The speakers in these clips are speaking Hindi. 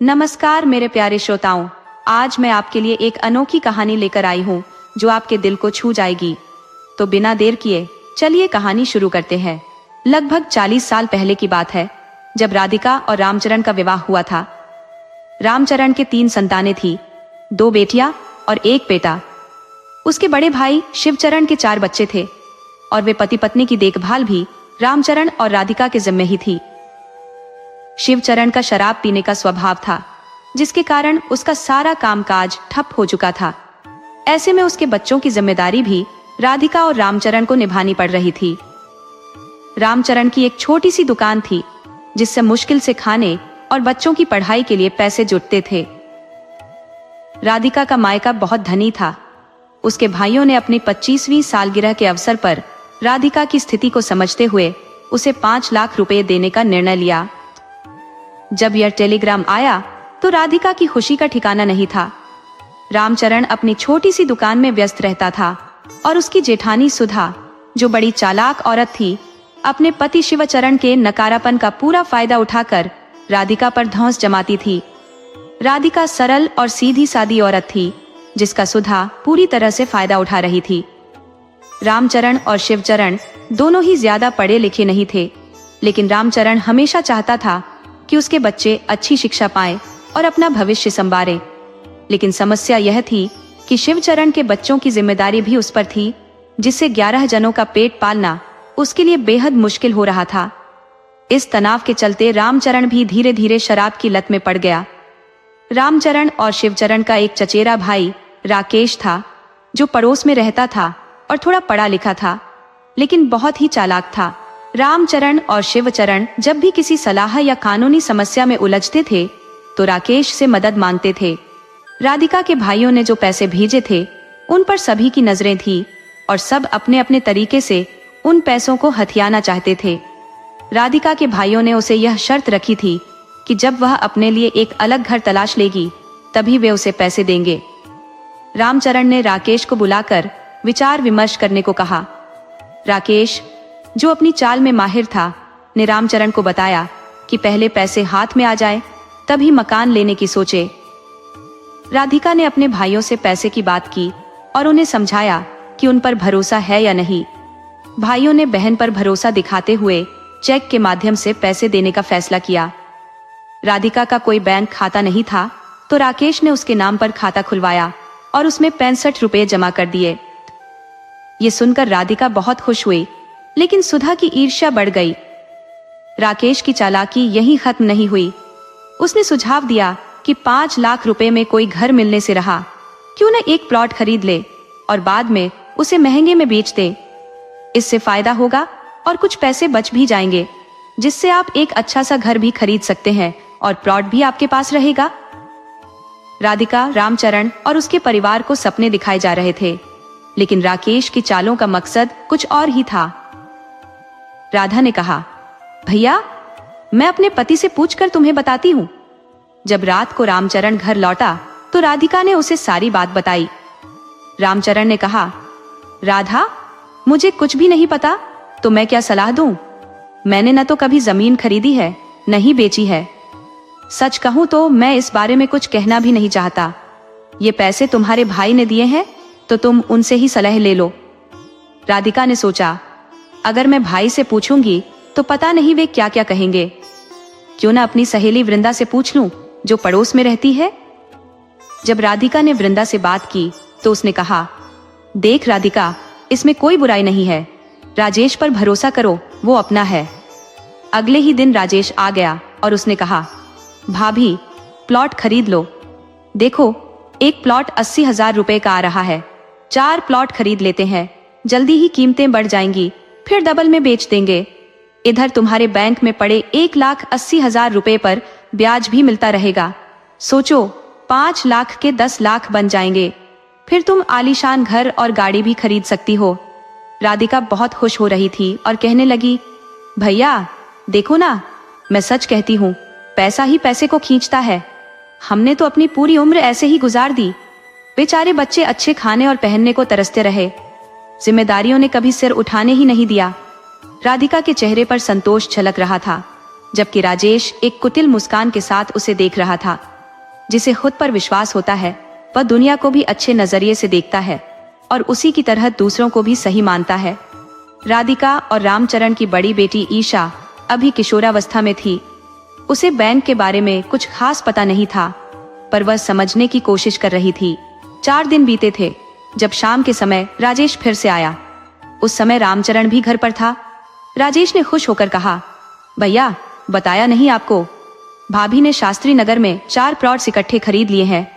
नमस्कार मेरे प्यारे श्रोताओं, आज मैं आपके लिए एक अनोखी कहानी लेकर आई हूँ जो आपके दिल को छू जाएगी। तो बिना देर किए चलिए कहानी शुरू करते हैं। लगभग 40 साल पहले की बात है, जब राधिका और रामचरण का विवाह हुआ था। रामचरण के 3 संतानें थी, 2 बेटियां और 1 बेटा। उसके बड़े भाई शिवचरण के 4 बच्चे थे और वे पति पत्नी की देखभाल भी रामचरण और राधिका के जिम्मे ही थी। शिवचरण का शराब पीने का स्वभाव था, जिसके कारण उसका सारा कामकाज ठप हो चुका था। ऐसे में उसके बच्चों की जिम्मेदारी भी राधिका और रामचरण को निभानी पड़ रही थी। रामचरण की एक छोटी सी दुकान थी, जिससे मुश्किल से खाने और बच्चों की पढ़ाई के लिए पैसे जुटते थे। राधिका का मायका बहुत धनी था। उसके भाइयों ने अपनी 25वीं सालगिरह के अवसर पर राधिका की स्थिति को समझते हुए उसे 5 लाख रुपए देने का निर्णय लिया। जब यह टेलीग्राम आया तो राधिका की खुशी का ठिकाना नहीं था। रामचरण अपनी छोटी सी दुकान में व्यस्त रहता था और उसकी जेठानी सुधा, जो बड़ी चालाक औरत थी, अपने पति शिवचरण के नकारापन का पूरा फायदा उठाकर राधिका पर धौंस जमाती थी। राधिका सरल और सीधी सादी औरत थी, जिसका सुधा पूरी तरह से फायदा उठा रही थी। रामचरण और शिवचरण दोनों ही ज्यादा पढ़े लिखे नहीं थे, लेकिन रामचरण हमेशा चाहता था कि उसके बच्चे अच्छी शिक्षा पाएं और अपना भविष्य संवारें। लेकिन समस्या यह थी कि शिवचरण के बच्चों की जिम्मेदारी भी उस पर थी, जिससे 11 जनों का पेट पालना उसके लिए बेहद मुश्किल हो रहा था। इस तनाव के चलते रामचरण भी धीरे धीरे शराब की लत में पड़ गया। रामचरण और शिवचरण का एक चचेरा भाई राकेश था, जो पड़ोस में रहता था और थोड़ा पढ़ा लिखा था, लेकिन बहुत ही चालाक था। रामचरण और शिवचरण जब भी किसी सलाह या कानूनी समस्या में उलझते थे तो राकेश से मदद मांगते थे। राधिका के भाइयों ने जो पैसे भेजे थे, उन पर सभी की नजरें थी और सब अपने अपने तरीके से उन पैसों को हथियाना चाहते थे। राधिका के भाइयों ने उसे यह शर्त रखी थी कि जब वह अपने लिए एक अलग घर तलाश लेगी, तभी वे उसे पैसे देंगे। रामचरण ने राकेश को बुलाकर विचार विमर्श करने को कहा। राकेश, जो अपनी चाल में माहिर था, ने रामचरण को बताया कि पहले पैसे हाथ में आ जाए, तभी मकान लेने की सोचे। राधिका ने अपने भाइयों से पैसे की बात की और उन्हें समझाया कि उन पर भरोसा है या नहीं। भाइयों ने बहन पर भरोसा दिखाते हुए चेक के माध्यम से पैसे देने का फैसला किया। राधिका का कोई बैंक खाता नहीं था, तो राकेश ने उसके नाम पर खाता खुलवाया और उसमें 65 रुपए जमा कर दिए। ये सुनकर राधिका बहुत खुश हुई, लेकिन सुधा की ईर्ष्या बढ़ गई। राकेश की चालाकी यहीं खत्म नहीं हुई। उसने सुझाव दिया कि 5 लाख रुपए में कोई घर मिलने से रहा, क्यों न एक प्लॉट खरीद ले और बाद में उसे महंगे में बेच दे। इससे फायदा होगा और कुछ पैसे बच भी जाएंगे, जिससे आप एक अच्छा सा घर भी खरीद सकते हैं और प्लॉट भी आपके पास रहेगा। राधिका, रामचरण और उसके परिवार को सपने दिखाए जा रहे थे, लेकिन राकेश की चालों का मकसद कुछ और ही था। राधा ने कहा, भैया, मैं अपने पति से पूछकर तुम्हें बताती हूँ। जब रात को रामचरण घर लौटा तो राधिका ने उसे सारी बात बताई। रामचरण ने कहा, राधा, मुझे कुछ भी नहीं पता, तो मैं क्या सलाह दूं? मैंने न तो कभी जमीन खरीदी है, न ही बेची है। सच कहूं तो मैं इस बारे में कुछ कहना भी नहीं चाहता। ये पैसे तुम्हारे भाई ने दिए हैं, तो तुम उनसे ही सलाह ले लो। राधिका ने सोचा, अगर मैं भाई से पूछूंगी तो पता नहीं वे क्या क्या कहेंगे। क्यों ना अपनी सहेली वृंदा से पूछ लूं, जो पड़ोस में रहती है। जब राधिका ने वृंदा से बात की तो उसने कहा, देख राधिका, इसमें कोई बुराई नहीं है। राजेश पर भरोसा करो, वो अपना है। अगले ही दिन राजेश आ गया और उसने कहा, भाभी, प्लॉट खरीद लो। देखो, एक प्लॉट 80,000 रुपए का आ रहा है। 4 प्लॉट खरीद लेते हैं, जल्दी ही कीमतें बढ़ जाएंगी, फिर डबल में बेच देंगे। इधर तुम्हारे बैंक में पड़े 1,80,000 रुपए पर ब्याज भी मिलता रहेगा। सोचो, 5 लाख के 10 लाख बन जाएंगे। फिर तुम आलीशान घर और गाड़ी भी खरीद सकती हो। राधिका बहुत खुश हो रही थी और कहने लगी, भैया देखो ना, मैं सच कहती हूँ, पैसा ही पैसे को खींचता है। हमने तो अपनी पूरी उम्र ऐसे ही गुजार दी। बेचारे बच्चे अच्छे खाने और पहनने को तरसते रहे। जिम्मेदारियों ने कभी सिर उठाने ही नहीं दिया। राधिका के चेहरे पर संतोष झलक रहा था। जबकि राजेश एक कुटिल मुस्कान के साथ उसे देख रहा था। जिसे खुद पर विश्वास होता है वह दुनिया को भी अच्छे नजरिए से देखता है और उसी की तरह दूसरों को भी सही मानता है। राधिका और रामचरण की बड़ी बेटी ईशा अभी किशोरावस्था में थी। उसे बैंक के बारे में कुछ खास पता नहीं था, पर वह समझने की कोशिश कर रही थी। 4 दिन बीते थे जब शाम के समय राजेश फिर से आया। उस समय रामचरण भी घर पर था। राजेश ने खुश होकर कहा, भैया बताया नहीं आपको, भाभी ने शास्त्री नगर में 4 प्लॉट्स इकट्ठे खरीद लिए हैं।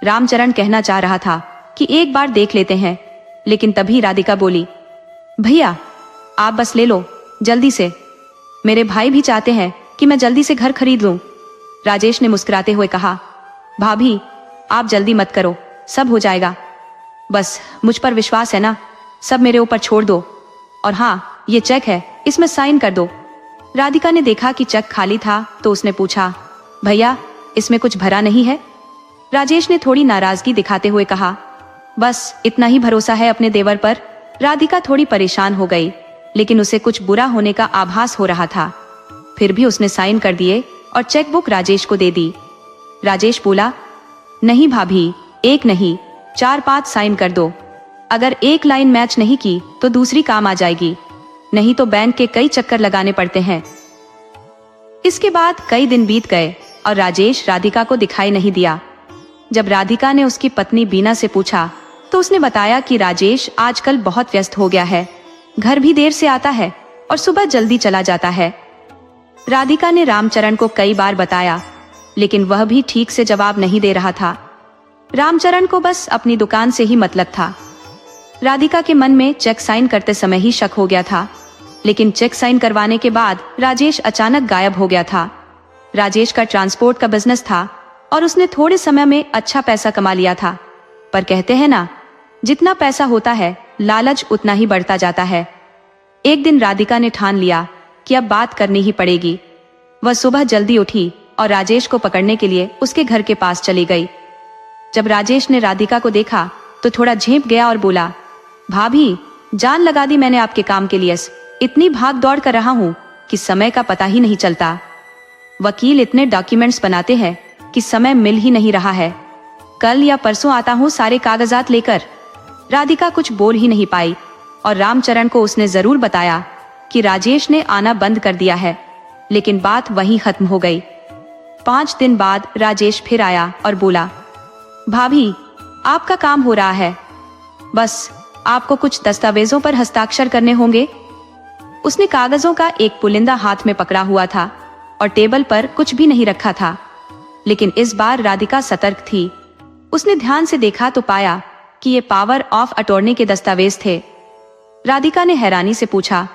रामचरण कहना चाह रहा था कि एक बार देख लेते हैं, लेकिन तभी राधिका बोली, भैया आप बस ले लो जल्दी से, मेरे भाई भी चाहते हैं कि मैं जल्दी से घर खरीद लूं। राजेश ने मुस्कुराते हुए कहा, भाभी आप जल्दी मत करो, सब हो जाएगा, बस मुझ पर विश्वास है ना, सब मेरे ऊपर छोड़ दो। और हाँ, ये चेक है, इसमें साइन कर दो। राधिका ने देखा कि चेक खाली था तो उसने पूछा, भैया इसमें कुछ भरा नहीं है? राजेश ने थोड़ी नाराजगी दिखाते हुए कहा, बस इतना ही भरोसा है अपने देवर पर। राधिका थोड़ी परेशान हो गई, लेकिन उसे कुछ बुरा होने का आभास हो रहा था। फिर भी उसने साइन कर दिए और चेकबुक राजेश को दे दी। राजेश बोला, नहीं भाभी, एक नहीं 4-5 साइन कर दो। अगर एक लाइन मैच नहीं की तो दूसरी काम आ जाएगी, नहीं तो बैंक के कई चक्कर लगाने पड़ते हैं। इसके बाद कई दिन बीत गए और राजेश राधिका को दिखाई नहीं दिया। जब राधिका ने उसकी पत्नी बीना से पूछा तो उसने बताया कि राजेश आजकल बहुत व्यस्त हो गया है, घर भी देर से आता है और सुबह जल्दी चला जाता है। राधिका ने रामचरण को कई बार बताया, लेकिन वह भी ठीक से जवाब नहीं दे रहा था। रामचरण को बस अपनी दुकान से ही मतलब था। राधिका के मन में चेक साइन करते समय ही शक हो गया था, लेकिन चेक साइन करवाने के बाद राजेश अचानक गायब हो गया था। राजेश का ट्रांसपोर्ट का बिजनेस था और उसने थोड़े समय में अच्छा पैसा कमा लिया था, पर कहते हैं ना, जितना पैसा होता है लालच उतना ही बढ़ता जाता है। एक दिन राधिका ने ठान लिया कि अब बात करनी ही पड़ेगी। वह सुबह जल्दी उठी और राजेश को पकड़ने के लिए उसके घर के पास चली गई। जब राजेश ने राधिका को देखा तो थोड़ा झेंप गया और बोला, भाभी जान लगा दी मैंने आपके काम के लिए, इतनी भाग दौड़ कर रहा हूँ कि समय का पता ही नहीं चलता। वकील इतने डॉक्यूमेंट्स बनाते हैं कि समय मिल ही नहीं रहा है। कल या परसों आता हूँ सारे कागजात लेकर। राधिका कुछ बोल ही नहीं पाई और रामचरण को उसने जरूर बताया कि राजेश ने आना बंद कर दिया है, लेकिन बात वहीं खत्म हो गई। 5 दिन बाद राजेश फिर आया और बोला, भाभी आपका काम हो रहा है, बस आपको कुछ दस्तावेजों पर हस्ताक्षर करने होंगे। उसने कागजों का एक पुलिंदा हाथ में पकड़ा हुआ था और टेबल पर कुछ भी नहीं रखा था, लेकिन इस बार राधिका सतर्क थी। उसने ध्यान से देखा तो पाया कि ये पावर ऑफ अटॉर्नी के दस्तावेज थे। राधिका ने हैरानी से पूछा,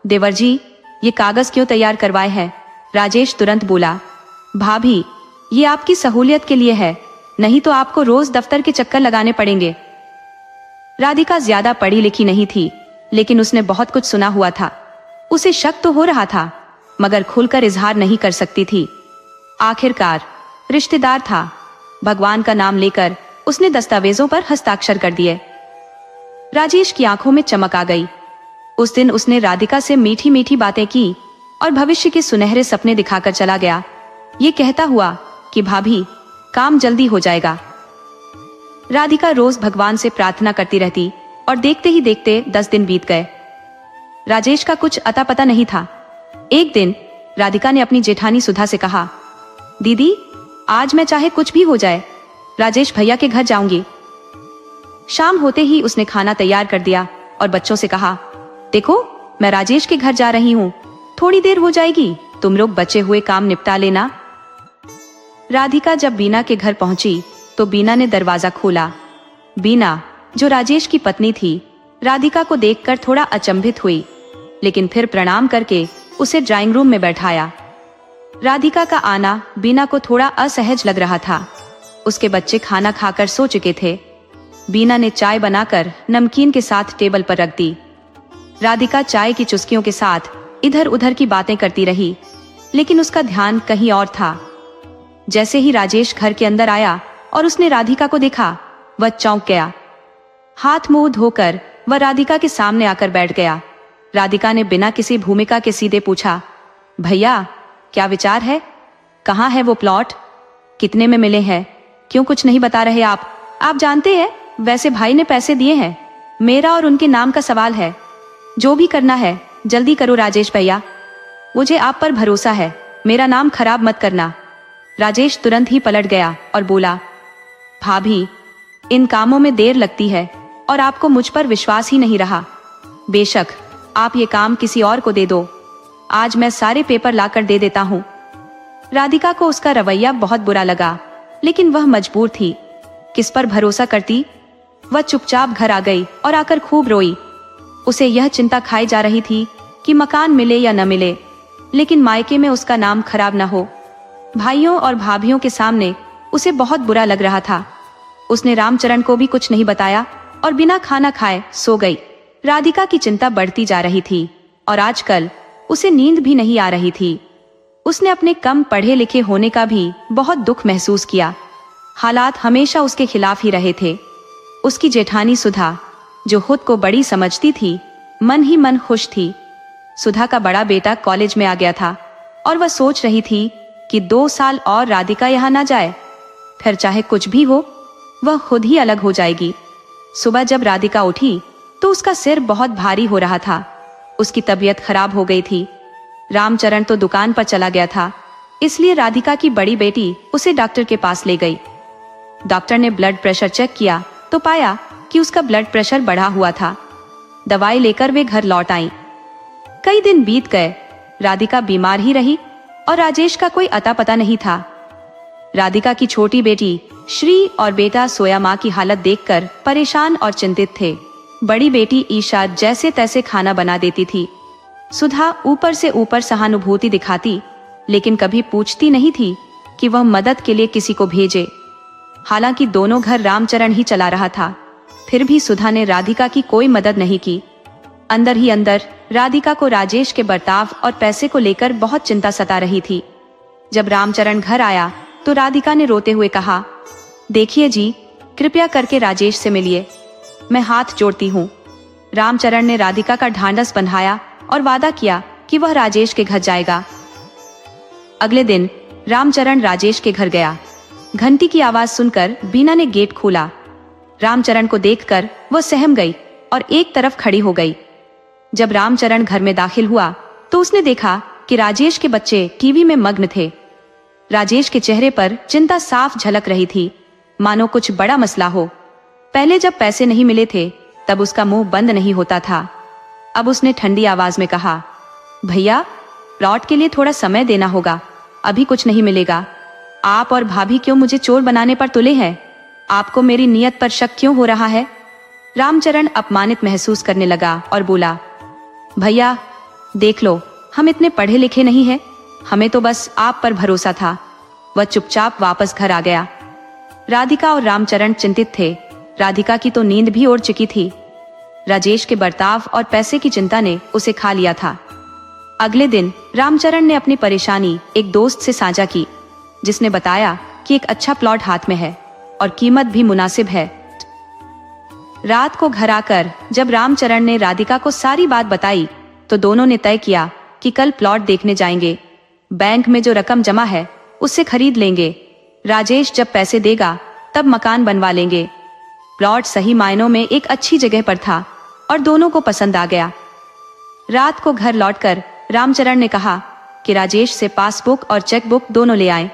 देवर जी ये कागज क्यों तैयार करवाए हैं? राजेश तुरंत बोला, भाभी ये आपकी सहूलियत के लिए है, नहीं तो आपको रोज दफ्तर के चक्कर लगाने पड़ेंगे। राधिका ज्यादा पढ़ी लिखी नहीं थी, लेकिन उसने बहुत कुछ सुना हुआ था। उसे शक तो हो रहा था, मगर खुलकर इजहार नहीं कर सकती थी। आखिरकार रिश्तेदार था, भगवान का नाम लेकर उसने दस्तावेजों पर हस्ताक्षर कर दिए। राजेश की आंखों में चमक आ गई। उस दिन उसने राधिका से मीठी मीठी बातें की और भविष्य के सुनहरे सपने दिखाकर चला गया, ये कहता हुआ कि भाभी काम जल्दी हो जाएगा। राधिका रोज भगवान से प्रार्थना करती रहती और देखते ही देखते 10 दिन बीत गए। राजेश का कुछ अता पता नहीं था। एक दिन राधिका ने अपनी जेठानी सुधा से कहा, दीदी आज मैं चाहे कुछ भी हो जाए राजेश भैया के घर जाऊंगी। शाम होते ही उसने खाना तैयार कर दिया और बच्चों से कहा, देखो मैं राजेश के घर जा रही हूँ, थोड़ी देर हो जाएगी, तुम लोग बचे हुए काम निपटा लेना। राधिका जब बीना के घर पहुंची तो बीना ने दरवाजा खोला। बीना जो राजेश की पत्नी थी, राधिका को देखकर थोड़ा अचंभित हुई, लेकिन फिर प्रणाम करके उसे ड्राइंग रूम में बैठाया। राधिका का आना बीना को थोड़ा असहज लग रहा था। उसके बच्चे खाना खाकर सो चुके थे। बीना ने चाय बनाकर नमकीन के साथ टेबल पर रख दी। राधिका चाय की चुस्कियों के साथ इधर उधर की बातें करती रही, लेकिन उसका ध्यान कहीं और था। जैसे ही राजेश घर के अंदर आया और उसने राधिका को देखा, वह चौंक गया। हाथ मुंह धोकर वह राधिका के सामने आकर बैठ गया। राधिका ने बिना किसी भूमिका के सीधे पूछा, भैया क्या विचार है? कहाँ है वो प्लॉट? कितने में मिले हैं? क्यों कुछ नहीं बता रहे आप? आप जानते हैं, वैसे भाई ने पैसे दिए हैं, मेरा और उनके नाम का सवाल है। जो भी करना है जल्दी करो राजेश भैया, मुझे आप पर भरोसा है, मेरा नाम खराब मत करना। राजेश तुरंत ही पलट गया और बोला, भाभी, इन कामों में देर लगती है और आपको मुझ पर विश्वास ही नहीं रहा। बेशक आप ये काम किसी और को दे दो, आज मैं सारे पेपर लाकर दे देता हूँ। राधिका को उसका रवैया बहुत बुरा लगा, लेकिन वह मजबूर थी। किस पर भरोसा करती? वह चुपचाप घर आ गई और आकर खूब रोई। उसे यह चिंता खाई जा रही थी कि मकान मिले या न मिले, लेकिन मायके में उसका नाम खराब न हो। भाइयों और भाभियों के सामने उसे बहुत बुरा लग रहा था। उसने रामचरण को भी कुछ नहीं बताया और बिना खाना खाए सो गई। राधिका की चिंता बढ़ती जा रही थी और आजकल उसे नींद भी नहीं आ रही थी। उसने अपने कम पढ़े लिखे होने का भी बहुत दुख महसूस किया। हालात हमेशा उसके खिलाफ ही रहे थे। उसकी जेठानी सुधा, जो खुद को बड़ी समझती थी, मन ही मन खुश थी। सुधा का बड़ा बेटा कॉलेज में आ गया था और वह सोच रही थी कि 2 साल और राधिका यहाँ ना जाए, फिर चाहे कुछ भी हो वह खुद ही अलग हो जाएगी। सुबह जब राधिका उठी तो उसका सिर बहुत भारी हो रहा था। उसकी तबीयत खराब हो गई थी। रामचरण तो दुकान पर चला गया था, इसलिए राधिका की बड़ी बेटी उसे डॉक्टर के पास ले गई। डॉक्टर ने ब्लड प्रेशर चेक किया तो पाया कि उसका ब्लड प्रेशर बढ़ा हुआ था। दवाई लेकर वे घर लौट आईं। कई दिन बीत गए, राधिका बीमार ही रही और राजेश का कोई अता पता नहीं था। राधिका की छोटी बेटी श्री और बेटा सोया माँ की हालत देखकर परेशान और चिंतित थे। बड़ी बेटी ईशा जैसे तैसे खाना बना देती थी। सुधा ऊपर से ऊपर सहानुभूति दिखाती, लेकिन कभी पूछती नहीं थी कि वह मदद के लिए किसी को भेजे। हालांकि दोनों घर रामचरण ही चला रहा था, फिर भी सुधा ने राधिका की कोई मदद नहीं की। अंदर ही अंदर राधिका को राजेश के बर्ताव और पैसे को लेकर बहुत चिंता सता रही थी। जब रामचरण घर आया तो राधिका ने रोते हुए कहा, देखिए जी, कृपया करके राजेश से मिलिए, मैं हाथ जोड़ती हूँ। रामचरण ने राधिका का ढांढस बंधाया और वादा किया कि वह राजेश के घर जाएगा। अगले दिन रामचरण राजेश के घर गया। घंटी की आवाज सुनकर बीना ने गेट खोला। रामचरण को देखकर वह सहम गई और एक तरफ खड़ी हो गई। जब रामचरण घर में दाखिल हुआ तो उसने देखा कि राजेश के बच्चे टीवी में मग्न थे। राजेश के चेहरे पर चिंता साफ झलक रही थी, मानो कुछ बड़ा मसला हो। पहले जब पैसे नहीं मिले थे तब उसका मुंह बंद नहीं होता था। अब उसने ठंडी आवाज में कहा, भैया, प्लॉट के लिए थोड़ा समय देना होगा, अभी कुछ नहीं मिलेगा। आप और भाभी क्यों मुझे चोर बनाने पर तुले हैं? आपको मेरी नीयत पर शक क्यों हो रहा है? रामचरण अपमानित महसूस करने लगा और बोला, भैया देख लो, हम इतने पढ़े लिखे नहीं हैं, हमें तो बस आप पर भरोसा था। वह चुपचाप वापस घर आ गया। राधिका और रामचरण चिंतित थे। राधिका की तो नींद भी उड़ चुकी थी। राजेश के बर्ताव और पैसे की चिंता ने उसे खा लिया था। अगले दिन रामचरण ने अपनी परेशानी एक दोस्त से साझा की, जिसने बताया कि एक अच्छा प्लॉट हाथ में है और कीमत भी मुनासिब है। रात को घर आकर जब रामचरण ने राधिका को सारी बात बताई तो दोनों ने तय किया कि कल प्लॉट देखने जाएंगे। बैंक में जो रकम जमा है उससे खरीद लेंगे। राजेश जब पैसे देगा तब मकान बनवा लेंगे। प्लॉट सही मायनों में एक अच्छी जगह पर था और दोनों को पसंद आ गया। रात को घर लौटकर रामचरण ने कहा कि राजेश से पासबुक और चेकबुक दोनों ले आएं।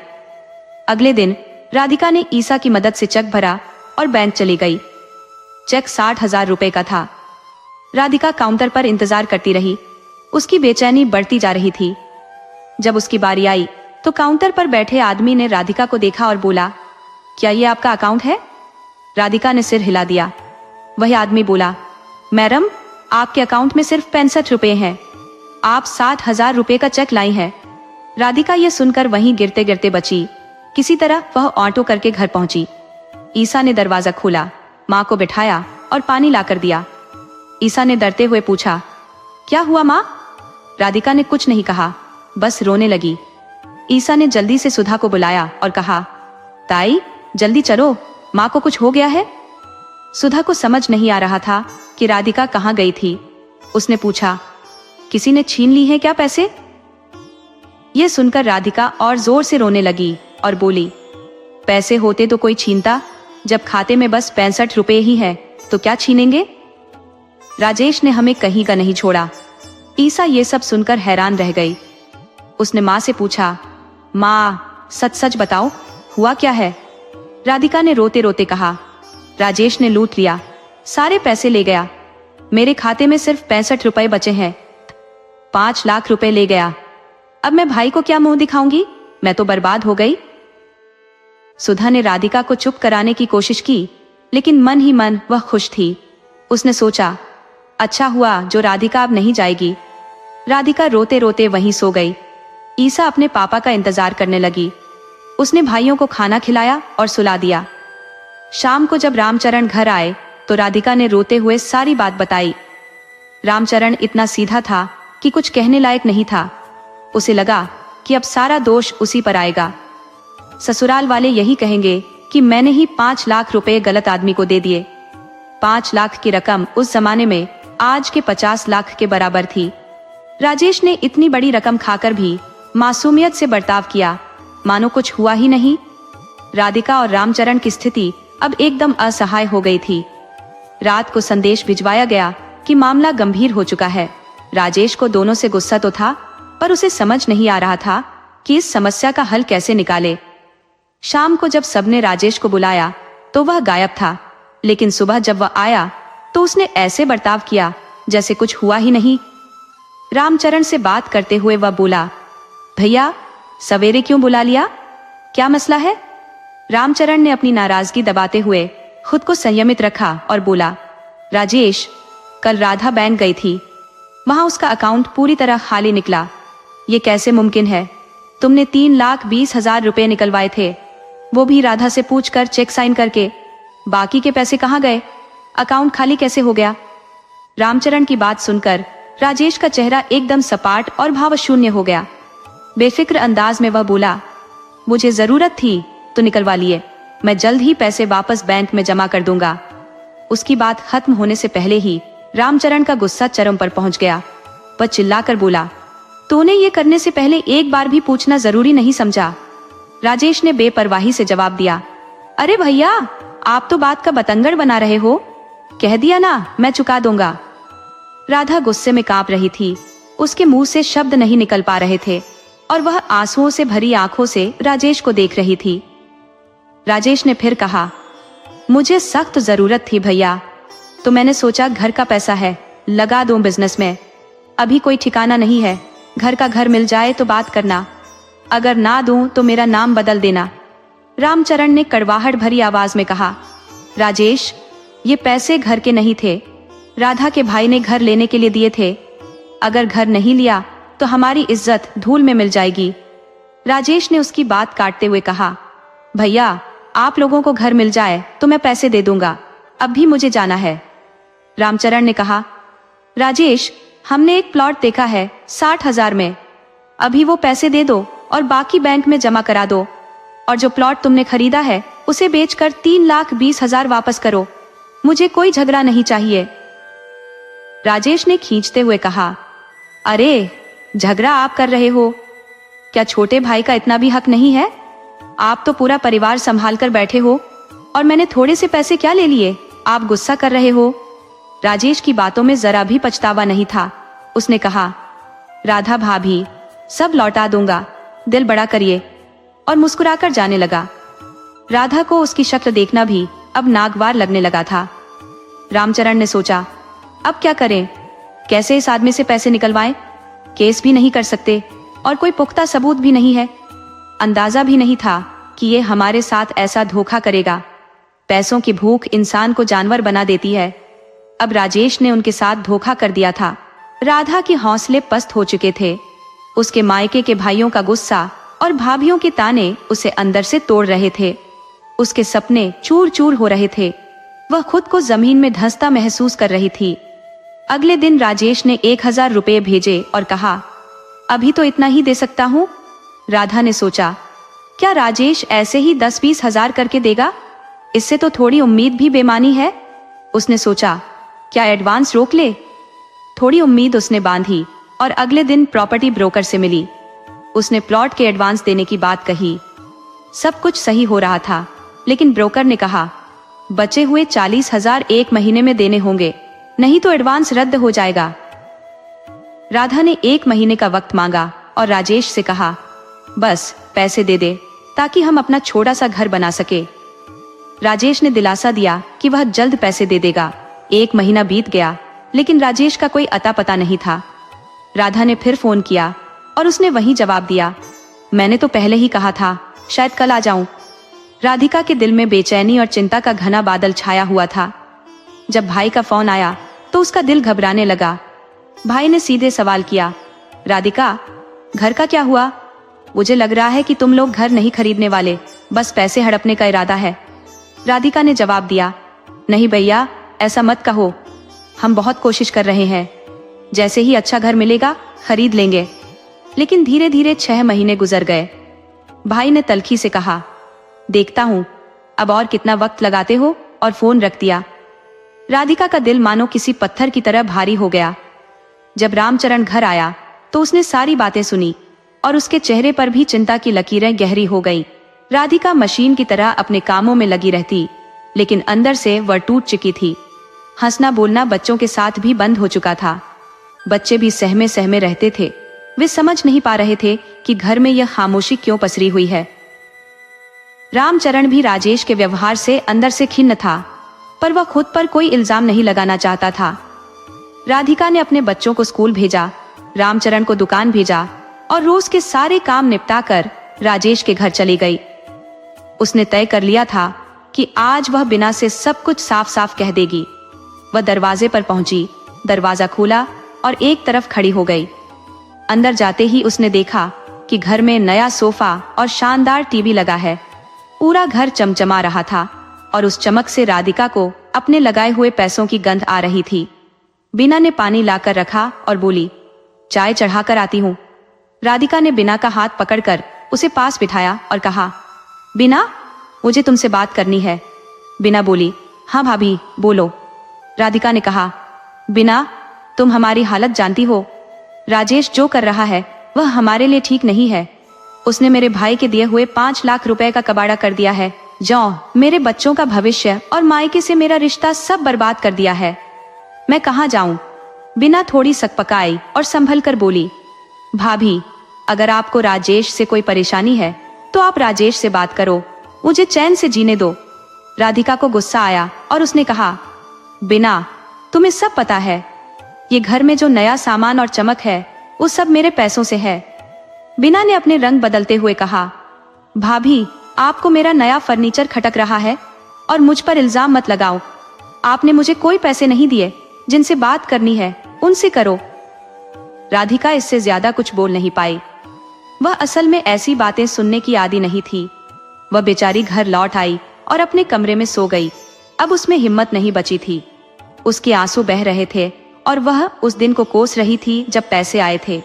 अगले दिन राधिका ने ईसा की मदद से चेक भरा और बैंक चली गई। चेक 60,000 रुपए का था। राधिका काउंटर पर इंतजार करती रही। उसकी बेचैनी बढ़ती जा रही थी। जब उसकी बारी आई तो काउंटर पर बैठे आदमी ने राधिका को देखा और बोला, क्या ये आपका अकाउंट है? राधिका ने सिर हिला दिया। वही आदमी बोला, मैडम, आपके अकाउंट में सिर्फ 65 रुपए हैं। आप 60,000 रुपए का चेक लाई हैं। राधिका ये सुनकर वहीं गिरते गिरते बची। किसी तरह वह ऑटो करके घर पहुंची। ईसा ने दरवाजा खोला, माँ को बिठाया और पानी लाकर दिया। ईसा ने डरते हुए पूछा, क्या हुआ माँ? राधिका ने कुछ नहीं कहा, बस रोने लगी। ईसा ने जल्दी से सुधा को बुलाया और कहा, ताई जल्दी चलो, माँ को कुछ हो गया है। सुधा को समझ नहीं आ रहा था कि राधिका कहाँ गई थी। उसने पूछा, किसी ने छीन ली है क्या पैसे? ये सुनकर राधिका और जोर से रोने लगी और बोली, पैसे होते तो कोई छीनता, जब खाते में बस 65 रुपए ही है तो क्या छीनेंगे। राजेश ने हमें कहीं का नहीं छोड़ा। ईसा ये सब सुनकर हैरान रह गई। उसने माँ से पूछा, माँ सच सच बताओ हुआ क्या है। राधिका ने रोते रोते कहा, राजेश ने लूट लिया, सारे पैसे ले गया, मेरे खाते में सिर्फ 65 रुपए बचे हैं। 5 लाख रुपए ले गया, अब मैं भाई को क्या मुंह दिखाऊंगी, मैं तो बर्बाद हो गई। सुधा ने राधिका को चुप कराने की कोशिश की, लेकिन मन ही मन वह खुश थी। उसने सोचा, अच्छा हुआ जो राधिका अब नहीं जाएगी। राधिका रोते रोते वहीं सो गई। ईसा अपने पापा का इंतजार करने लगी। उसने भाइयों को खाना खिलाया और सुला दिया। शाम को जब रामचरण घर आए तो राधिका ने रोते हुए सारी बात बताई। रामचरण इतना सीधा था कि कुछ कहने लायक नहीं था। उसे लगा कि अब सारा दोष उसी पर आएगा। ससुराल वाले यही कहेंगे कि मैंने ही 5 लाख रुपए गलत आदमी को दे दिए। 5 लाख की रकम उस जमाने में आज के 50 लाख के बराबर थी। राजेश ने इतनी बड़ी रकम खाकर भी मासूमियत से बर्ताव किया, मानो कुछ हुआ ही नहीं। राधिका और रामचरण की स्थिति अब एकदम असहाय हो गई थी। रात को संदेश भिजवाया गया कि मामला गंभीर हो चुका है। राजेश को दोनों से गुस्सा तो था, पर उसे समझ नहीं आ रहा था कि इस समस्या का हल कैसे निकाले। शाम को जब सबने राजेश को बुलाया तो वह गायब था, लेकिन सुबह जब वह आया तो उसने ऐसे बर्ताव किया जैसे कुछ हुआ ही नहीं। रामचरण से बात करते हुए वह बोला, भैया सवेरे क्यों बुला लिया, क्या मसला है। रामचरण ने अपनी नाराजगी दबाते हुए खुद को संयमित रखा और बोला, राजेश कल राधा बैंक गई थी, वहां उसका अकाउंट पूरी तरह खाली निकला। ये कैसे मुमकिन है, तुमने 3,20,000 रुपए निकलवाए थे, वो भी राधा से पूछकर चेक साइन करके, बाकी के पैसे कहाँ गए, अकाउंट खाली कैसे हो गया। रामचरण की बात सुनकर राजेश का चेहरा एकदम सपाट और भावशून्य हो गया। बेफिक्र अंदाज में वह बोला, मुझे जरूरत थी तो निकलवा लिए, मैं जल्द ही पैसे वापस बैंक में जमा कर दूंगा। उसकी बात खत्म होने से पहले ही रामचरण का गुस्सा चरम पर पहुंच गया। वह चिल्लाकर बोला, तूने ये करने से पहले एक बार भी पूछना जरूरी नहीं समझा। राजेश ने बेपरवाही से जवाब दिया, अरे भैया आप तो बात का बतंगड़ बना रहे हो, कह दिया ना मैं चुका दूंगा। राधा गुस्से में कांप रही थी, उसके मुंह से शब्द नहीं निकल पा रहे थे और वह आंसुओं से भरी आंखों से राजेश को देख रही थी। राजेश ने फिर कहा, मुझे सख्त जरूरत थी भैया, तो मैंने सोचा घर का पैसा है लगा दूं बिजनेस में, अभी कोई ठिकाना नहीं है, घर का घर मिल जाए तो बात करना, अगर ना दूं तो मेरा नाम बदल देना। रामचरण ने कड़वाहट भरी आवाज में कहा, राजेश ये पैसे घर के नहीं थे, राधा के भाई ने घर लेने के लिए दिए थे, अगर घर नहीं लिया तो हमारी इज्जत धूल में मिल जाएगी। राजेश ने उसकी बात काटते हुए कहा, भैया आप लोगों को घर मिल जाए तो मैं पैसे दे दूंगा, अब भी मुझे जाना है। रामचरण ने कहा, राजेश हमने एक प्लॉट देखा है 60,000 में, अभी वो पैसे दे दो और बाकी बैंक में जमा करा दो, और जो प्लॉट तुमने खरीदा है उसे बेचकर 3,20,000 वापस करो, मुझे कोई झगड़ा नहीं चाहिए। राजेश ने खींचते हुए कहा, अरे झगड़ा आप कर रहे हो, क्या छोटे भाई का इतना भी हक नहीं है, आप तो पूरा परिवार संभाल कर बैठे हो और मैंने थोड़े से पैसे क्या ले लिए, आप गुस्सा कर रहे हो। राजेश की बातों में जरा भी पछतावा नहीं था। उसने कहा, राधा भाभी सब लौटा दूंगा, दिल बड़ा करिए, और मुस्कुराकर जाने लगा। राधा को उसकी शक्ल देखना भी अब नागवार लगने लगा था। रामचरण ने सोचा, अब क्या करें, कैसे इस आदमी से पैसे निकलवाएं, केस भी नहीं कर सकते और कोई पुख्ता सबूत भी नहीं है, अंदाजा भी नहीं था कि ये हमारे साथ ऐसा धोखा करेगा। पैसों की भूख इंसान को जानवर बना देती है। अब राजेश ने उनके साथ धोखा कर दिया था। राधा के हौसले पस्त हो चुके थे। उसके मायके के भाइयों का गुस्सा और भाभियों के ताने उसे अंदर से तोड़ रहे थे। उसके सपने चूर चूर हो रहे थे। वह खुद को जमीन में धंसता महसूस कर रही थी। अगले दिन राजेश ने 1,000 रुपए भेजे और कहा, अभी तो इतना ही दे सकता हूँ। राधा ने सोचा, क्या राजेश ऐसे ही 10-20 हजार करके देगा, इससे तो थोड़ी उम्मीद भी बेमानी है। उसने सोचा, क्या एडवांस रोक ले। थोड़ी उम्मीद उसने बांधी और अगले दिन प्रॉपर्टी ब्रोकर से मिली। उसने प्लॉट के एडवांस देने की बात कही। सब कुछ सही हो रहा था, लेकिन ब्रोकर ने कहा बचे हुए 40,000 1 महीने में देने होंगे, नहीं तो एडवांस रद्द हो जाएगा। राधा ने 1 महीने का वक्त मांगा और राजेश से कहा बस पैसे दे दे ताकि हम अपना छोटा सा घर बना सके। राजेश ने दिलासा दिया कि वह जल्द पैसे दे देगा। 1 महीना बीत गया, लेकिन राजेश का कोई अता पता नहीं था। राधा ने फिर फोन किया और उसने वही जवाब दिया, मैंने तो पहले ही कहा था, शायद कल आ जाऊं। राधिका के दिल में बेचैनी और चिंता का घना बादल छाया हुआ था। जब भाई का फोन आया तो उसका दिल घबराने लगा। भाई ने सीधे सवाल किया, राधिका घर का क्या हुआ? मुझे लग रहा है कि तुम लोग घर नहीं खरीदने वाले, बस पैसे हड़पने का इरादा है। राधिका ने जवाब दिया, नहीं भैया, ऐसा मत कहो, हम बहुत कोशिश कर रहे हैं, जैसे ही अच्छा घर मिलेगा खरीद लेंगे। लेकिन धीरे धीरे 6 महीने गुजर गए। भाई ने तल्खी से कहा, देखता हूं अब और कितना वक्त लगाते हो, और फोन रख दिया। राधिका का दिल मानो किसी पत्थर की तरह भारी हो गया। जब रामचरण घर आया तो उसने सारी बातें सुनी और उसके चेहरे पर भी चिंता की लकीरें गहरी हो गई। राधिका मशीन की तरह अपने कामों में लगी रहती, लेकिन अंदर से वह टूट चुकी थी। हंसना बोलना बच्चों के साथ भी बंद हो चुका था। बच्चे भी सहमे सहमे रहते थे। वे समझ नहीं पा रहे थे कि घर में यह खामोशी क्यों पसरी हुई है। रामचरण भी राजेश के व्यवहार से अंदर से खिन्न था, पर वह खुद पर कोई इल्जाम नहीं लगाना चाहता था। राधिका ने अपने बच्चों को स्कूल भेजा, रामचरण को दुकान भेजा और रोज के सारे काम निपटा कर राजेश के घर चली गई। उसने तय कर लिया था कि आज वह बिना से सब कुछ साफ साफ कह देगी। वह दरवाजे पर पहुंची, दरवाजा खोला और एक तरफ खड़ी हो गई। अंदर जाते ही उसने देखा कि घर में नया सोफा और शानदार टीवी लगा है। पूरा घर चमचमा रहा था और उस चमक से राधिका को अपने लगाए हुए पैसों की गंध आ रही थी। बीना ने पानी लाकर रखा और बोली, चाय चढ़ाकर आती हूँ। राधिका ने बीना का हाथ पकड़कर उसे पास बिठाया और कहा, बीना, मुझे तुमसे बात करनी है। बीना बोली, हाँ भाभी बोलो। राधिका ने कहा, बीना, तुम हमारी हालत जानती हो। राजेश जो कर रहा है वह हमारे लिए ठीक नहीं है। उसने मेरे भाई के दिए हुए 5 लाख रुपए का कबाड़ा कर दिया है। मेरे बच्चों का भविष्य और मायके से मेरा रिश्ता सब बर्बाद कर दिया है। मैं कहाँ जाऊं? बीना थोड़ी सकपकाई और संभल कर बोली, भाभी, अगर आपको राजेश से कोई परेशानी है तो आप राजेश से बात करो, मुझे चैन से जीने दो। राधिका को गुस्सा आया और उसने कहा, बीना, तुम्हें सब पता है, ये घर में जो नया सामान और चमक है वो सब मेरे पैसों से है। बीना ने अपने रंग बदलते हुए कहा, भाभी, आपको मेरा नया फर्नीचर खटक रहा है और मुझ पर इल्जाम मत लगाओ। आपने मुझे कोई पैसे नहीं दिए। जिनसे बात करनी है उनसे करो। राधिका इससे ज्यादा कुछ बोल नहीं पाई। वह असल में ऐसी बातें सुनने की आदी नहीं थी। वह बेचारी घर लौट आई और अपने कमरे में सो गई। अब उसमें हिम्मत नहीं बची थी। उसके आंसू बह रहे थे और वह उस दिन को कोस रही थी जब पैसे आए थे।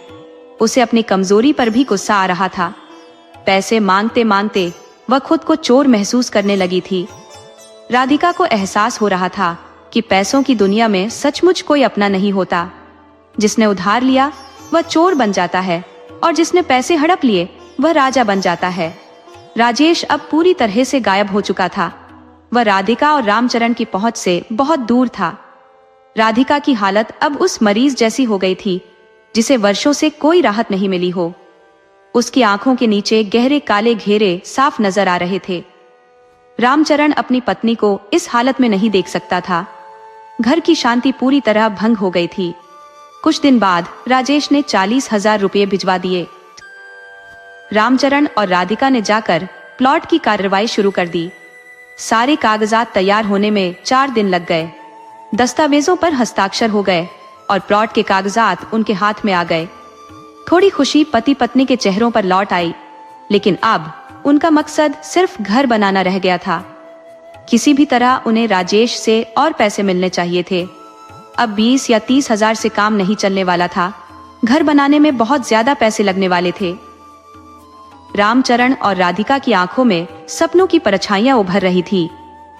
उसे अपनी कमजोरी पर भी गुस्सा आ रहा था। पैसे मांगते मांगते वह खुद को चोर महसूस करने लगी थी। राधिका को एहसास हो रहा था कि पैसों की दुनिया में सचमुच कोई अपना नहीं होता। जिसने उधार लिया वह चोर बन जाता है और जिसने पैसे हड़प लिए वह राजा बन जाता है। राजेश अब पूरी तरह से गायब हो चुका था। वह राधिका और रामचरण की पहुंच से बहुत दूर था। राधिका की हालत अब उस मरीज जैसी हो गई थी जिसे वर्षों से कोई राहत नहीं मिली हो। उसकी आंखों के नीचे गहरे काले घेरे साफ नजर आ रहे थे। रामचरण अपनी पत्नी को इस हालत में नहीं देख सकता था। घर की शांति पूरी तरह भंग हो गई थी। कुछ दिन बाद राजेश ने 40,000 रुपये भिजवा दिए। रामचरण और राधिका ने जाकर प्लॉट की कार्रवाई शुरू कर दी। सारे कागजात तैयार होने में 4 दिन लग गए। दस्तावेजों पर हस्ताक्षर हो गए और प्लॉट के कागजात उनके हाथ में आ गए। थोड़ी खुशी पति पत्नी के चेहरों पर लौट आई, लेकिन अब उनका मकसद सिर्फ घर बनाना रह गया था। किसी भी तरह उन्हें राजेश से और पैसे मिलने चाहिए थे। अब 20 या 30,000 से काम नहीं चलने वाला था। घर बनाने में बहुत ज्यादा पैसे लगने वाले थे। रामचरण और राधिका की आंखों में सपनों की परछाइयां उभर रही थी।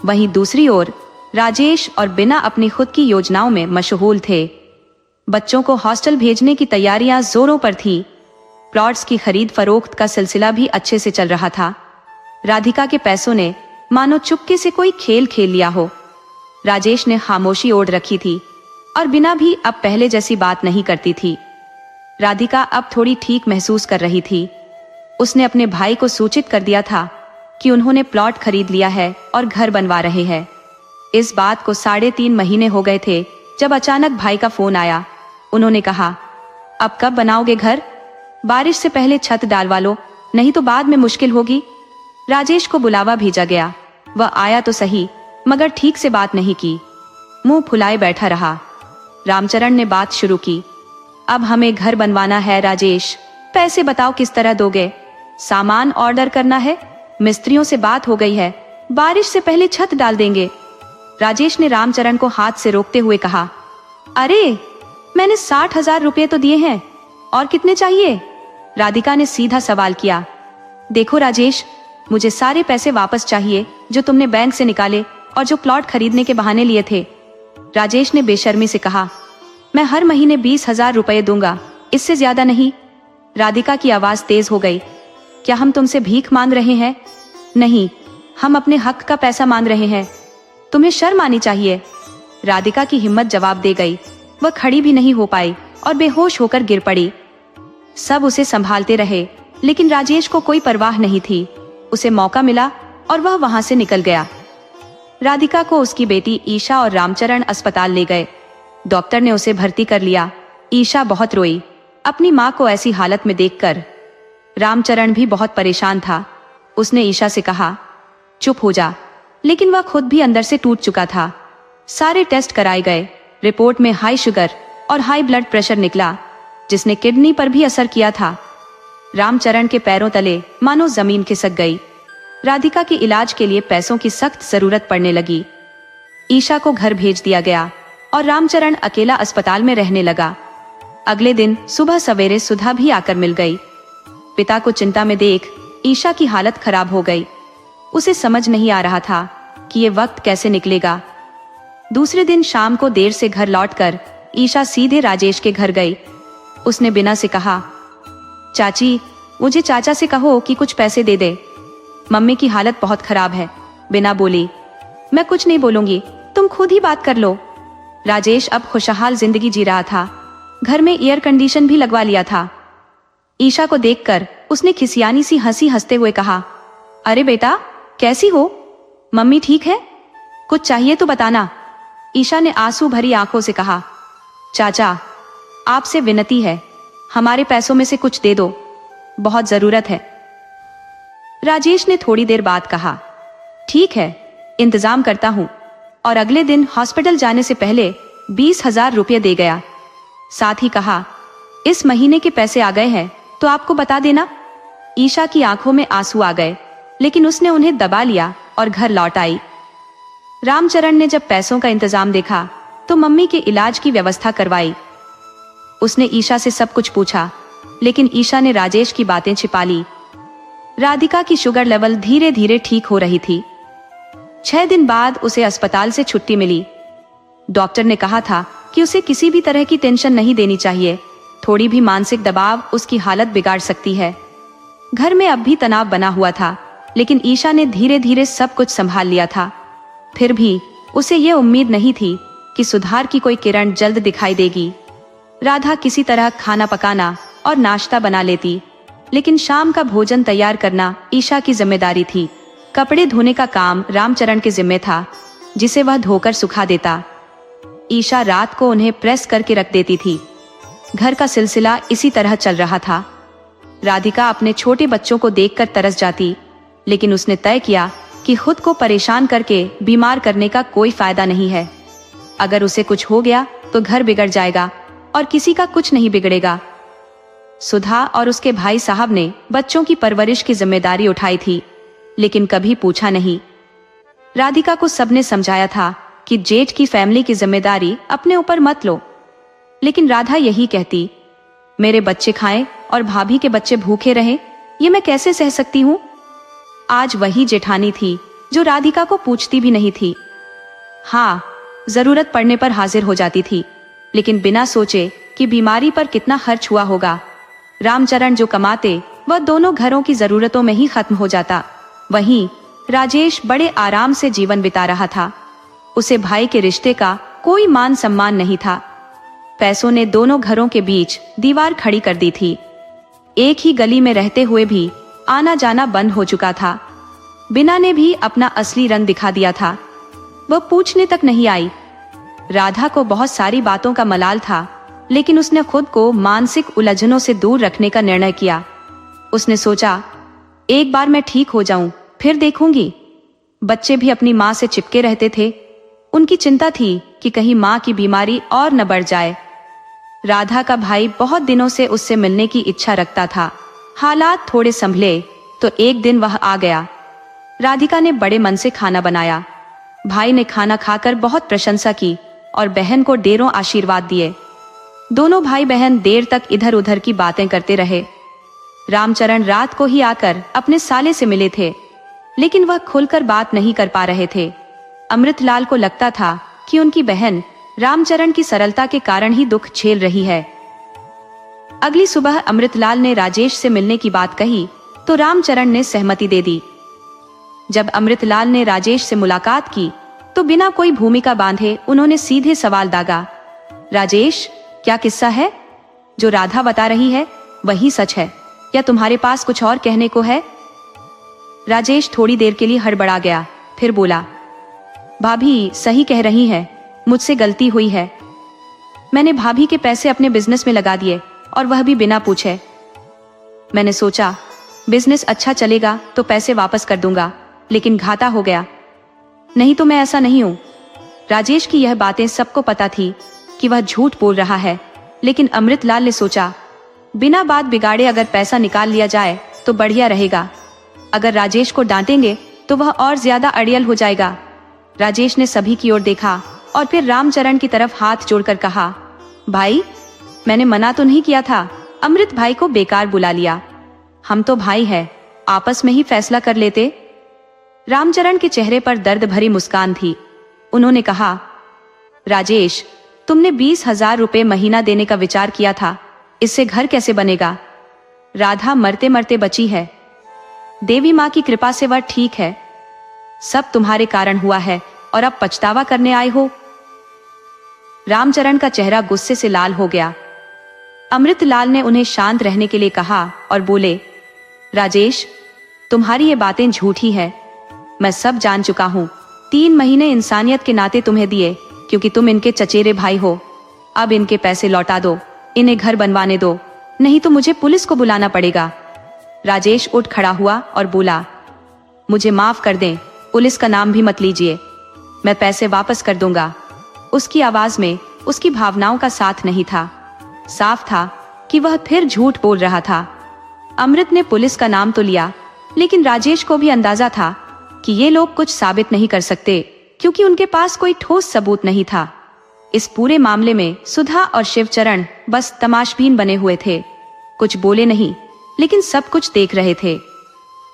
वहीं दूसरी ओर राजेश और बीना अपनी खुद की योजनाओं में मशगूल थे। बच्चों को हॉस्टल भेजने की तैयारियां जोरों पर थी। प्लॉट्स की खरीद फरोख्त का सिलसिला भी अच्छे से चल रहा था। राधिका के पैसों ने मानो चुपके से कोई खेल खेल लिया हो। राजेश ने खामोशी ओढ़ रखी थी और बिना भी अब पहले जैसी बात नहीं करती थी। राधिका अब थोड़ी ठीक महसूस कर रही थी। उसने अपने भाई को सूचित कर दिया था कि उन्होंने प्लॉट खरीद लिया है और घर बनवा रहे हैं। इस बात को 3.5 महीने हो गए थे जब अचानक भाई का फोन आया। उन्होंने कहा, अब कब बनाओगे घर? बारिश से पहले छत डालवा लो, नहीं तो बाद में मुश्किल होगी। राजेश को बुलावा भेजा गया। वह आया तो सही, मगर ठीक से बात नहीं की, मुंह फुलाए बैठा रहा। रामचरण ने बात शुरू की, अब हमें घर बनवाना है राजेश, पैसे बताओ किस तरह दोगे? सामान ऑर्डर करना है, मिस्त्रियों से बात हो गई है, बारिश से पहले छत डाल देंगे। राजेश ने रामचरण को हाथ से रोकते हुए कहा, अरे मैंने 60,000 रुपये तो दिए हैं, और कितने चाहिए? राधिका ने सीधा सवाल किया। देखो राजेश, मुझे सारे पैसे वापस चाहिए जो तुमने बैंक से निकाले और जो प्लॉट खरीदने के बहाने लिए थे। राजेश ने बेशर्मी से कहा, मैं हर महीने 20,000 रुपये दूंगा, इससे ज्यादा नहीं। राधिका की आवाज तेज हो गई। क्या हम तुमसे भीख मांग रहे हैं? नहीं, हम अपने हक का पैसा मांग रहे हैं, तुम्हें शर्म आनी चाहिए। राधिका की हिम्मत जवाब दे गई। वह खड़ी भी नहीं हो पाई और बेहोश होकर गिर पड़ी। सब उसे संभालते रहे, लेकिन राजेश को कोई परवाह नहीं थी। उसे मौका मिला और वह वहां से निकल गया। राधिका को उसकी बेटी ईशा और रामचरण अस्पताल ले गए। डॉक्टर ने उसे भर्ती कर लिया। ईशा बहुत रोई अपनी माँ को ऐसी हालत में देखकर। रामचरण भी बहुत परेशान था। उसने ईशा से कहा, चुप हो जा, लेकिन वह खुद भी अंदर से टूट चुका था। सारे टेस्ट कराए गए। रिपोर्ट में हाई शुगर और हाई ब्लड प्रेशर निकला, जिसने किडनी पर भी असर किया था। रामचरण के पैरों तले मानो जमीन खिसक गई। राधिका के इलाज के लिए पैसों की सख्त जरूरत पड़ने लगी। ईशा को घर भेज दिया गया और रामचरण अकेला अस्पताल में रहने लगा। अगले दिन सुबह सवेरे सुधा भी आकर मिल गई। पिता को चिंता में देख ईशा की हालत खराब हो गई। उसे समझ नहीं आ रहा था कि ये वक्त कैसे निकलेगा। दूसरे दिन शाम को देर से घर लौटकर ईशा सीधे राजेश के घर गई। उसने बिना से कहा, चाची, मुझे चाचा से कहो कि कुछ पैसे दे दे, मम्मी की हालत बहुत खराब है। बिना बोली, मैं कुछ नहीं बोलूंगी, तुम खुद ही बात कर लो। राजेश अब खुशहाल जिंदगी जी रहा था। घर में एयर कंडीशन भी लगवा लिया था। ईशा को देखकर उसने खिसियानी सी हंसी हंसते हुए कहा, अरे बेटा, कैसी हो? मम्मी ठीक है? कुछ चाहिए तो बताना। ईशा ने आंसू भरी आंखों से कहा, चाचा, आपसे विनती है, हमारे पैसों में से कुछ दे दो, बहुत जरूरत है। राजेश ने थोड़ी देर बाद कहा, ठीक है, इंतजाम करता हूं, और अगले दिन हॉस्पिटल जाने से पहले 20,000 रुपये दे गया। साथ ही कहा, इस महीने के पैसे आ गए हैं तो आपको बता देना। ईशा की आंखों में आंसू आ गए, लेकिन उसने उन्हें दबा लिया और घर लौट आई। रामचरण ने जब पैसों का इंतजाम देखा तो मम्मी के इलाज की व्यवस्था करवाई। उसने ईशा से सब कुछ पूछा, लेकिन ईशा ने राजेश की बातें छिपा ली। राधिका की शुगर लेवल धीरे धीरे ठीक हो रही थी। 6 दिन बाद उसे अस्पताल से छुट्टी मिली। डॉक्टर ने कहा था कि उसे किसी भी तरह की टेंशन नहीं देनी चाहिए, थोड़ी भी मानसिक दबाव उसकी हालत बिगाड़ सकती है। घर में अब भी तनाव बना हुआ था, लेकिन ईशा ने धीरे धीरे सब कुछ संभाल लिया था। फिर भी उसे ये उम्मीद नहीं थी कि सुधार की कोई किरण जल्द दिखाई देगी। राधा किसी तरह खाना पकाना और नाश्ता बना लेती, लेकिन शाम का भोजन तैयार करना ईशा की जिम्मेदारी थी। कपड़े धोने का काम रामचरण के जिम्मे था, जिसे वह धोकर सुखा देता। ईशा रात को उन्हें प्रेस करके रख देती थी। घर का सिलसिला इसी तरह चल रहा था। राधिका अपने छोटे बच्चों को देखकर तरस जाती, लेकिन उसने तय किया कि खुद को परेशान करके बीमार करने का कोई फायदा नहीं है। अगर उसे कुछ हो गया तो घर बिगड़ जाएगा और किसी का कुछ नहीं बिगड़ेगा। सुधा और उसके भाई साहब ने बच्चों की परवरिश की जिम्मेदारी उठाई थी, लेकिन कभी पूछा नहीं। राधिका को सबने समझाया था कि जेठ की फैमिली की जिम्मेदारी अपने ऊपर मत लो, लेकिन राधा यही कहती, मेरे बच्चे खाएं और भाभी के बच्चे भूखे रहें, ये मैं कैसे सह सकती हूँ। आज वही जेठानी थी जो राधिका को पूछती भी नहीं थी। हाँ, जरूरत पड़ने पर हाजिर हो जाती थी, लेकिन बिना सोचे कि बीमारी पर कितना खर्च हुआ होगा। रामचरण जो कमाते वह दोनों घरों की जरूरतों में ही खत्म हो जाता। वहीं राजेश बड़े आराम से जीवन बिता रहा था। उसे भाई के रिश्ते का कोई मान सम्मान नहीं था। पैसों ने दोनों घरों के बीच दीवार खड़ी कर दी थी। एक ही गली में रहते हुए भी आना जाना बंद हो चुका था। बिना ने भी अपना असली रंग दिखा दिया था। वह पूछने तक नहीं आई। राधा को बहुत सारी बातों का मलाल था, लेकिन उसने खुद को मानसिक उलझनों से दूर रखने का निर्णय किया। उसने सोचा, एक बार मैं ठीक हो जाऊं, फिर देखूंगी। बच्चे भी अपनी माँ से चिपके रहते थे। उनकी चिंता थी कि कहीं माँ की बीमारी और न बढ़ जाए। राधा का भाई बहुत दिनों से उससे मिलने की इच्छा रखता था। हालात थोड़े संभले तो एक दिन वह आ गया। राधिका ने बड़े मन से खाना बनाया। भाई ने खाना खाकर बहुत प्रशंसा की और बहन को ढेरों आशीर्वाद दिए। दोनों भाई बहन देर तक इधर उधर की बातें करते रहे। रामचरण रात को ही आकर अपने साले से मिले थे, लेकिन वह खुलकर बात नहीं कर पा रहे थे। अमृतलाल को लगता था कि उनकी बहन रामचरण की सरलता के कारण ही दुख झेल रही है। अगली सुबह अमृतलाल ने राजेश से मिलने की बात कही तो रामचरण ने सहमति दे दी। जब अमृतलाल ने राजेश से मुलाकात की तो बिना कोई भूमिका बांधे उन्होंने सीधे सवाल दागा, राजेश, क्या किस्सा है? जो राधा बता रही है वही सच है या तुम्हारे पास कुछ और कहने को है? राजेश थोड़ी देर के लिए हड़बड़ा गया, फिर बोला, भाभी सही कह रही है, मुझसे गलती हुई है। मैंने भाभी के पैसे अपने बिजनेस में लगा दिए और वह भी बिना पूछे। मैंने सोचा बिजनेस अच्छा चलेगा तो पैसे वापस कर दूंगा, लेकिन घाटा हो गया। नहीं तो मैं ऐसा नहीं हूं। राजेश की यह बातें सबको पता थी कि वह झूठ बोल रहा है, लेकिन अमृतलाल ने सोचा बिना बात बिगाड़े अगर पैसा निकाल लिया जाए तो बढ़िया रहेगा। अगर राजेश को डांटेंगे तो वह और ज्यादा अड़ियल हो जाएगा। राजेश ने सभी की ओर देखा और फिर रामचरण की तरफ हाथ जोड़कर कहा, भाई, मैंने मना तो नहीं किया था। अमृत भाई को बेकार बुला लिया। हम तो भाई हैं, आपस में ही फैसला कर लेते। रामचरण के चेहरे पर दर्द भरी मुस्कान थी। उन्होंने कहा, राजेश, तुमने 20,000 रुपए महीना देने का विचार किया था, इससे घर कैसे बनेगा? राधा मरते मरते बची है। देवी माँ की कृपा से वह ठीक है। सब तुम्हारे कारण हुआ है और अब पछतावा करने आए हो। रामचरण का चेहरा गुस्से से लाल हो गया। अमृतलाल ने उन्हें शांत रहने के लिए कहा और बोले, राजेश, तुम्हारी ये बातें झूठी है। मैं सब जान चुका हूँ। 3 महीने इंसानियत के नाते तुम्हें दिए क्योंकि तुम इनके चचेरे भाई हो। अब इनके पैसे लौटा दो, इन्हें घर बनवाने दो, नहीं तो मुझे पुलिस को बुलाना पड़ेगा। राजेश उठ खड़ा हुआ और बोला, मुझे माफ कर दें, पुलिस का नाम भी मत लीजिए, मैं पैसे वापस कर दूंगा। उसकी आवाज में उसकी भावनाओं का साथ नहीं था। साफ था कि वह फिर झूठ बोल रहा था। अमृत ने पुलिस का नाम तो लिया, लेकिन राजेश को भी अंदाजा था कि ये लोग कुछ साबित नहीं कर सकते क्योंकि उनके पास कोई ठोस सबूत नहीं था। इस पूरे मामले में सुधा और शिवचरण बस तमाशबीन बने हुए थे। कुछ बोले नहीं, लेकिन सब कुछ देख रहे थे।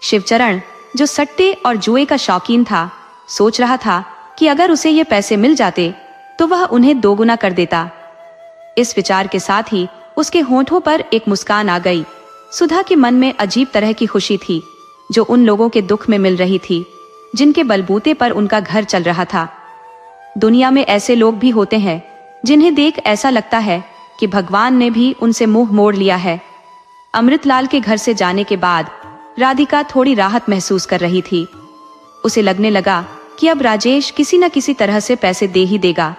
शिवचरण, जो सट्टे और जुए का शौकीन था, सोच रहा था कि अगर उसे ये पैसे मिल जाते तो वह उन्हें दोगुना कर देता। इस विचार के साथ ही उसके होंठों पर एक मुस्कान आ गई। सुधा के मन में अजीब तरह की खुशी थी, जो उन लोगों के दुख में मिल रही थी जिनके बलबूते पर उनका घर चल रहा था। दुनिया में ऐसे लोग भी होते हैं जिन्हें देख ऐसा लगता है कि भगवान ने भी उनसे मुंह मोड़ लिया है। अमृतलाल के घर से जाने के बाद राधिका थोड़ी राहत महसूस कर रही थी। उसे लगने लगा कि अब राजेश किसी न किसी तरह से पैसे दे ही देगा।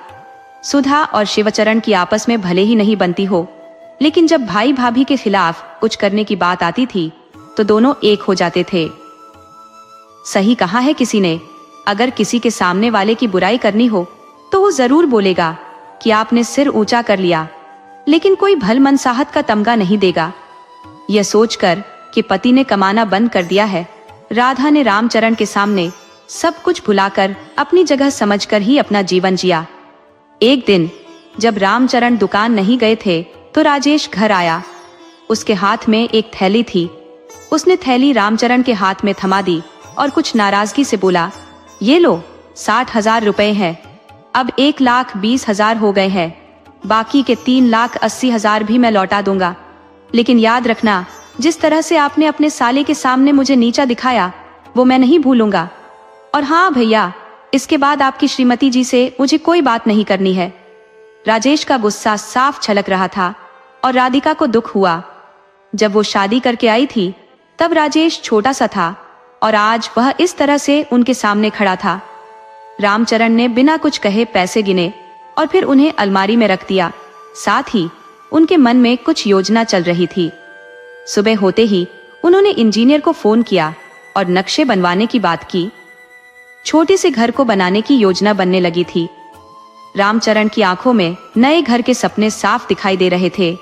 सुधा और शिवचरण की आपस में भले ही नहीं बनती हो, लेकिन जब भाई भाभी के खिलाफ कुछ करने की बात आती थी तो दोनों एक हो जाते थे। सही कहा है किसी ने, अगर किसी के सामने वाले की बुराई करनी हो तो वो जरूर बोलेगा कि आपने सिर ऊंचा कर लिया, लेकिन कोई भलमनसाहत का तमगा नहीं देगा। यह सोचकर कि पति ने कमाना बंद कर दिया है, राधा ने रामचरण के सामने सब कुछ भुलाकर अपनी जगह समझकर ही अपना जीवन जिया। एक दिन जब रामचरण दुकान नहीं गए थे तो राजेश घर आया। उसके हाथ में एक थैली थी। उसने थैली रामचरण के हाथ में थमा दी और कुछ नाराजगी से बोला, ये लो, 60,000 रुपए हैं। अब 1,20,000 हो गए हैं, बाकी के 3,80,000 भी मैं लौटा दूंगा। लेकिन याद रखना, जिस तरह से आपने अपने साले के सामने मुझे नीचा दिखाया वो मैं नहीं भूलूंगा। और हाँ भैया, इसके बाद आपकी श्रीमती जी से मुझे कोई बात नहीं करनी है। राजेश का गुस्सा साफ छलक रहा था और राधिका को दुख हुआ। जब वो शादी करके आई थी तब राजेश छोटा सा था और आज वह इस तरह से उनके सामने खड़ा था। रामचरण ने बिना कुछ कहे पैसे गिने और फिर उन्हें अलमारी में रख दिया। साथ ही उनके मन में कुछ योजना चल रही थी। सुबह होते ही उन्होंने इंजीनियर को फोन किया और नक्शे बनवाने की बात की। छोटे से घर को बनाने की योजना बनने लगी थी। रामचरण की आंखों में नए घर के सपने साफ दिखाई दे रहे थे।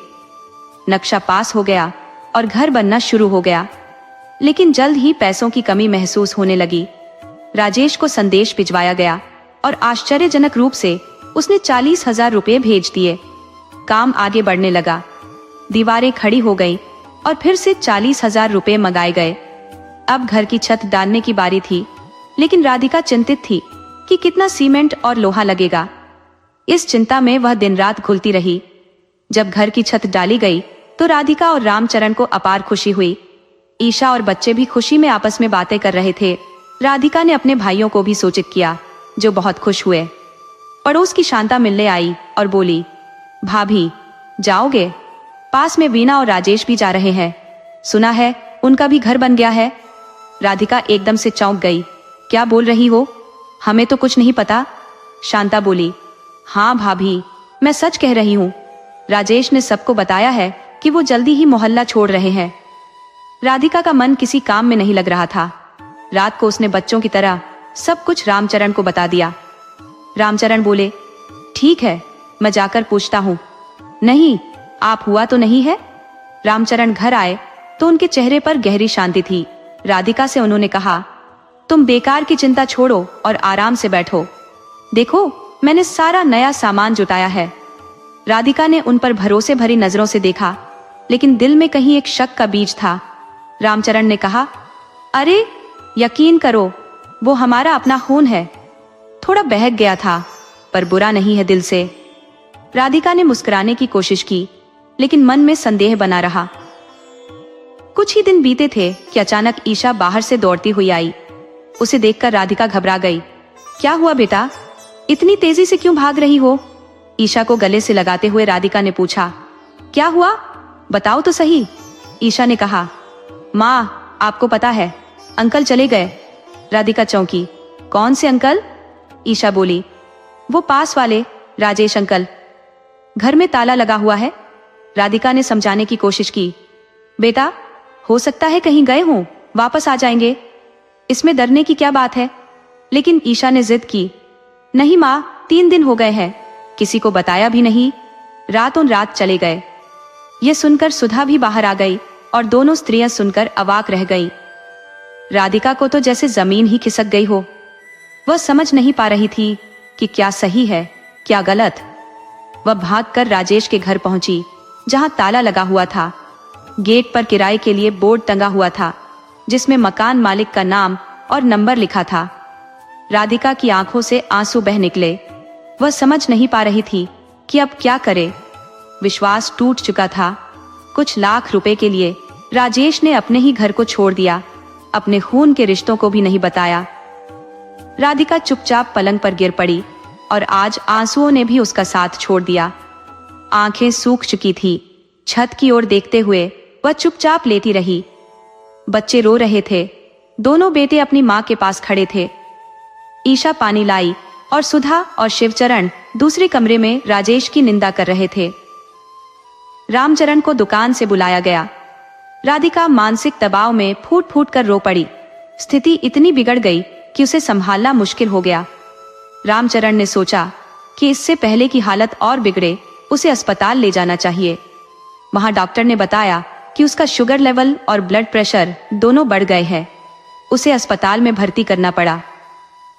नक्शा पास हो गया और घर बनना शुरू हो गया, लेकिन जल्द ही पैसों की कमी महसूस होने लगी। राजेश को संदेश भिजवाया गया और आश्चर्यजनक रूप से उसने 40,000 रुपये भेज दिए। काम आगे बढ़ने लगा, दीवारें खड़ी हो गई और फिर से 40,000 रुपये मंगाए गए। अब घर की छत डालने की बारी थी, लेकिन राधिका चिंतित थी कि कितना सीमेंट और लोहा लगेगा। इस चिंता में वह दिन रात घुलती रही। जब घर की छत डाली गई तो राधिका और रामचरण को अपार खुशी हुई। ईशा और बच्चे भी खुशी में आपस में बातें कर रहे थे। राधिका ने अपने भाइयों को भी सूचित किया, जो बहुत खुश हुए। पड़ोस की शांता मिलने आई और बोली, भाभी जाओगे? पास में वीणा और राजेश भी जा रहे हैं, सुना है उनका भी घर बन गया है। राधिका एकदम से चौंक गई। क्या बोल रही हो? हमें तो कुछ नहीं पता। शांता बोली, हाँ भाभी, मैं सच कह रही हूँ। राजेश ने सबको बताया है कि वो जल्दी ही मोहल्ला छोड़ रहे हैं। राधिका का मन किसी काम में नहीं लग रहा था। रात को उसने बच्चों की तरह सब कुछ रामचरण को बता दिया। रामचरण बोले, ठीक है, मैं जाकर पूछता हूँ। नहीं, आप हुआ तो नहीं है? रामचरण घर आए तो उनके चेहरे पर गहरी शांति थी। राधिका से उन्होंने कहा, तुम बेकार की चिंता छोड़ो और आराम से बैठो। देखो, मैंने सारा नया सामान जुटाया है। राधिका ने उन पर भरोसे भरी नजरों से देखा, लेकिन दिल में कहीं एक शक का बीज था। रामचरण ने कहा, अरे यकीन करो, वो हमारा अपना खून है। थोड़ा बहक गया था, पर बुरा नहीं है दिल से। राधिका ने मुस्कुराने की कोशिश की, लेकिन मन में संदेह बना रहा। कुछ ही दिन बीते थे कि अचानक ईशा बाहर से दौड़ती हुई आई। उसे देखकर राधिका घबरा गई। क्या हुआ बेटा, इतनी तेजी से क्यों भाग रही हो? ईशा को गले से लगाते हुए राधिका ने पूछा। क्या हुआ, बताओ तो सही। ईशा ने कहा, माँ आपको पता है, अंकल चले गए। राधिका चौंकी। कौन से अंकल? ईशा बोली, वो पास वाले, राजेश अंकल। घर में ताला लगा हुआ है। राधिका ने समझाने की कोशिश की। बेटा, हो सकता है कहीं गए हों, वापस आ जाएंगे, इसमें डरने की क्या बात है? लेकिन ईशा ने जिद की। नहीं माँ, 3 दिन हो गए हैं, किसी को बताया भी नहीं, रातों रात चले गए। ये सुनकर सुधा भी बाहर आ गई और दोनों स्त्रियां सुनकर अवाक रह गईं। राधिका को तो जैसे जमीन ही खिसक गई हो। वह समझ नहीं पा रही थी कि क्या सही है क्या गलत। वह भागकर राजेश के घर पहुंची, जहां ताला लगा हुआ था। गेट पर किराए के लिए बोर्ड टंगा हुआ था, जिसमें मकान मालिक का नाम और नंबर लिखा था। राधिका की आंखों से आंसू बह निकले। वह समझ नहीं पा रही थी कि अब क्या करे। विश्वास टूट चुका था। कुछ लाख रुपए के लिए राजेश ने अपने ही घर को छोड़ दिया, अपने खून के रिश्तों को भी नहीं बताया। राधिका चुपचाप पलंग पर गिर पड़ी और आज आंसुओं ने भी उसका साथ छोड़ दिया। आंखें सूख चुकी थी। छत की ओर देखते हुए वह चुपचाप लेटी रही। बच्चे रो रहे थे। दोनों बेटे अपनी मां के पास खड़े थे। ईशा पानी लाई और सुधा और शिवचरण दूसरे कमरे में राजेश की निंदा कर रहे थे। रामचरण को दुकान से बुलाया गया। राधिका मानसिक दबाव में फूट फूट कर रो पड़ी। स्थिति इतनी बिगड़ गई कि उसे संभालना मुश्किल हो गया। रामचरण ने सोचा कि इससे पहले की हालत और बिगड़े, उसे अस्पताल ले जाना चाहिए। वहां डॉक्टर ने बताया कि उसका शुगर लेवल और ब्लड प्रेशर दोनों बढ़ गए हैं। उसे अस्पताल में भर्ती करना पड़ा।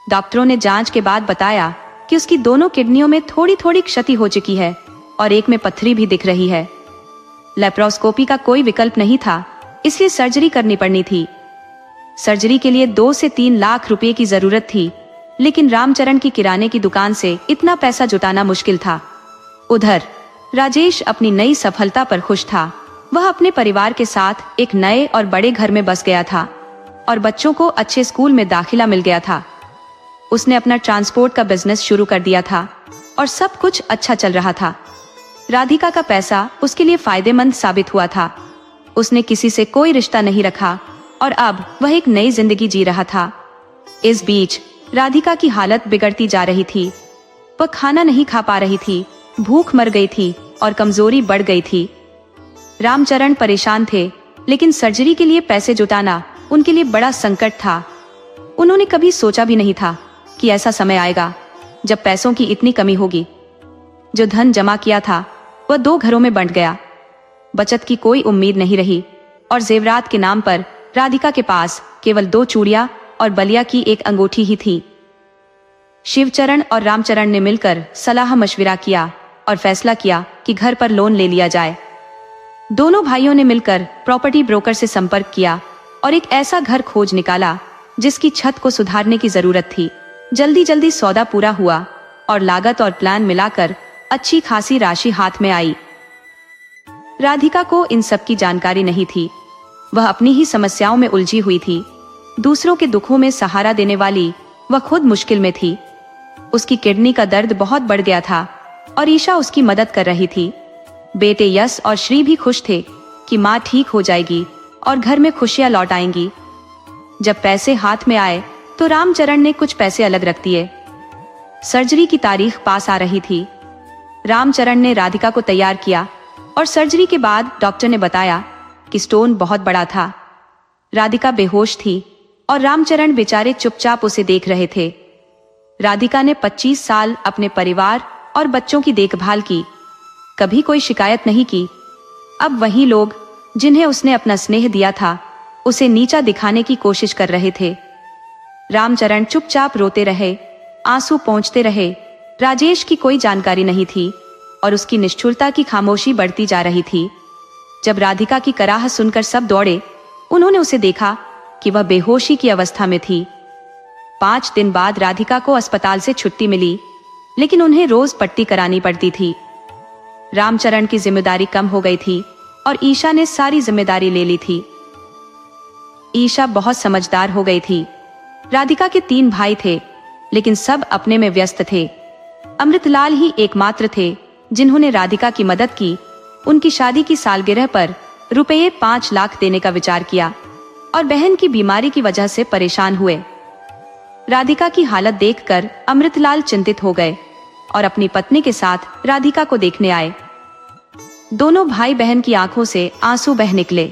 डॉक्टरों ने जांच के बाद बताया कि उसकी दोनों किडनियों में थोड़ी थोड़ी क्षति हो चुकी है और एक में पत्थरी भी दिख रही है। लेप्रोस्कोपी का कोई विकल्प नहीं था, इसलिए सर्जरी करनी पड़नी थी। सर्जरी के लिए 2 से 3 लाख रुपए की जरूरत थी, लेकिन रामचरण की किराने की दुकान से इतना पैसा जुटाना मुश्किल था। उधर राजेश अपनी नई सफलता पर खुश था। वह अपने परिवार के साथ एक नए और बड़े घर में बस गया था और बच्चों को अच्छे स्कूल में दाखिला मिल गया था। उसने अपना ट्रांसपोर्ट का बिजनेस शुरू कर दिया था और सब कुछ अच्छा चल रहा था। राधिका का पैसा उसके लिए फायदेमंद साबित हुआ था। उसने किसी से कोई रिश्ता नहीं रखा और अब वह एक नई जिंदगी जी रहा था। इस बीच राधिका की हालत बिगड़ती जा रही थी। वह खाना नहीं खा पा रही थी, भूख मर गई थी और कमजोरी बढ़ गई थी। रामचरण परेशान थे, लेकिन सर्जरी के लिए पैसे जुटाना उनके लिए बड़ा संकट था। उन्होंने कभी सोचा भी नहीं था कि ऐसा समय आएगा जब पैसों की इतनी कमी होगी। जो धन जमा किया था वह 2 घरों में बंट गया। बचत की कोई उम्मीद नहीं रही और जेवरात के नाम पर राधिका के पास केवल 2 चूड़ियां और बलिया की एक अंगूठी ही थी। शिवचरण और रामचरण ने मिलकर सलाह मशविरा किया और फैसला किया कि घर पर लोन ले लिया जाए। दोनों भाइयों ने मिलकर प्रॉपर्टी ब्रोकर से संपर्क किया और एक ऐसा घर खोज निकाला जिसकी छत को सुधारने की जरूरत थी। जल्दी जल्दी सौदा पूरा हुआ और लागत और प्लान मिलाकर अच्छी खासी राशि हाथ में आई। राधिका को इन सब की जानकारी नहीं थी। वह अपनी ही समस्याओं में उलझी हुई थी। दूसरों के दुखों में सहारा देने वाली वह खुद मुश्किल में थी। उसकी किडनी का दर्द बहुत बढ़ गया था और ईशा उसकी मदद कर रही थी। बेटे यश और श्री भी खुश थे कि माँ ठीक हो जाएगी और घर में खुशियां लौट आएंगी। जब पैसे हाथ में आए तो रामचरण ने कुछ पैसे अलग रख दिए। सर्जरी की तारीख पास आ रही थी। रामचरण ने राधिका को तैयार किया और सर्जरी के बाद डॉक्टर ने बताया कि स्टोन बहुत बड़ा था। राधिका बेहोश थी और रामचरण बेचारे चुपचाप उसे देख रहे थे। राधिका ने 25 साल अपने परिवार और बच्चों की देखभाल की, कभी कोई शिकायत नहीं की। अब वही लोग जिन्हें उसने अपना स्नेह दिया था उसे नीचा दिखाने की कोशिश कर रहे थे। रामचरण चुपचाप रोते रहे, आंसू पोंछते रहे। राजेश की कोई जानकारी नहीं थी और उसकी निष्ठुरता की खामोशी बढ़ती जा रही थी। जब राधिका की कराह सुनकर सब दौड़े, उन्होंने उसे देखा कि वह बेहोशी की अवस्था में थी। 5 दिन बाद राधिका को अस्पताल से छुट्टी मिली, लेकिन उन्हें रोज पट्टी करानी पड़ती थी। रामचरण की जिम्मेदारी कम हो गई थी और ईशा ने सारी जिम्मेदारी ले ली थी। ईशा बहुत समझदार हो गई थी। राधिका के 3 भाई थे, लेकिन सब अपने में व्यस्त थे। अमृतलाल ही एकमात्र थे जिन्होंने राधिका की मदद की। उनकी शादी की सालगिरह पर रुपये 5 लाख देने का विचार किया और बहन की बीमारी की वजह से परेशान हुए। राधिका की हालत देखकर अमृतलाल चिंतित हो गए और अपनी पत्नी के साथ राधिका को देखने आए। दोनों भाई बहन की आंखों से आंसू बह निकले।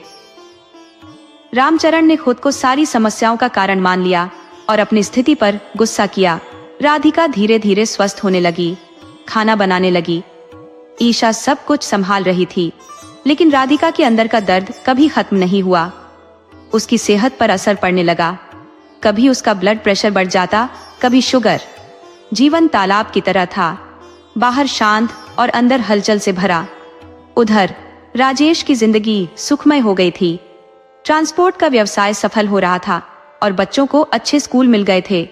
रामचरण ने खुद को सारी समस्याओं का कारण मान लिया और अपनी स्थिति पर गुस्सा किया। राधिका धीरे धीरे स्वस्थ होने लगी, खाना बनाने लगी। ईशा सब कुछ संभाल रही थी, लेकिन राधिका के अंदर का दर्द कभी खत्म नहीं हुआ। उसकी सेहत पर असर पड़ने लगा। कभी उसका ब्लड प्रेशर बढ़ जाता, कभी शुगर। जीवन तालाब की तरह था, बाहर शांत और अंदर हलचल से भरा। उधर राजेश की जिंदगी सुखमय हो गई थी। ट्रांसपोर्ट का व्यवसाय सफल हो रहा था और बच्चों को अच्छे स्कूल मिल गए थे।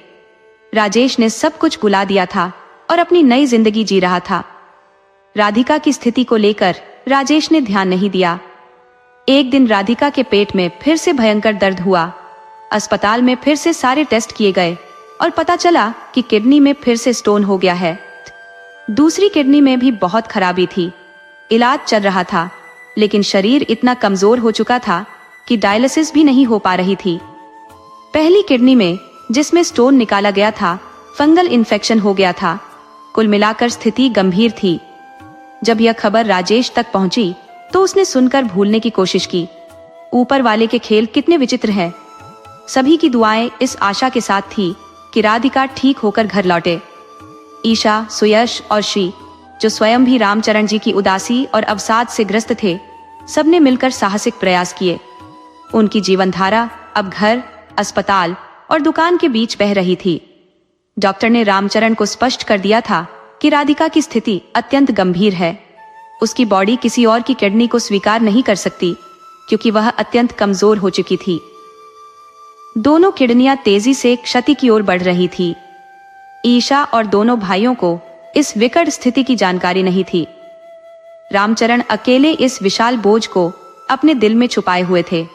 राजेश ने सब कुछ भुला दिया था और अपनी नई जिंदगी जी रहा था। राधिका की स्थिति को लेकर राजेश ने ध्यान नहीं दिया। एक दिन राधिका के पेट में फिर से भयंकर दर्द हुआ। अस्पताल में फिर से सारे टेस्ट किए गए और पता चला कि किडनी में फिर से स्टोन हो गया है। दूसरी किडनी में भी बहुत खराबी थी। इलाज चल रहा था, लेकिन शरीर इतना कमजोर हो चुका था कि डायलिसिस भी नहीं हो पा रही थी। पहली किडनी में जिसमें स्टोन निकाला गया था, फंगल इन्फेक्शन हो गया था। कुल मिलाकर स्थिति गंभीर थी। जब यह खबर राजेश तक पहुंची तो उसने सुनकर भूलने की कोशिश की। ऊपर वाले के खेल कितने विचित्र हैं। सभी की दुआएं इस आशा के साथ थी कि राधिका ठीक होकर घर लौटे। ईशा, सुयश और श्री, जो स्वयं भी रामचरण जी की उदासी और अवसाद से ग्रस्त थे, सबने मिलकर साहसिक प्रयास किए। उनकी जीवनधारा अब घर, अस्पताल और दुकान के बीच बह रही थी। डॉक्टर ने रामचरण को स्पष्ट कर दिया था कि राधिका की स्थिति अत्यंत गंभीर है। उसकी बॉडी किसी और की किडनी को स्वीकार नहीं कर सकती, क्योंकि वह अत्यंत कमजोर हो चुकी थी। दोनों किडनियां तेजी से क्षति की ओर बढ़ रही थी। ईशा और दोनों भाइयों को इस विकट स्थिति की जानकारी नहीं थी। रामचरण अकेले इस विशाल बोझ को अपने दिल में छुपाए हुए थे।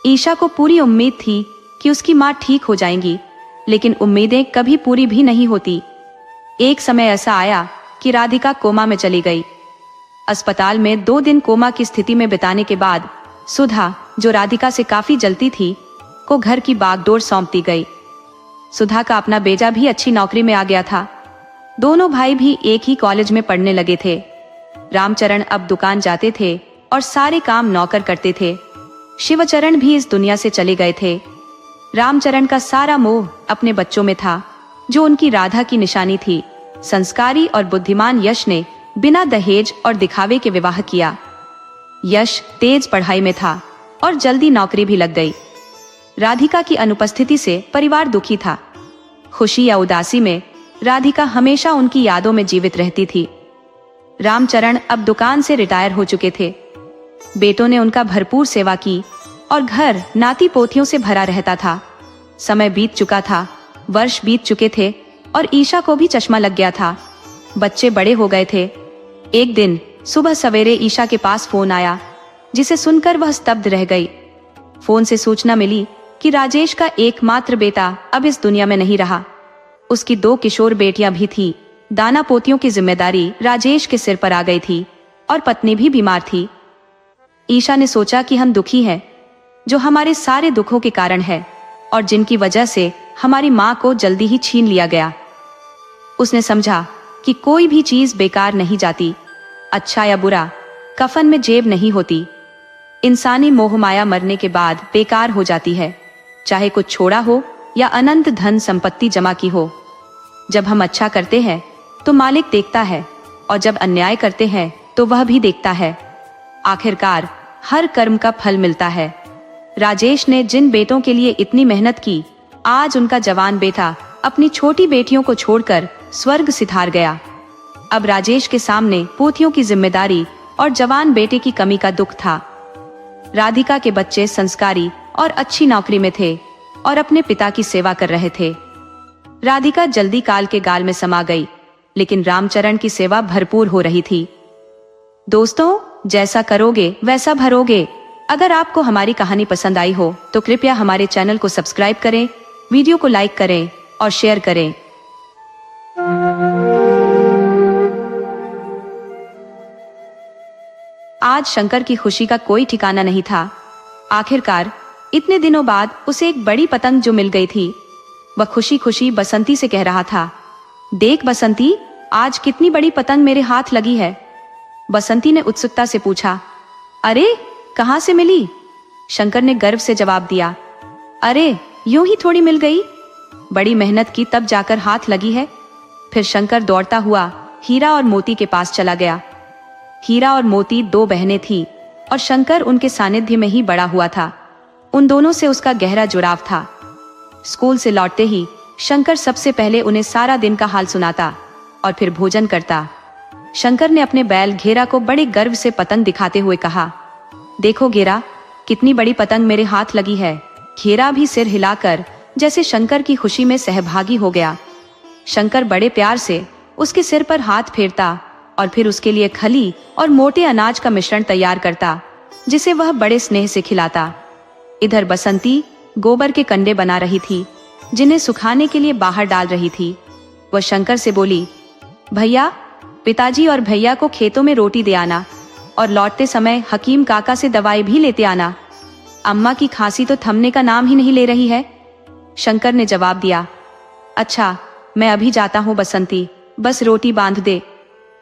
ईशा को पूरी उम्मीद थी कि उसकी माँ ठीक हो जाएंगी, लेकिन उम्मीदें कभी पूरी भी नहीं होती। एक समय ऐसा आया कि राधिका कोमा में चली गई। अस्पताल में 2 दिन कोमा की स्थिति में बिताने के बाद सुधा, जो राधिका से काफी जलती थी, को घर की बागडोर सौंप दी गई। सुधा का अपना बेटा भी अच्छी नौकरी में आ गया था। दोनों भाई भी एक ही कॉलेज में पढ़ने लगे थे। रामचरण अब दुकान जाते थे और सारे काम नौकर करते थे। शिवचरण भी इस दुनिया से चले गए थे। रामचरण का सारा मोह अपने बच्चों में था, जो उनकी राधा की निशानी थी। संस्कारी और बुद्धिमान यश ने बिना दहेज और दिखावे के विवाह किया। यश तेज पढ़ाई में था और जल्दी नौकरी भी लग गई। राधिका की अनुपस्थिति से परिवार दुखी था। खुशी या उदासी में राधिका हमेशा उनकी यादों में जीवित रहती थी। रामचरण अब दुकान से रिटायर हो चुके थे। बेटों ने उनका भरपूर सेवा की और घर नाती पोतियों से भरा रहता था। समय बीत चुका था, वर्ष बीत चुके थे और ईशा को भी चश्मा लग गया था। बच्चे बड़े हो गए थे। एक दिन सुबह सवेरे ईशा के पास फोन आया, जिसे सुनकर वह स्तब्ध रह गई। फोन से सूचना मिली कि राजेश का एकमात्र बेटा अब इस दुनिया में नहीं रहा। उसकी 2 किशोर बेटियां भी थी। दाना पोतियों की जिम्मेदारी राजेश के सिर पर आ गई थी और पत्नी भी बीमार थी। ईशा ने सोचा कि हम दुखी हैं, जो हमारे सारे दुखों के कारण है और जिनकी वजह से हमारी माँ को जल्दी ही छीन लिया गया। उसने समझा कि कोई भी चीज बेकार नहीं जाती। अच्छा या बुरा कफन में जेब नहीं होती। इंसानी मोह माया मरने के बाद बेकार हो जाती है, चाहे कुछ छोड़ा हो या अनंत धन संपत्ति जमा की हो। जब हम अच्छा करते हैं तो मालिक देखता है, और जब अन्याय करते हैं तो वह भी देखता है। आखिरकार हर कर्म का फल मिलता है। राजेश ने जिन बेटों के लिए इतनी मेहनत की, आज उनका जवान बेटा अपनी छोटी बेटियों को छोड़कर स्वर्ग सिधार गया। अब राजेश के सामने पोतियों की जिम्मेदारी और जवान बेटे की कमी का दुख था। राधिका के बच्चे संस्कारी और अच्छी नौकरी में थे और अपने पिता की सेवा कर रहे थे। राधिका जल्दी काल के गाल में समा गई, लेकिन रामचरण की सेवा भरपूर हो रही थी। दोस्तों, जैसा करोगे वैसा भरोगे। अगर आपको हमारी कहानी पसंद आई हो तो कृपया हमारे चैनल को सब्सक्राइब करें, वीडियो को लाइक करें और शेयर करें। आज शंकर की खुशी का कोई ठिकाना नहीं था। आखिरकार इतने दिनों बाद उसे एक बड़ी पतंग जो मिल गई थी। वह खुशी खुशी बसंती से कह रहा था, देख बसंती, आज कितनी बड़ी पतंग मेरे हाथ लगी है। बसंती ने उत्सुकता से पूछा, अरे कहाँ से मिली? शंकर ने गर्व से जवाब दिया, अरे यूं ही थोड़ी मिल गई, बड़ी मेहनत की तब जाकर हाथ लगी है। फिर शंकर दौड़ता हुआ हीरा और मोती के पास चला गया। हीरा और मोती 2 बहनें थीं और शंकर उनके सानिध्य में ही बड़ा हुआ था। उन दोनों से उसका गहरा जुड़ाव था। स्कूल से लौटते ही शंकर सबसे पहले उन्हें सारा दिन का हाल सुनाता और फिर भोजन करता। शंकर ने अपने बैल घेरा को बड़े गर्व से पतंग दिखाते हुए कहा, देखो घेरा, कितनी बड़ी पतंग मेरे हाथ लगी है। घेरा भी सिर हिलाकर जैसे शंकर की खुशी में सहभागी हो गया। शंकर बड़े प्यार से उसके सिर पर हाथ फेरता और फिर उसके लिए खली और मोटे अनाज का मिश्रण तैयार करता, जिसे वह बड़े स्नेह से खिलाता। इधर बसंती गोबर के कंडे बना रही थी, जिन्हें सुखाने के लिए बाहर डाल रही थी। वह शंकर से बोली, भैया, पिताजी और भैया को खेतों में रोटी दे आना और लौटते समय हकीम काका से दवाई भी लेते आना। अम्मा की खांसी तो थमने का नाम ही नहीं ले रही है। शंकर ने जवाब दिया, अच्छा, मैं अभी जाता हूँ बसंती, बस रोटी बांध दे।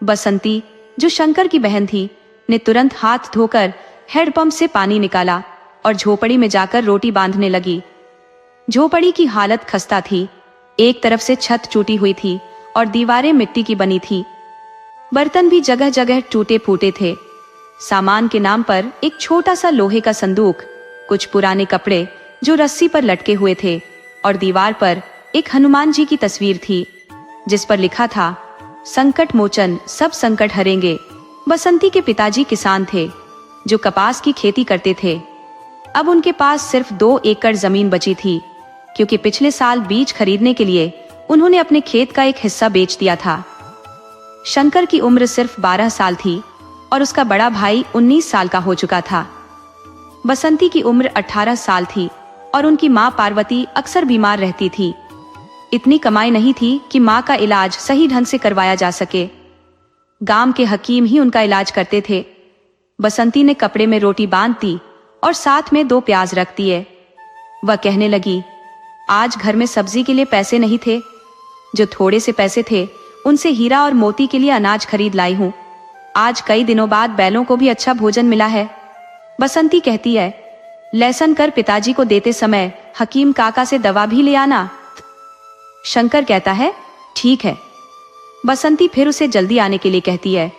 बसंती, जो शंकर की बहन थी, ने तुरंत हाथ धोकर हैंडपंप से पानी निकाला और झोपड़ी में जाकर रोटी बांधने लगी। झोपड़ी की हालत खस्ता थी। एक तरफ से छत टूटी हुई थी और दीवारें मिट्टी की बनी थी। बर्तन भी जगह जगह टूटे फूटे थे। सामान के नाम पर एक छोटा सा लोहे का संदूक, कुछ पुराने कपड़े जो रस्सी पर लटके हुए थे, और दीवार पर एक हनुमान जी की तस्वीर थी, जिस पर लिखा था, संकट मोचन, सब संकट हरेंगे। बसंती के पिताजी किसान थे, जो कपास की खेती करते थे। अब उनके पास सिर्फ 2 एकड़ जमीन बची थी, क्योंकि पिछले साल बीज खरीदने के लिए उन्होंने अपने खेत का एक हिस्सा बेच दिया था। शंकर की उम्र सिर्फ 12 साल थी। और उसका बड़ा भाई 19 साल का हो चुका था। बसंती की उम्र 18 साल थी और उनकी माँ पार्वती अक्सर बीमार रहती थी। इतनी कमाई नहीं थी कि माँ का इलाज सही ढंग से करवाया जा सके। गांव के हकीम ही उनका इलाज करते थे। बसंती ने कपड़े में रोटी बांध दी और साथ में 2 प्याज रख दिए। वह कहने लगी, आज घर में सब्जी के लिए पैसे नहीं थे। जो थोड़े से पैसे थे उनसे हीरा और मोती के लिए अनाज खरीद लाई हूँ। आज कई दिनों बाद बैलों को भी अच्छा भोजन मिला है। बसंती कहती है, लहसुन कर पिताजी को देते समय हकीम काका से दवा भी ले आना। शंकर कहता है, ठीक है। बसंती फिर उसे जल्दी आने के लिए कहती है,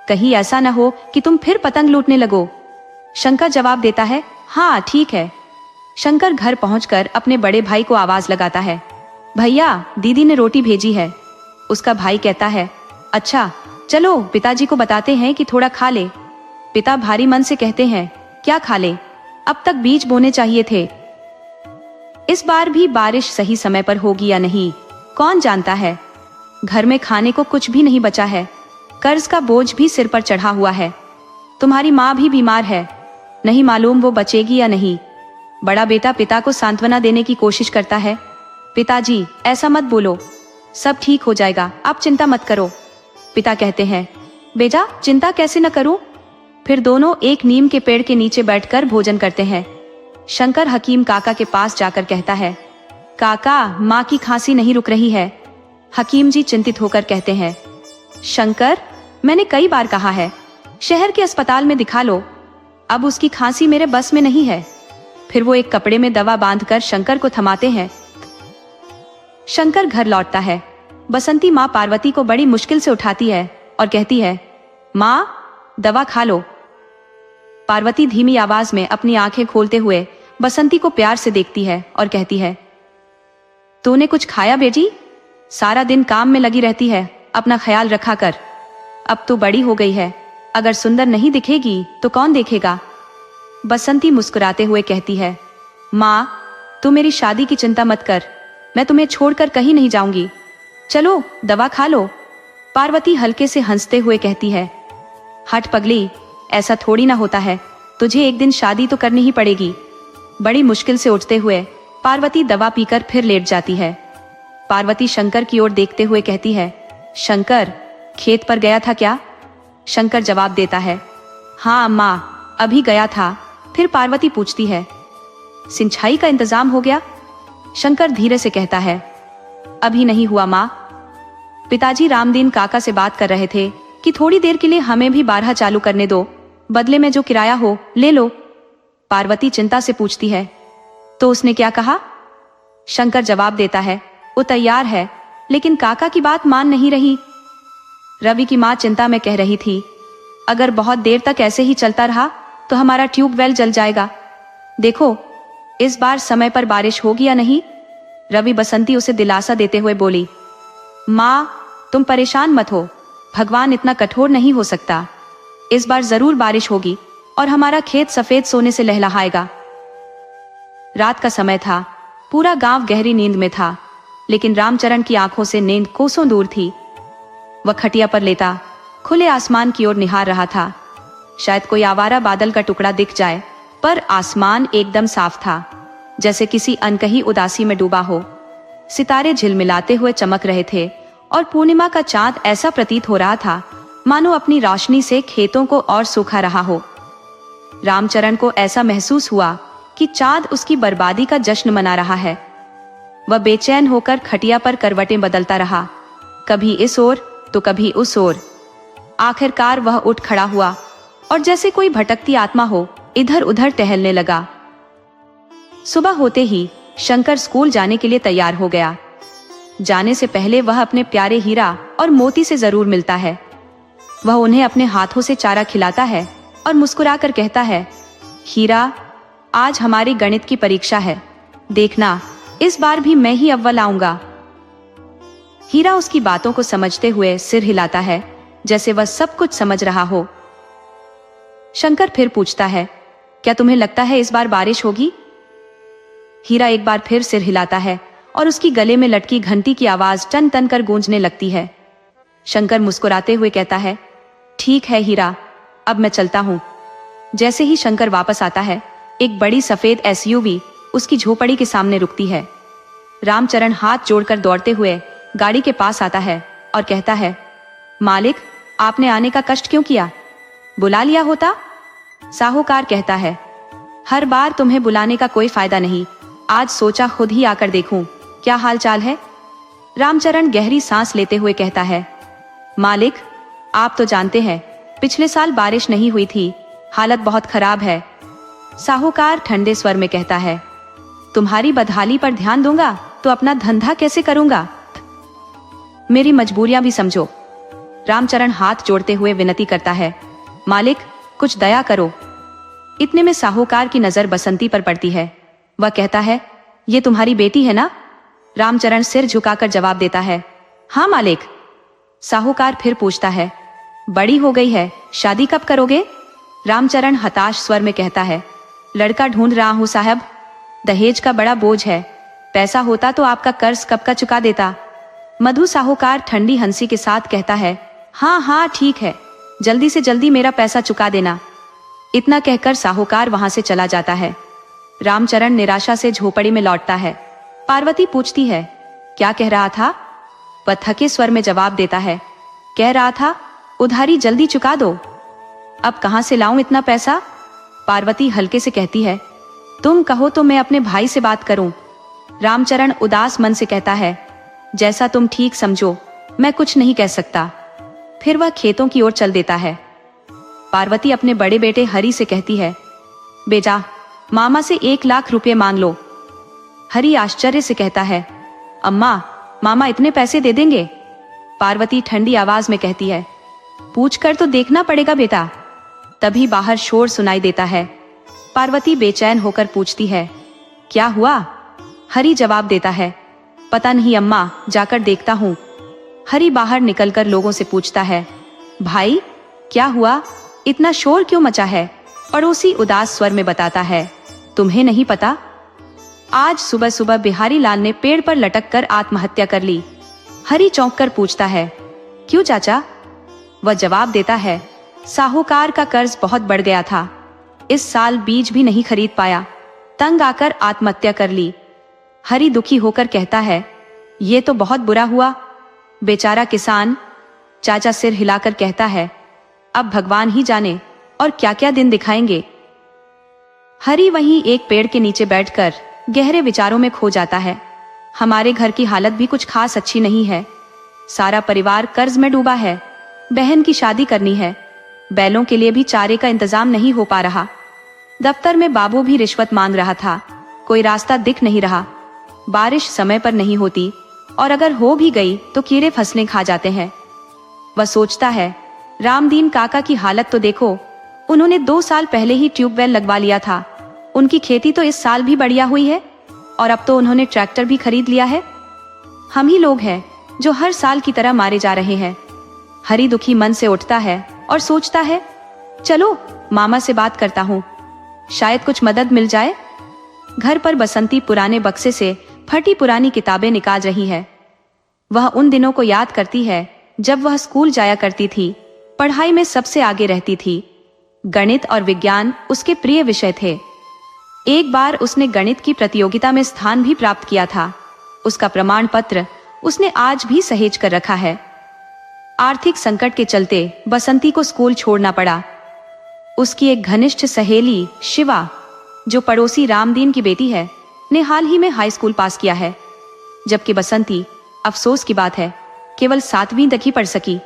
कहीं ऐसा न हो कि तुम फिर पतंग लूटने लगो। शंकर जवाब देता है, हाँ ठीक है। शंकर घर पहुंचकर अपने बड़े भाई को आवाज लगाता है, भैया दीदी ने रोटी भेजी है। उसका भाई कहता है, अच्छा चलो पिताजी को बताते हैं कि थोड़ा खा ले। पिता भारी मन से कहते हैं, क्या खा ले, अब तक बीज बोने चाहिए थे। इस बार भी बारिश सही समय पर होगी या नहीं, कौन जानता है। घर में खाने को कुछ भी नहीं बचा है। कर्ज का बोझ भी सिर पर चढ़ा हुआ है। तुम्हारी माँ भी बीमार है, नहीं मालूम वो बचेगी या नहीं। बड़ा बेटा पिता को सांत्वना देने की कोशिश करता है, पिताजी ऐसा मत बोलो, सब ठीक हो जाएगा, आप चिंता मत करो। पिता कहते हैं, बेटा चिंता कैसे न करूं। फिर दोनों एक नीम के पेड़ के नीचे बैठकर भोजन करते हैं। शंकर हकीम काका के पास जाकर कहता है, काका माँ की खांसी नहीं रुक रही है। हकीम जी चिंतित होकर कहते हैं, शंकर मैंने कई बार कहा है शहर के अस्पताल में दिखा लो, अब उसकी खांसी मेरे बस में नहीं है। फिर वो एक कपड़े में दवा बांधकर शंकर को थमाते हैं। शंकर घर लौटता है। बसंती माँ पार्वती को बड़ी मुश्किल से उठाती है और कहती है, माँ दवा खा लो। पार्वती धीमी आवाज में अपनी आंखें खोलते हुए बसंती को प्यार से देखती है और कहती है, तूने कुछ खाया बेटी? सारा दिन काम में लगी रहती है, अपना ख्याल रखा कर। अब तू बड़ी हो गई है, अगर सुंदर नहीं दिखेगी तो कौन देखेगा। बसंती मुस्कुराते हुए कहती है, माँ तू मेरी शादी की चिंता मत कर, मैं तुम्हें छोड़कर कहीं नहीं जाऊंगी। चलो दवा खा लो। पार्वती हल्के से हंसते हुए कहती है, हट पगली, ऐसा थोड़ी ना होता है, तुझे एक दिन शादी तो करनी ही पड़ेगी। बड़ी मुश्किल से उठते हुए पार्वती दवा पीकर फिर लेट जाती है। पार्वती शंकर की ओर देखते हुए कहती है, शंकर खेत पर गया था क्या? शंकर जवाब देता है, हाँ माँ अभी गया था। फिर पार्वती पूछती है, सिंचाई का इंतजाम हो गया? शंकर धीरे से कहता है, अभी नहीं हुआ माँ। पिताजी रामदीन काका से बात कर रहे थे कि थोड़ी देर के लिए हमें भी बारहा चालू करने दो, बदले में जो किराया हो ले लो। पार्वती चिंता से पूछती है, तो उसने क्या कहा? शंकर जवाब देता है, वो तैयार है, लेकिन काका की बात मान नहीं रही। रवि की माँ चिंता में कह रही थी, अगर बहुत देर तक ऐसे ही चलता रहा तो हमारा ट्यूबवेल जल जाएगा। देखो इस बार समय पर बारिश होगी या नहीं। रवि बसंती उसे दिलासा देते हुए बोली, माँ तुम परेशान मत हो, भगवान इतना कठोर नहीं हो सकता। इस बार जरूर बारिश होगी और हमारा खेत सफेद सोने से लहलहाएगा। रात का समय था, पूरा गांव गहरी नींद में था, लेकिन रामचरण की आंखों से नींद कोसों दूर थी। वह खटिया पर लेटा खुले आसमान की ओर निहार रहा था। शायद कोई आवारा बादल का टुकड़ा दिख जाए, पर आसमान एकदम साफ था, जैसे किसी अनकही उदासी में डूबा हो। सितारे झिलमिलाते हुए चमक रहे थे और पूर्णिमा का चांद ऐसा प्रतीत हो रहा था मानो अपनी रोशनी से खेतों को और सूखा रहा हो। रामचरण को ऐसा महसूस हुआ कि चांद उसकी बर्बादी का जश्न मना रहा है। वह बेचैन होकर खटिया पर करवटें बदलता रहा, कभी इस ओर तो कभी उस ओर। आखिरकार वह उठ खड़ा हुआ और जैसे कोई भटकती आत्मा हो इधर उधर टहलने लगा। सुबह होते ही शंकर स्कूल जाने के लिए तैयार हो गया। जाने से पहले वह अपने प्यारे हीरा और मोती से जरूर मिलता है। वह उन्हें अपने हाथों से चारा खिलाता है और मुस्कुराकर कहता है, हीरा आज हमारी गणित की परीक्षा है, देखना इस बार भी मैं ही अव्वल आऊंगा। हीरा उसकी बातों को समझते हुए सिर हिलाता है, जैसे वह सब कुछ समझ रहा हो। शंकर फिर पूछता है, क्या तुम्हें लगता है इस बार बारिश होगी? हीरा एक बार फिर सिर हिलाता है और उसकी गले में लटकी घंटी की आवाज टन टन कर गूंजने लगती है। शंकर मुस्कुराते हुए कहता है, ठीक है हीरा, अब मैं चलता हूँ। जैसे ही शंकर वापस आता है, एक बड़ी सफेद एसयूवी उसकी झोपड़ी के सामने रुकती है। रामचरण हाथ जोड़कर दौड़ते हुए गाड़ी के पास आता है और कहता है, मालिक, आपने आने का कष्ट क्यों किया? बुला लिया होता। साहूकार कहता है, हर बार तुम्हें बुलाने का कोई फायदा नहीं, आज सोचा खुद ही आकर देखूं क्या हाल चाल है। रामचरण गहरी सांस लेते हुए कहता है, मालिक, आप तो जानते हैं पिछले साल बारिश नहीं हुई थी, हालत बहुत खराब है। साहूकार ठंडे स्वर में कहता है, तुम्हारी बदहाली पर ध्यान दूंगा तो अपना धंधा कैसे करूंगा? मेरी मजबूरियां भी समझो। रामचरण हाथ जोड़ते हुए विनती करता है, मालिक, कुछ दया करो। इतने में साहूकार की नजर बसंती पर पड़ती है। वह कहता है, ये तुम्हारी बेटी है ना? रामचरण सिर झुकाकर जवाब देता है, हाँ मालिक। साहूकार फिर पूछता है, बड़ी हो गई है, शादी कब करोगे? रामचरण हताश स्वर में कहता है, लड़का ढूंढ रहा हूं साहब, दहेज का बड़ा बोझ है, पैसा होता तो आपका कर्ज कब का चुका देता। मधु साहूकार ठंडी हंसी के साथ कहता है, हाँ हाँ ठीक है, जल्दी से जल्दी मेरा पैसा चुका देना। इतना कहकर साहूकार वहां से चला जाता है। रामचरण निराशा से झोपड़ी में लौटता है। पार्वती पूछती है, क्या कह रहा था? वह थके स्वर में जवाब देता है, कह रहा था उधारी जल्दी चुका दो। अब कहां से लाऊं इतना पैसा? पार्वती हल्के से कहती है, तुम कहो तो मैं अपने भाई से बात करूं। रामचरण उदास मन से कहता है, जैसा तुम ठीक समझो, मैं कुछ नहीं कह सकता। फिर वह खेतों की ओर चल देता है। पार्वती अपने बड़े बेटे हरि से कहती है, बेटा, मामा से 1 लाख रुपए मांग लो। हरि आश्चर्य से कहता है, अम्मा, मामा इतने पैसे दे देंगे? पार्वती ठंडी आवाज में कहती है, पूछकर तो देखना पड़ेगा बेटा। तभी बाहर शोर सुनाई देता है। पार्वती बेचैन होकर पूछती है, क्या हुआ? हरि जवाब देता है, पता नहीं अम्मा, जाकर देखता हूँ। हरि बाहर निकलकर लोगों से पूछता है, भाई क्या हुआ, इतना शोर क्यों मचा है? पड़ोसी उदास स्वर में बताता है, तुम्हें नहीं पता, आज सुबह सुबह बिहारी लाल ने पेड़ पर लटक कर आत्महत्या कर ली। हरि चौंक कर पूछता है, क्यों चाचा? वह जवाब देता है, साहूकार का कर्ज बहुत बढ़ गया था, इस साल बीज भी नहीं खरीद पाया, तंग आकर आत्महत्या कर ली। हरि दुखी होकर कहता है, ये तो बहुत बुरा हुआ, बेचारा किसान। चाचा सिर हिलाकर कहता है, अब भगवान ही जाने और क्या क्या दिन दिखाएंगे। हरि वहीं एक पेड़ के नीचे बैठकर गहरे विचारों में खो जाता है। हमारे घर की हालत भी कुछ खास अच्छी नहीं है, सारा परिवार कर्ज में डूबा है, बहन की शादी करनी है, बैलों के लिए भी चारे का इंतजाम नहीं हो पा रहा, दफ्तर में बाबू भी रिश्वत मांग रहा था, कोई रास्ता दिख नहीं रहा, बारिश समय पर नहीं होती और अगर हो भी गई तो कीड़े फसलें खा जाते हैं। वह सोचता है, रामदीन काका की हालत तो देखो, उन्होंने 2 साल पहले ही ट्यूबवेल लगवा लिया था, उनकी खेती तो इस साल भी बढ़िया हुई है और अब तो उन्होंने ट्रैक्टर भी खरीद लिया है। हम ही लोग हैं जो हर साल की तरह मारे जा रहे हैं। हरि दुखी मन से उठता है और सोचता है, चलो मामा से बात करता हूँ, शायद कुछ मदद मिल जाए। घर पर बसंती पुराने बक्से से फटी पुरानी किताबें निकाल रही है। वह उन दिनों को याद करती है जब वह स्कूल जाया करती थी, पढ़ाई में सबसे आगे रहती थी। गणित और विज्ञान उसके प्रिय विषय थे। एक बार उसने गणित की प्रतियोगिता में स्थान भी प्राप्त किया था। उसका प्रमाण पत्र उसने आज भी सहेज कर रखा है। आर्थिक संकट के चलते बसंती को स्कूल छोड़ना पड़ा। उसकी एक घनिष्ठ सहेली शिवा, जो पड़ोसी रामदीन की बेटी है, ने हाल ही में हाई स्कूल पास किया है, जबकि बसंती, अफसोस की बात है, केवल 7वीं तक ही पढ़ सकी।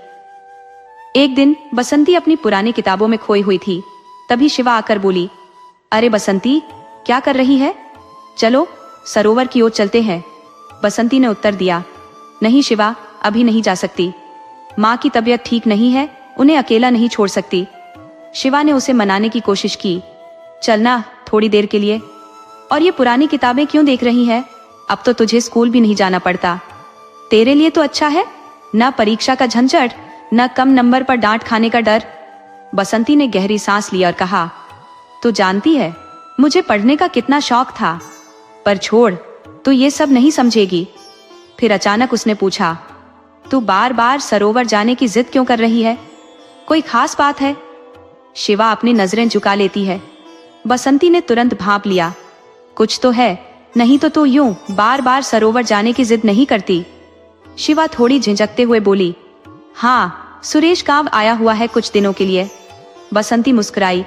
एक दिन बसंती अपनी पुरानी किताबों में खोई हुई थी। तभी शिवा आकर बोली, अरे बसंती, क्या कर रही है? चलो सरोवर की ओर चलते हैं। बसंती ने उत्तर दिया, नहीं शिवा, अभी नहीं जा सकती, माँ की तबीयत ठीक नहीं है, उन्हें अकेला नहीं छोड़ सकती। शिवा ने उसे मनाने की कोशिश की, चलना थोड़ी देर के लिए, और ये पुरानी किताबें क्यों देख रही है? अब तो तुझे स्कूल भी नहीं जाना पड़ता, तेरे लिए तो अच्छा है, न परीक्षा का झंझट, न कम नंबर पर डांट खाने का डर। बसंती ने गहरी सांस ली और कहा, तू जानती है मुझे पढ़ने का कितना शौक था, पर छोड़, तू ये सब नहीं समझेगी। फिर अचानक उसने पूछा, तू बार बार सरोवर जाने की जिद क्यों कर रही है? कोई खास बात है? शिवा अपनी नजरें झुका लेती है। बसंती ने तुरंत भांप लिया, कुछ तो है, नहीं तो तू यूं बार बार सरोवर जाने की जिद नहीं करती। शिवा थोड़ी झिझकते हुए बोली, हाँ, सुरेश गांव आया हुआ है कुछ दिनों के लिए। बसंती मुस्कुराई,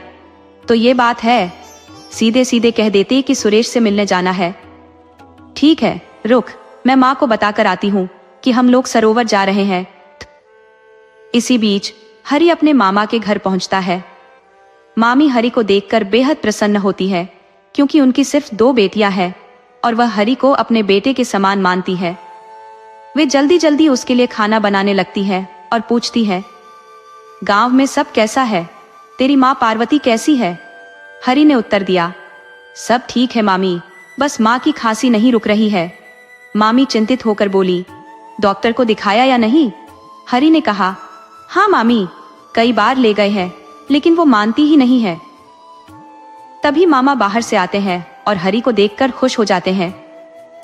तो ये बात है, सीधे सीधे कह देते कि सुरेश से मिलने जाना है। ठीक है, रुक, मैं माँ को बताकर आती हूँ कि हम लोग सरोवर जा रहे हैं। इसी बीच हरि अपने मामा के घर पहुंचता है। मामी हरि को देखकर बेहद प्रसन्न होती है, क्योंकि उनकी सिर्फ 2 बेटियां हैं और वह हरि को अपने बेटे के समान मानती है। वे जल्दी जल्दी उसके लिए खाना बनाने लगती है और पूछती है, गांव में सब कैसा है? तेरी माँ पार्वती कैसी है? हरि ने उत्तर दिया, सब ठीक है मामी, बस माँ की खांसी नहीं रुक रही है। मामी चिंतित होकर बोली, डॉक्टर को दिखाया या नहीं? हरि ने कहा, हाँ मामी, कई बार ले गए हैं, लेकिन वो मानती ही नहीं है। तभी मामा बाहर से आते हैं और हरि को देखकर खुश हो जाते हैं।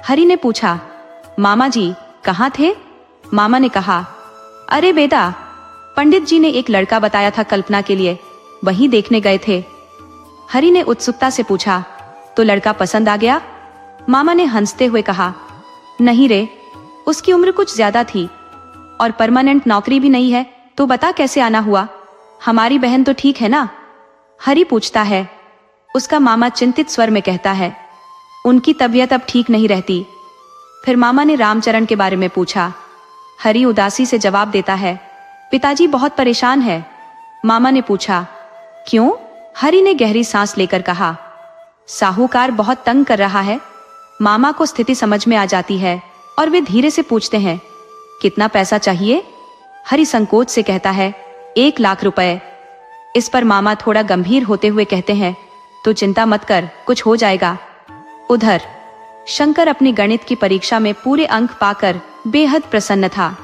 हरि ने पूछा, मामा जी कहाँ थे? मामा ने कहा, अरे बेटा, पंडित जी ने एक लड़का बताया था कल्पना के लिए, वहीं देखने गए थे। हरि ने उत्सुकता से पूछा, तो लड़का पसंद आ गया? मामा ने हंसते हुए कहा, नहीं रे, उसकी उम्र कुछ ज्यादा थी और परमानेंट नौकरी भी नहीं है, तो बता कैसे आना हुआ? हमारी बहन तो ठीक है ना? हरि पूछता है। उसका मामा चिंतित स्वर में कहता है, उनकी तबीयत अब ठीक नहीं रहती। फिर मामा ने रामचरण के बारे में पूछा। हरि उदासी से जवाब देता है, पिताजी बहुत परेशान है। मामा ने पूछा, क्यों? हरि ने गहरी सांस लेकर कहा, साहूकार बहुत तंग कर रहा है। मामा को स्थिति समझ में आ जाती है और वे धीरे से पूछते हैं, कितना पैसा चाहिए? हरि संकोच से कहता है, 1 लाख रुपए। इस पर मामा थोड़ा गंभीर होते हुए कहते हैं, तो चिंता मत कर, कुछ हो जाएगा। उधर शंकर अपनी गणित की परीक्षा में पूरे अंक पाकर बेहद प्रसन्न था।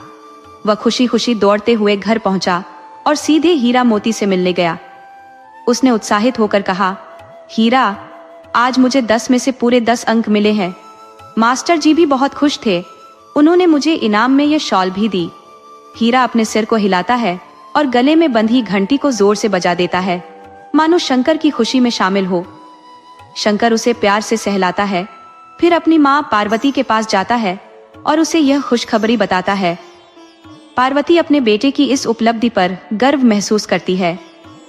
वह खुशी खुशी दौड़ते हुए घर पहुंचा और सीधे हीरा मोती से मिलने गया। उसने उत्साहित होकर कहा, हीरा, आज मुझे 10 में से पूरे 10 अंक मिले हैं। मास्टर जी भी बहुत खुश थे, उन्होंने मुझे इनाम में यह शॉल भी दी। हीरा अपने सिर को हिलाता है और गले में बंधी घंटी को जोर से बजा देता है, मानो शंकर की खुशी में शामिल हो। शंकर उसे प्यार से सहलाता है, फिर अपनी माँ पार्वती के पास जाता है और उसे यह खुशखबरी बताता है। पार्वती अपने बेटे की इस उपलब्धि पर गर्व महसूस करती है।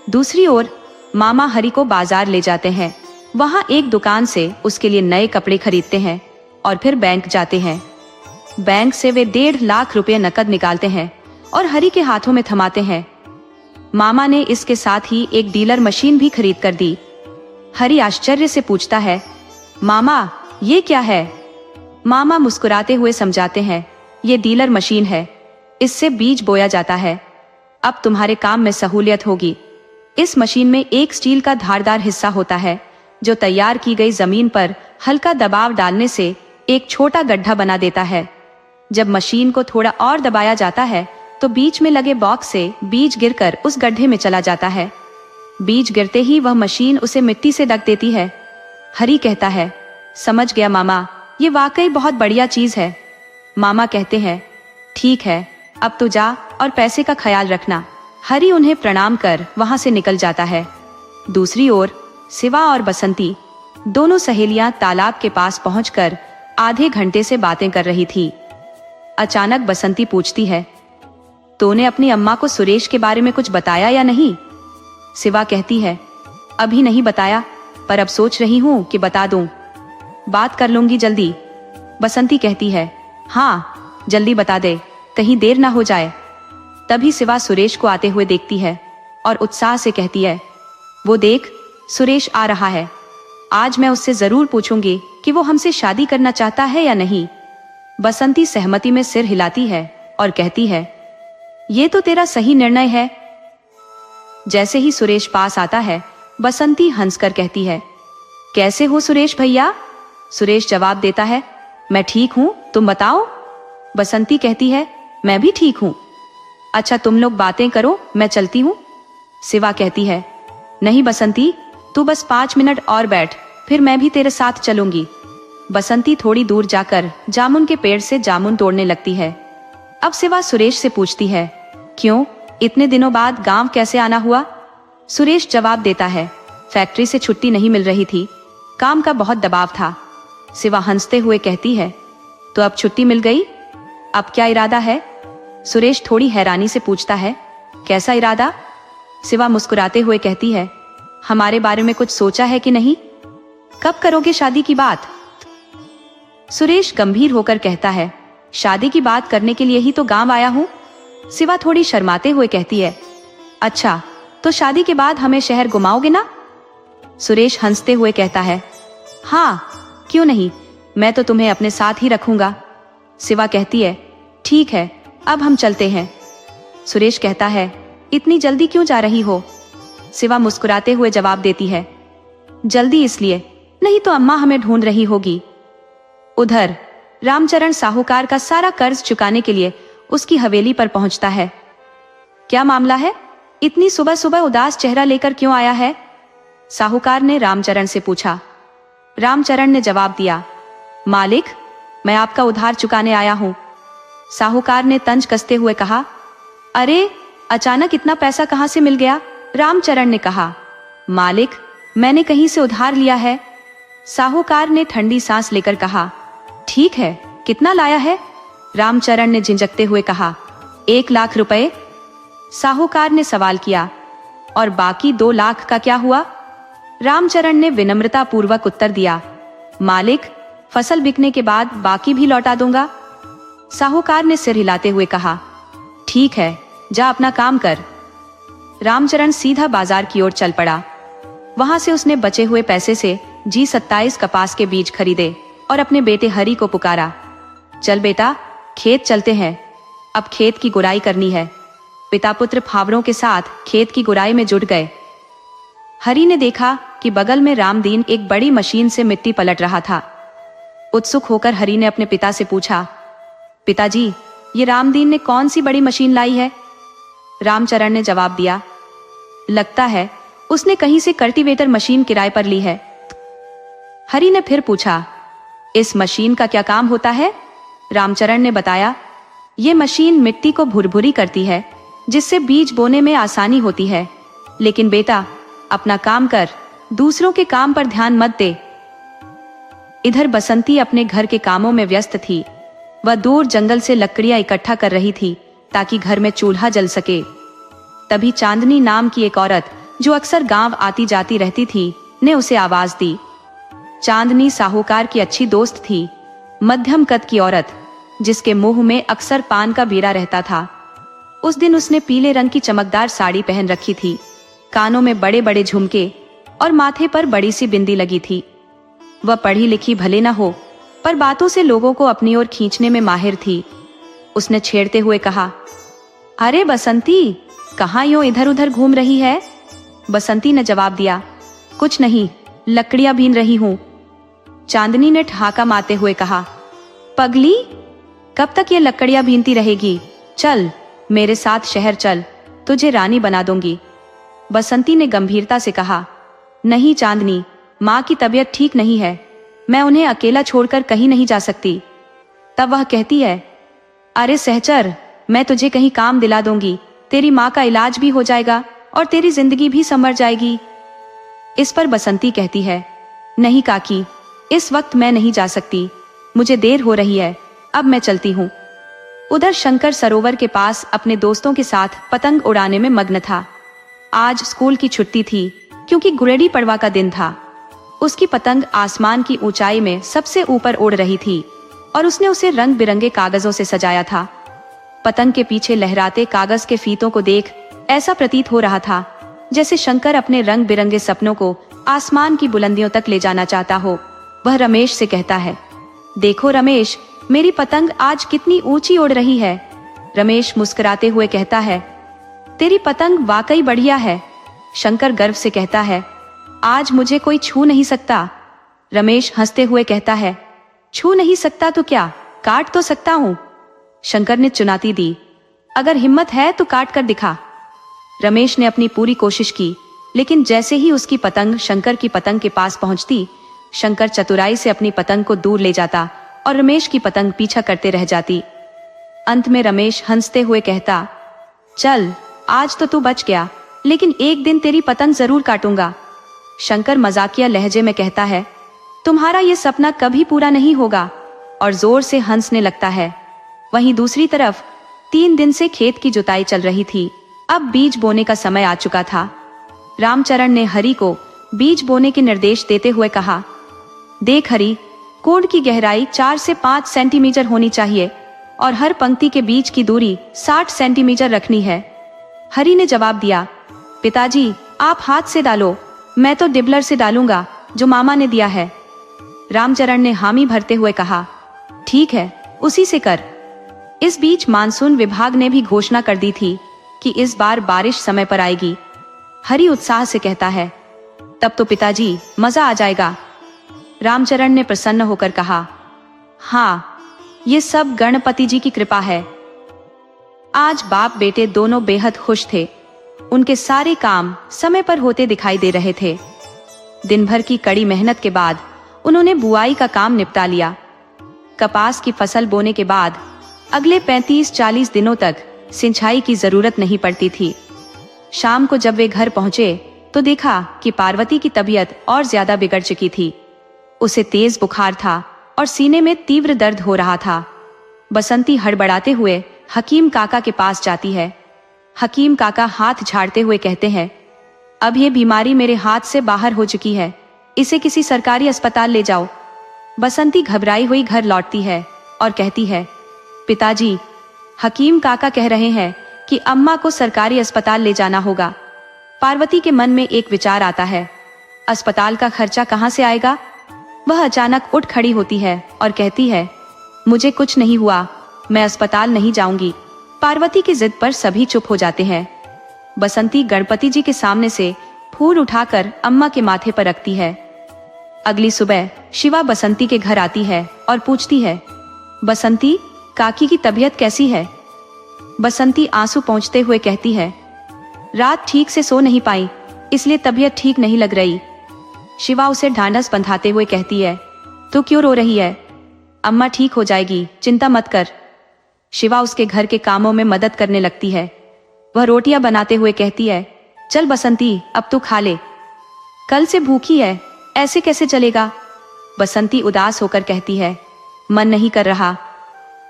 दूसरी ओर मामा हरि को बाजार ले जाते हैं। वहां एक दुकान से उसके लिए नए कपड़े खरीदते हैं और फिर बैंक जाते हैं। बैंक से वे 1.5 लाख रुपए नकद निकालते हैं और हरि के हाथों में थमाते हैं। मामा ने इसके साथ ही एक डीलर मशीन भी खरीद कर दी। हरि आश्चर्य से पूछता है, मामा ये क्या है? मामा मुस्कुराते हुए समझाते हैं, ये डीलर मशीन है, इससे बीज बोया जाता है। अब तुम्हारे काम में सहूलियत होगी। इस मशीन में एक स्टील का धारदार हिस्सा होता है, जो तैयार की गई जमीन पर हल्का दबाव डालने से एक छोटा गड्ढा बना देता है। जब मशीन को थोड़ा और दबाया जाता है तो बीच में लगे बॉक्स से बीज गिरकर उस गड्ढे में चला जाता है। बीज गिरते ही वह मशीन उसे मिट्टी से ढक देती है। हरि कहता है, समझ गया मामा, ये वाकई बहुत बढ़िया चीज है। मामा कहते हैं, ठीक है, अब तो जा और पैसे का ख्याल रखना। हरि उन्हें प्रणाम कर वहां से निकल जाता है। दूसरी ओर शिवा और बसंती दोनों सहेलियां तालाब के पास पहुंचकर आधे घंटे से बातें कर रही थी। अचानक बसंती पूछती है, तूने अपनी अम्मा को सुरेश के बारे में कुछ बताया या नहीं? शिवा कहती है, अभी नहीं बताया, पर अब सोच रही हूँ कि बता दूं। बात कर लूंगी जल्दी। बसंती कहती है, हाँ जल्दी बता दे, कहीं देर ना हो जाए। तभी शिवा सुरेश को आते हुए देखती है और उत्साह से कहती है, वो देख, सुरेश आ रहा है। आज मैं उससे जरूर पूछूंगी कि वो हमसे शादी करना चाहता है या नहीं। बसंती सहमति में सिर हिलाती है और कहती है, ये तो तेरा सही निर्णय है। जैसे ही सुरेश पास आता है, बसंती हंसकर कहती है, कैसे हो सुरेश भैया? सुरेश जवाब देता है, मैं ठीक हूँ, तुम बताओ। बसंती कहती है, मैं भी ठीक हूँ। अच्छा तुम लोग बातें करो, मैं चलती हूँ। शिवा कहती है, नहीं बसंती, तू बस 5 मिनट और बैठ, फिर मैं भी तेरे साथ चलूंगी। बसंती थोड़ी दूर जाकर जामुन के पेड़ से जामुन तोड़ने लगती है। अब शिवा सुरेश से पूछती है, क्यों, इतने दिनों बाद गांव कैसे आना हुआ? सुरेश जवाब देता है, फैक्ट्री से छुट्टी नहीं मिल रही थी, काम का बहुत दबाव था। शिवा हंसते हुए कहती है, तो अब छुट्टी मिल गई, अब क्या इरादा है? सुरेश थोड़ी हैरानी से पूछता है, कैसा इरादा? शिवा मुस्कुराते हुए कहती है, हमारे बारे में कुछ सोचा है कि नहीं? कब करोगे शादी की बात? सुरेश गंभीर होकर कहता है, शादी की बात करने के लिए ही तो गांव आया हूं। शिवा थोड़ी शर्माते हुए कहती है, अच्छा तो शादी के बाद हमें शहर घुमाओगे ना? सुरेश हंसते हुए कहता है, हाँ क्यों नहीं, मैं तो तुम्हें अपने साथ ही रखूंगा। शिवा कहती है, ठीक है अब हम चलते हैं। सुरेश कहता है, इतनी जल्दी क्यों जा रही हो? शिवा मुस्कुराते हुए जवाब देती है, जल्दी इसलिए, नहीं तो अम्मा हमें ढूंढ रही होगी। उधर रामचरण साहूकार का सारा कर्ज चुकाने के लिए उसकी हवेली पर पहुंचता है। क्या मामला है, इतनी सुबह सुबह उदास चेहरा लेकर क्यों आया है? साहूकार ने रामचरण से पूछा। रामचरण ने जवाब दिया, मालिक मैं आपका उधार चुकाने आया हूं। साहूकार ने तंज कसते हुए कहा, अरे अचानक इतना पैसा कहां से मिल गया? रामचरण ने कहा, मालिक मैंने कहीं से उधार लिया है। साहूकार ने ठंडी सांस लेकर कहा, ठीक है कितना लाया है? रामचरण ने झिंझकते हुए कहा, 1 लाख रुपए। साहूकार ने सवाल किया, और बाकी 2 लाख का क्या हुआ? रामचरण ने विनम्रता पूर्वक उत्तर दिया, मालिक फसल बिकने के बाद बाकी भी लौटा दूंगा। साहूकार ने सिर हिलाते हुए कहा, ठीक है जा अपना काम कर। रामचरण सीधा बाजार की ओर चल पड़ा। वहां से उसने बचे हुए पैसे से G27 कपास के बीज खरीदे और अपने बेटे हरि को पुकारा, चल बेटा खेत चलते हैं, अब खेत की गुड़ाई करनी है। पिता पुत्र फावड़ों के साथ खेत की गुड़ाई में जुट गए। हरि ने देखा कि बगल में रामदीन एक बड़ी मशीन से मिट्टी पलट रहा था। उत्सुक होकर हरि ने अपने पिता से पूछा, पिताजी ये रामदीन ने कौन सी बड़ी मशीन लाई है? रामचरण ने जवाब दिया, लगता है उसने कहीं से कल्टीवेटर मशीन किराए पर ली है। हरि ने फिर पूछा, इस मशीन का क्या काम होता है? रामचरण ने बताया, ये मशीन मिट्टी को भुरभुरी करती है जिससे बीज बोने में आसानी होती है। लेकिन बेटा अपना काम कर, दूसरों के काम पर ध्यान मत दे। इधर बसंती अपने घर के कामों में व्यस्त थी। वह दूर जंगल से लकड़ियां इकट्ठा कर रही थी ताकि घर में चूल्हा जल सके। तभी चांदनी नाम की एक औरत जो अक्सर गांव आती जाती रहती थी ने उसे आवाज दी। चांदनी साहूकार की अच्छी दोस्त थी, मध्यम कद की औरत जिसके मुंह में अक्सर पान का बीड़ा रहता था। उस दिन उसने पीले रंग की चमकदार साड़ी पहन रखी थी, कानों में बड़े बड़े झुमके और माथे पर बड़ी सी बिंदी लगी थी। वह पढ़ी लिखी भले न हो, पर बातों से लोगों को अपनी ओर खींचने में माहिर थी। उसने छेड़ते हुए कहा, अरे बसंती कहाँ यूं इधर उधर घूम रही है? बसंती ने जवाब दिया, कुछ नहीं लकड़ियां बीन रही हूं। चांदनी ने ठहाका मारते हुए कहा, पगली कब तक ये लकड़ियां बीनती रहेगी? चल मेरे साथ शहर चल, तुझे रानी बना दूंगी। बसंती ने गंभीरता से कहा, नहीं चांदनी, माँ की तबीयत ठीक नहीं है, मैं उन्हें अकेला छोड़कर कहीं नहीं जा सकती। तब वह कहती है, अरे सहचर मैं तुझे कहीं काम दिला दूंगी, तेरी माँ का इलाज भी हो जाएगा और तेरी जिंदगी भी संवर जाएगी। इस पर बसंती कहती है, नहीं काकी, इस वक्त मैं नहीं जा सकती, मुझे देर हो रही है, अब मैं चलती हूँ। उधर शंकर सरोवर के पास अपने दोस्तों के साथ पतंग उड़ाने में मग्न था। आज स्कूल की छुट्टी थी क्योंकि गुड़ेड़ी पड़वा का दिन था। उसकी पतंग आसमान की ऊंचाई में सबसे ऊपर उड़ रही थी और उसने उसे रंग बिरंगे कागजों से सजाया था। पतंग के पीछे लहराते कागज के फीतों को देख ऐसा प्रतीत हो रहा था जैसे शंकर अपने रंग बिरंगे सपनों को आसमान की बुलंदियों तक ले जाना चाहता हो। वह रमेश से कहता है, देखो रमेश, मेरी पतंग आज कितनी ऊंची उड़ रही है। रमेश मुस्कुराते हुए कहता है, तेरी पतंग वाकई बढ़िया है। शंकर गर्व से कहता है, आज मुझे कोई छू नहीं सकता। रमेश हंसते हुए कहता है, छू नहीं सकता तो क्या, काट तो सकता हूं। शंकर ने चुनौती दी, अगर हिम्मत है तो काट कर दिखा। रमेश ने अपनी पूरी कोशिश की, लेकिन जैसे ही उसकी पतंग शंकर की पतंग के पास पहुंचती, शंकर चतुराई से अपनी पतंग को दूर ले जाता और रमेश की पतंग पीछा करते रह जाती। अंत में रमेश हंसते हुए कहता, चल आज तो तू बच गया, लेकिन एक दिन तेरी पतंग जरूर काटूंगा। शंकर मजाकिया लहजे में कहता है, तुम्हारा ये सपना कभी पूरा नहीं होगा, और जोर से हंसने लगता है। वहीं दूसरी तरफ 3 दिन से खेत की जुताई चल रही थी। अब बीज बोने का समय आ चुका था। रामचरण ने हरि को बीज बोने के निर्देश देते हुए कहा, देख हरि, कोड की गहराई 4 से 5 सेंटीमीटर होनी चाहिए और हर पंक्ति के बीच की दूरी 60 सेंटीमीटर रखनी है। हरि ने जवाब दिया, पिताजी आप हाथ से डालो, मैं तो डिबलर से डालूंगा जो मामा ने दिया है। रामचरण ने हामी भरते हुए कहा, ठीक है, उसी से कर। इस बीच मानसून विभाग ने भी घोषणा कर दी थी कि इस बार बारिश समय पर आएगी। हरि उत्साह से कहता है, तब तो पिताजी मजा आ जाएगा। रामचरण ने प्रसन्न होकर कहा, हाँ, ये सब गणपति जी की कृपा है। आज बाप बेटे दोनों बेहद खुश थे। उनके सारे काम समय पर होते दिखाई दे रहे थे। दिन भर की कड़ी मेहनत के बाद उन्होंने बुआई का काम निपटा लिया। कपास की फसल बोने के बाद अगले 35-40 दिनों तक सिंचाई की जरूरत नहीं पड़ती थी। शाम को जब वे घर पहुंचे तो देखा कि पार्वती की तबीयत और ज्यादा बिगड़ चुकी थी। उसे तेज बुखार था और सीने में तीव्र दर्द हो रहा था। बसंती हड़बड़ाते हुए हकीम काका के पास जाती है। हकीम काका हाथ झाड़ते हुए कहते हैं, अब ये बीमारी मेरे हाथ से बाहर हो चुकी है, इसे किसी सरकारी अस्पताल ले जाओ। बसंती घबराई हुई घर लौटती है और कहती है, पिताजी, हकीम काका कह रहे हैं कि अम्मा को सरकारी अस्पताल ले जाना होगा। पार्वती के मन में एक विचार आता है, अस्पताल का खर्चा कहाँ से आएगा? वह अचानक उठ खड़ी होती है और कहती है, मुझे कुछ नहीं हुआ, मैं अस्पताल नहीं जाऊंगी। पार्वती की जिद पर सभी चुप हो जाते हैं। बसंती गणपति जी के सामने से फूल उठाकर अम्मा के माथे पर रखती है। अगली सुबह शिवा बसंती के घर आती है और पूछती है, बसंती, काकी की तबीयत कैसी है? बसंती आंसू पोंछते हुए कहती है, रात ठीक से सो नहीं पाई, इसलिए तबीयत ठीक नहीं लग रही। शिवा उसे ढांढस बंधाते हुए कहती है, तू क्यों रो रही है? अम्मा ठीक हो जाएगी, चिंता मत कर। शिवा उसके घर के कामों में मदद करने लगती है। वह रोटियां बनाते हुए कहती है, चल बसंती, अब तू खा ले, कल से भूखी है, ऐसे कैसे चलेगा? बसंती उदास होकर कहती है, मन नहीं कर रहा।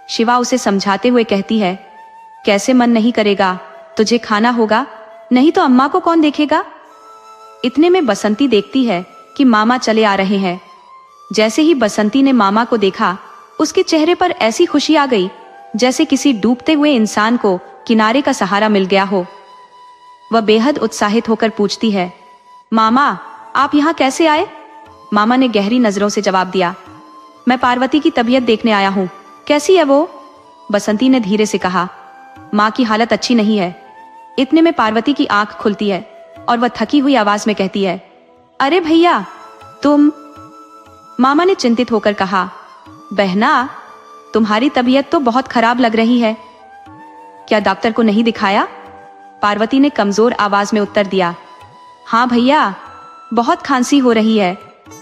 शिवा उसे समझाते हुए कहती है, कैसे मन नहीं करेगा, तुझे खाना होगा, नहीं तो अम्मा को कौन देखेगा? इतने में बसंती देखती है कि मामा चले आ रहे हैं। जैसे ही बसंती ने मामा को देखा, उसके चेहरे पर ऐसी खुशी आ गई जैसे किसी डूबते हुए इंसान को किनारे का सहारा मिल गया हो। वह बेहद उत्साहित होकर पूछती है, मामा, आप यहाँ कैसे आए? मामा ने गहरी नजरों से जवाब दिया, मैं पार्वती की तबीयत देखने आया हूँ। कैसी है वो? बसंती ने धीरे से कहा, माँ की हालत अच्छी नहीं है। इतने में पार्वती की आंख खुलती है और वह थकी हुई आवाज में कहती है, अरे भैया, तुम? मामा ने चिंतित होकर कहा, बहना, तुम्हारी तबीयत तो बहुत खराब लग रही है, क्या डॉक्टर को नहीं दिखाया? पार्वती ने कमजोर आवाज में उत्तर दिया, हाँ भैया, बहुत खांसी हो रही है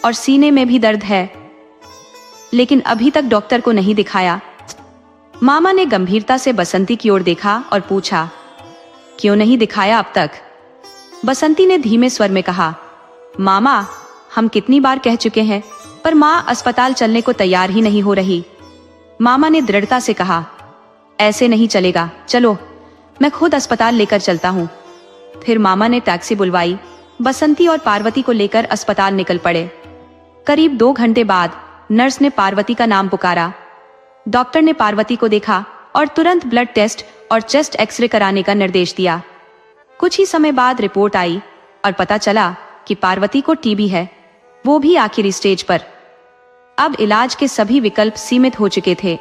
और सीने में भी दर्द है, लेकिन अभी तक डॉक्टर को नहीं दिखाया। मामा ने गंभीरता से बसंती की ओर देखा और पूछा, क्यों नहीं दिखाया अब तक? बसंती ने धीमे स्वर में कहा, मामा, हम कितनी बार कह चुके हैं, पर माँ अस्पताल चलने को तैयार ही नहीं हो रही। मामा ने दृढ़ता से कहा, ऐसे नहीं चलेगा, चलो मैं खुद अस्पताल लेकर चलता हूँ। फिर मामा ने टैक्सी बुलवाई। बसंती और पार्वती को लेकर अस्पताल निकल पड़े। करीब 2 घंटे बाद नर्स ने पार्वती का नाम पुकारा। डॉक्टर ने पार्वती को देखा और तुरंत ब्लड टेस्ट और चेस्ट एक्सरे कराने का निर्देश दिया। कुछ ही समय बाद रिपोर्ट आई और पता चला कि पार्वती को टीबी है, वो भी आखिरी स्टेज पर। अब इलाज के सभी विकल्प सीमित हो चुके थे।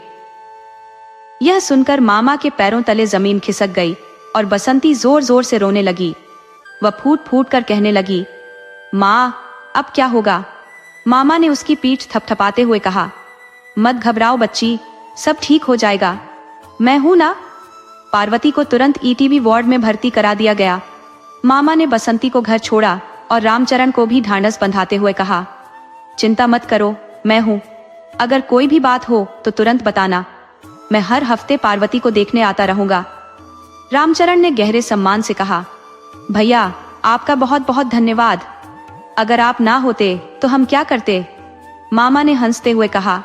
यह सुनकर मामा के पैरों तले जमीन खिसक गई और बसंती जोर जोर से रोने लगी। वह फूट फूट कर कहने लगी, माँ, अब क्या होगा? मामा ने उसकी पीठ थपथपाते हुए कहा, मत घबराओ बच्ची, सब ठीक हो जाएगा, मैं हूं ना। पार्वती को तुरंत ईटीबी वार्ड में भर्ती करा दिया गया। मामा ने बसंती को घर छोड़ा और रामचरण को भी ढांढस बंधाते हुए कहा, चिंता मत करो, मैं हूं, अगर कोई भी बात हो तो तुरंत बताना, मैं हर हफ्ते पार्वती को देखने आता रहूंगा। रामचरण ने गहरे सम्मान से कहा, भैया, आपका बहुत बहुत धन्यवाद। अगर आप ना होते तो हम क्या करते? मामा ने हंसते हुए कहा।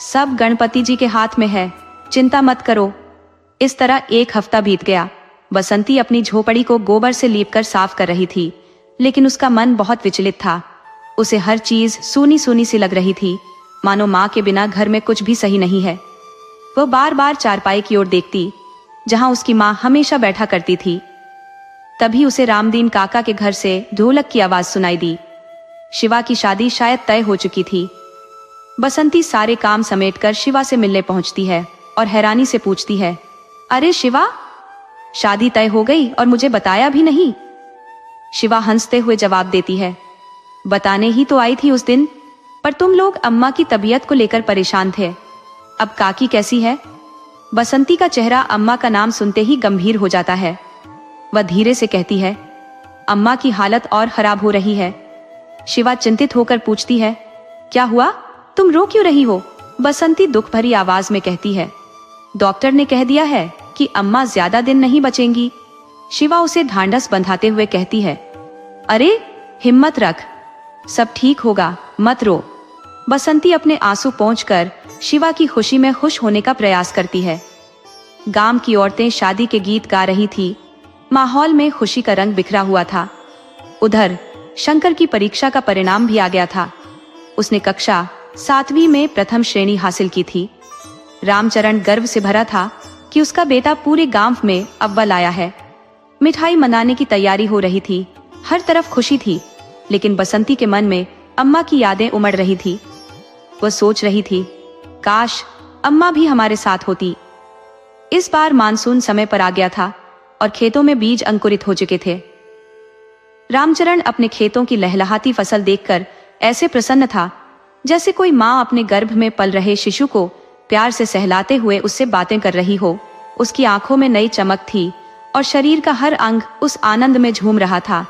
सब गणपति जी के हाथ में है, चिंता मत करो। इस तरह एक हफ्ता बीत गया। बसंती अपनी झोपड़ी को गोबर से लीपकर साफ कर रही थी, लेकिन उसका मन बहुत विचलित था। उसे हर चीज सूनी सूनी सी लग रही थी, मानो माँ के बिना घर में कुछ भी सही नहीं है। वह बार बार चारपाई की ओर देखती, जहां उसकी माँ हमेशा बैठा करती थी। तभी उसे रामदीन काका के घर से ढोलक की आवाज सुनाई दी। शिवा की शादी शायद तय हो चुकी थी। बसंती सारे काम समेटकर शिवा से मिलने पहुंचती है और हैरानी से पूछती है, अरे शिवा, शादी तय हो गई और मुझे बताया भी नहीं? शिवा हंसते हुए जवाब देती है, बताने ही तो आई थी उस दिन, पर तुम लोग अम्मा की तबीयत को लेकर परेशान थे। अब काकी कैसी है? बसंती का चेहरा अम्मा का नाम सुनते ही गंभीर हो जाता है। वह धीरे से कहती है, अम्मा की हालत और खराब हो रही है। शिवा चिंतित होकर पूछती है, क्या हुआ? तुम रो क्यों रही हो? बसंती दुख भरी आवाज में कहती है, डॉक्टर ने कह दिया है कि अम्मा ज्यादा दिन नहीं बचेंगी। शिवा उसे ढांढस बंधाते हुए कहती है, अरे हिम्मत रख, सब ठीक होगा, मत रो। बसंती अपने आंसू पोंछकर शिवा की खुशी में खुश होने का प्रयास करती है। गांव की औरतें शादी के गीत गा रही थी। माहौल में खुशी का रंग बिखरा हुआ था। उधर शंकर की परीक्षा का परिणाम भी आ गया था। उसने कक्षा 7वीं में प्रथम श्रेणी हासिल की थी। रामचरण गर्व से भरा था कि उसका बेटा पूरे गांव में अव्वल आया है। मिठाई मनाने की तैयारी हो रही थी, हर तरफ खुशी थी, लेकिन बसंती के मन में अम्मा की यादें उमड़ रही थी। वह सोच रही थी, काश अम्मा भी हमारे साथ होती। इस बार मानसून समय पर आ गया था और खेतों में बीज अंकुरित हो चुके थे। रामचरण अपने खेतों की लहलहाती फसल देखकर ऐसे प्रसन्न था, जैसे कोई माँ अपने गर्भ में पल रहे शिशु को प्यार से सहलाते हुए उससे बातें कर रही हो। उसकी आंखों में नई चमक थी और शरीर का हर अंग उस आनंद में झूम रहा था।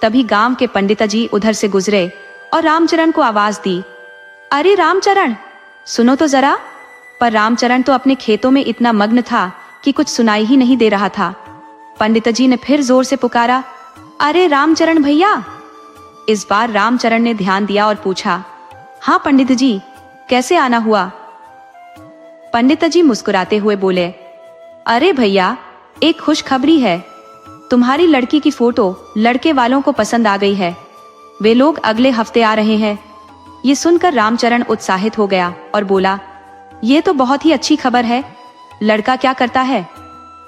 तभी गांव के पंडिताजी उधर से गुजरे और रामचरण को आवाज दी, अरे रामचरण, सुनो तो जरा। पर रामचरण तो अपने खेतों में इतना मग्न था कि कुछ सुनाई ही नहीं दे रहा था। पंडिताजी ने फिर जोर से पुकारा, अरे रामचरण भैया। इस बार रामचरण ने ध्यान दिया और पूछा, हाँ पंडित जी, कैसे आना हुआ? पंडिताजी मुस्कुराते हुए बोले, अरे भैया, एक खुशखबरी है। तुम्हारी लड़की की फोटो लड़के वालों को पसंद आ गई है। वे लोग अगले हफ्ते आ रहे हैं। ये सुनकर रामचरण उत्साहित हो गया और बोला, ये तो बहुत ही अच्छी खबर है। लड़का क्या करता है?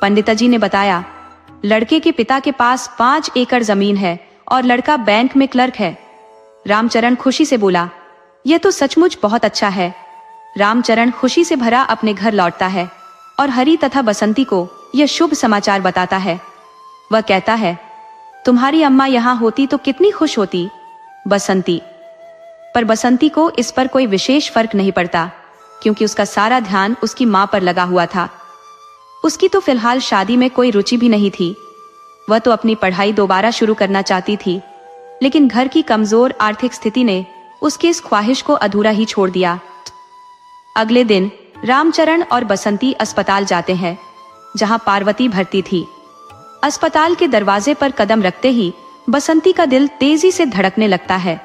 पंडिताजी ने बताया, लड़के के पिता के पास 5 एकड़ जमीन है और लड़का बैंक में क्लर्क है। रामचरण खुशी से बोला, यह तो सचमुच बहुत अच्छा है। रामचरण खुशी से भरा अपने घर लौटता है और हरी तथा बसंती को यह शुभ समाचार बताता है। वह कहता है, तुम्हारी अम्मा यहाँ होती तो कितनी खुश होती। बसंती पर बसंती को इस पर कोई विशेष फर्क नहीं पड़ता, क्योंकि उसका सारा ध्यान उसकी माँ पर लगा हुआ था। उसकी तो फिलहाल शादी में कोई रुचि भी नहीं थी। वह तो अपनी पढ़ाई दोबारा शुरू करना चाहती थी, लेकिन घर की कमजोर आर्थिक स्थिति ने उसकी इस ख्वाहिश को अधूरा ही छोड़ दिया। अगले दिन रामचरण और बसंती अस्पताल जाते हैं, जहां पार्वती भर्ती थी। अस्पताल के दरवाजे पर कदम रखते ही बसंती का दिल तेजी से धड़कने लगता है।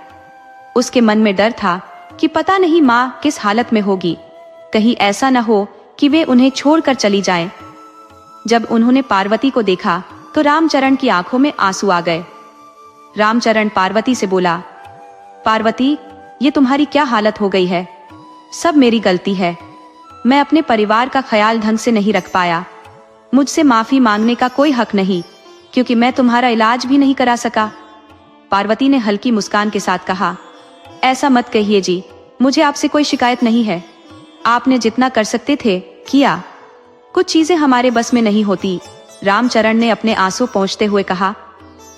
उसके मन में डर था कि पता नहीं माँ किस हालत में होगी। कहीं ऐसा न हो कि वे उन्हें छोड़कर चली जाएं। जब उन्होंने पार्वती को देखा तो रामचरण की आंखों में आंसू आ गए। रामचरण पार्वती से बोला, पार्वती, ये तुम्हारी क्या हालत हो गई है? सब मेरी गलती है। मैं अपने परिवार का ख्याल ढंग से नहीं रख पाया। मुझसे माफी मांगने का कोई हक नहीं, क्योंकि मैं तुम्हारा इलाज भी नहीं करा सका। पार्वती ने हल्की मुस्कान के साथ कहा, ऐसा मत कहिए जी, मुझे आपसे कोई शिकायत नहीं है। आपने जितना कर सकते थे किया। कुछ चीजें हमारे बस में नहीं होती। रामचरण ने अपने आंसू पोंछते हुए कहा,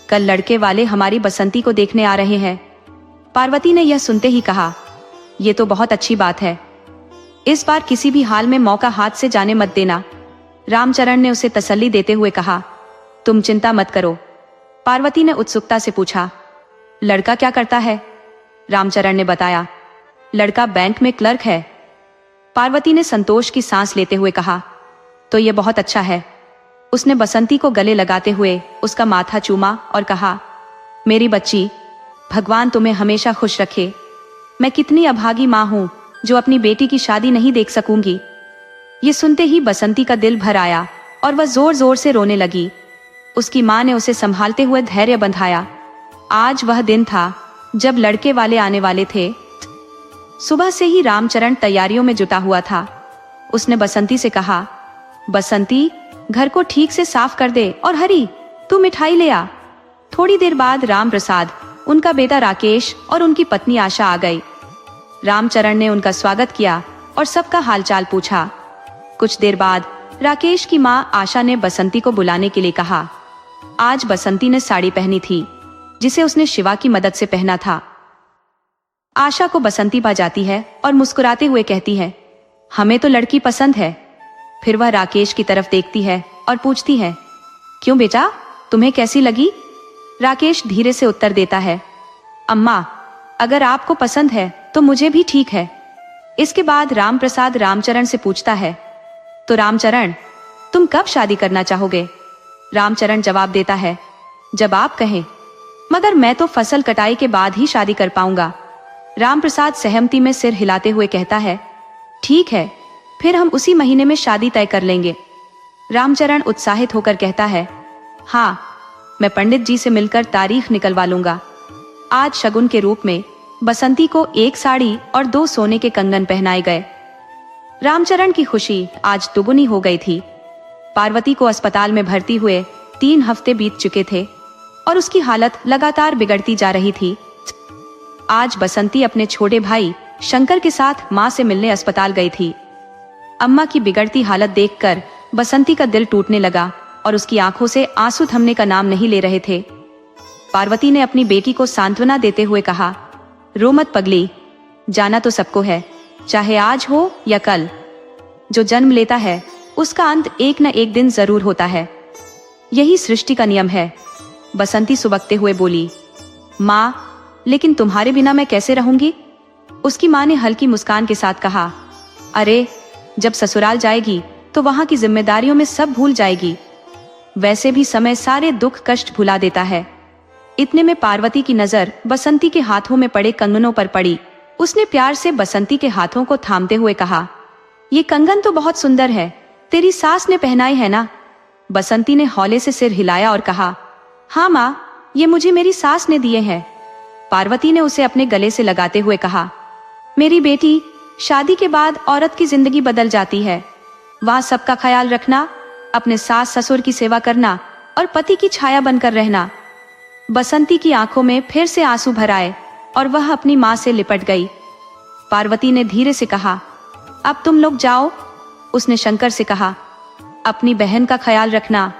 कल लड़के वाले हमारी बसंती को देखने आ रहे हैं। पार्वती ने यह सुनते ही कहा, ये तो बहुत अच्छी बात है। इस बार किसी भी हाल में मौका हाथ से जाने मत देना। रामचरण ने उसे तसल्ली देते हुए कहा, तुम चिंता मत करो। पार्वती ने उत्सुकता से पूछा, लड़का क्या करता है? रामचरण ने बताया, लड़का बैंक में क्लर्क है। पार्वती ने संतोष की सांस लेते हुए कहा, तो ये बहुत अच्छा है। उसने बसंती को गले लगाते हुए उसका माथा चूमा और कहा, मेरी बच्ची, भगवान तुम्हें हमेशा खुश रखे। मैं कितनी अभागी माँ हूँ जो अपनी बेटी की शादी नहीं देख सकूंगी। ये सुनते ही बसंती का दिल भर आया और वह जोर जोर से रोने लगी। उसकी माँ ने उसे संभालते हुए धैर्य बंधाया। आज वह दिन था जब लड़के वाले आने वाले थे। सुबह से ही रामचरण तैयारियों में जुटा हुआ था। उसने बसंती से कहा, बसंती, घर को ठीक से साफ कर दे और हरी, तू मिठाई ले आ। थोड़ी देर बाद राम प्रसाद, उनका बेटा राकेश और उनकी पत्नी आशा आ गई। रामचरण ने उनका स्वागत किया और सबका हालचाल पूछा। कुछ देर बाद राकेश की माँ आशा ने बसंती को बुलाने के लिए कहा। आज बसंती ने साड़ी पहनी थी जिसे उसने शिवा की मदद से पहना था। आशा को बसंती पा जाती है और मुस्कुराते हुए कहती है, हमें तो लड़की पसंद है। फिर वह राकेश की तरफ देखती है और पूछती है, क्यों बेटा, तुम्हें कैसी लगी? राकेश धीरे से उत्तर देता है, अम्मा, अगर आपको पसंद है तो मुझे भी ठीक है। इसके बाद राम प्रसाद रामचरण से पूछता है, तो रामचरण, तुम कब शादी करना चाहोगे? रामचरण जवाब देता है, जब आप कहें, मगर मैं तो फसल कटाई के बाद ही शादी कर पाऊंगा। रामप्रसाद सहमति में सिर हिलाते हुए कहता है, ठीक है, फिर हम उसी महीने में शादी तय कर लेंगे। रामचरण उत्साहित होकर कहता है, हाँ, मैं पंडित जी से मिलकर तारीख निकलवा लूंगा। आज शगुन के रूप में बसंती को एक साड़ी और 2 सोने के कंगन पहनाए गए। रामचरण की खुशी आज दुगुनी हो गई थी। पार्वती को अस्पताल में भर्ती हुए 3 हफ्ते बीत चुके थे और उसकी हालत लगातार बिगड़ती जा रही थी। आज बसंती अपने छोटे भाई शंकर के साथ माँ से मिलने अस्पताल गई थी। अम्मा की बिगड़ती हालत देखकर बसंती का दिल टूटने लगा और उसकी आंखों से आंसू थमने का नाम नहीं ले रहे थे। पार्वती ने अपनी बेटी को सांत्वना देते हुए कहा, रो मत पगली, जाना तो सबको है, चाहे आज हो या कल। जो जन्म लेता है उसका अंत एक न एक दिन जरूर होता है। यही सृष्टि का नियम है। बसंती सुबकते हुए बोली, माँ, लेकिन तुम्हारे बिना मैं कैसे रहूंगी? उसकी माँ ने हल्की मुस्कान के साथ कहा, अरे, जब ससुराल जाएगी तो वहां की जिम्मेदारियों में सब भूल जाएगी। वैसे भी समय सारे दुख कष्ट भुला देता है। इतने में पार्वती की नजर बसंती के हाथों में पड़े कंगनों पर पड़ी। उसने प्यार से बसंती के हाथों को थामते हुए कहा, ये कंगन तो बहुत सुंदर है, तेरी सास ने पहनाए है ना? बसंती ने हौले से सिर हिलाया और कहा, हाँ माँ, ये मुझे मेरी सास ने दिए हैं। पार्वती ने उसे अपने गले से लगाते हुए कहा, मेरी बेटी, शादी के बाद औरत की जिंदगी बदल जाती है। वहां सबका ख्याल रखना, अपने सास ससुर की सेवा करना और पति की छाया बनकर रहना। बसंती की आंखों में फिर से आंसू भर आए और वह अपनी माँ से लिपट गई। पार्वती ने धीरे से कहा, अब तुम लोग जाओ। उसने शंकर से कहा, अपनी बहन का ख्याल रखना।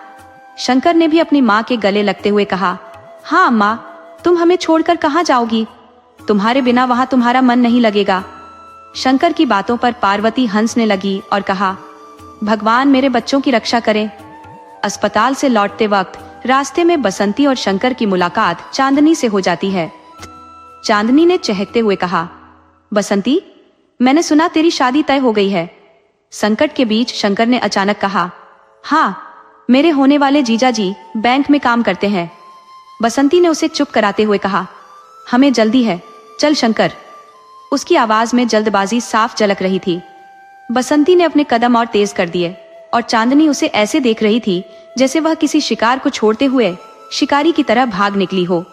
शंकर ने भी अपनी माँ के गले लगते हुए कहा, हाँ अम्मा, तुम हमें छोड़कर कहाँ जाओगी? तुम्हारे बिना वहां तुम्हारा मन नहीं लगेगा। शंकर की बातों पर पार्वती हंसने लगी और कहा, भगवान मेरे बच्चों की रक्षा करे। अस्पताल से लौटते वक्त रास्ते में बसंती और शंकर की मुलाकात चांदनी से हो जाती है। चांदनी ने चहकते हुए कहा, बसंती, मैंने सुना तेरी शादी तय हो गई है। संकट के बीच शंकर ने अचानक कहा, हाँ, मेरे होने वाले जीजा जी बैंक में काम करते हैं। बसंती ने उसे चुप कराते हुए कहा, हमें जल्दी है, चल शंकर। उसकी आवाज में जल्दबाजी साफ झलक रही थी। बसंती ने अपने कदम और तेज कर दिए और चांदनी उसे ऐसे देख रही थी जैसे वह किसी शिकार को छोड़ते हुए शिकारी की तरह भाग निकली हो।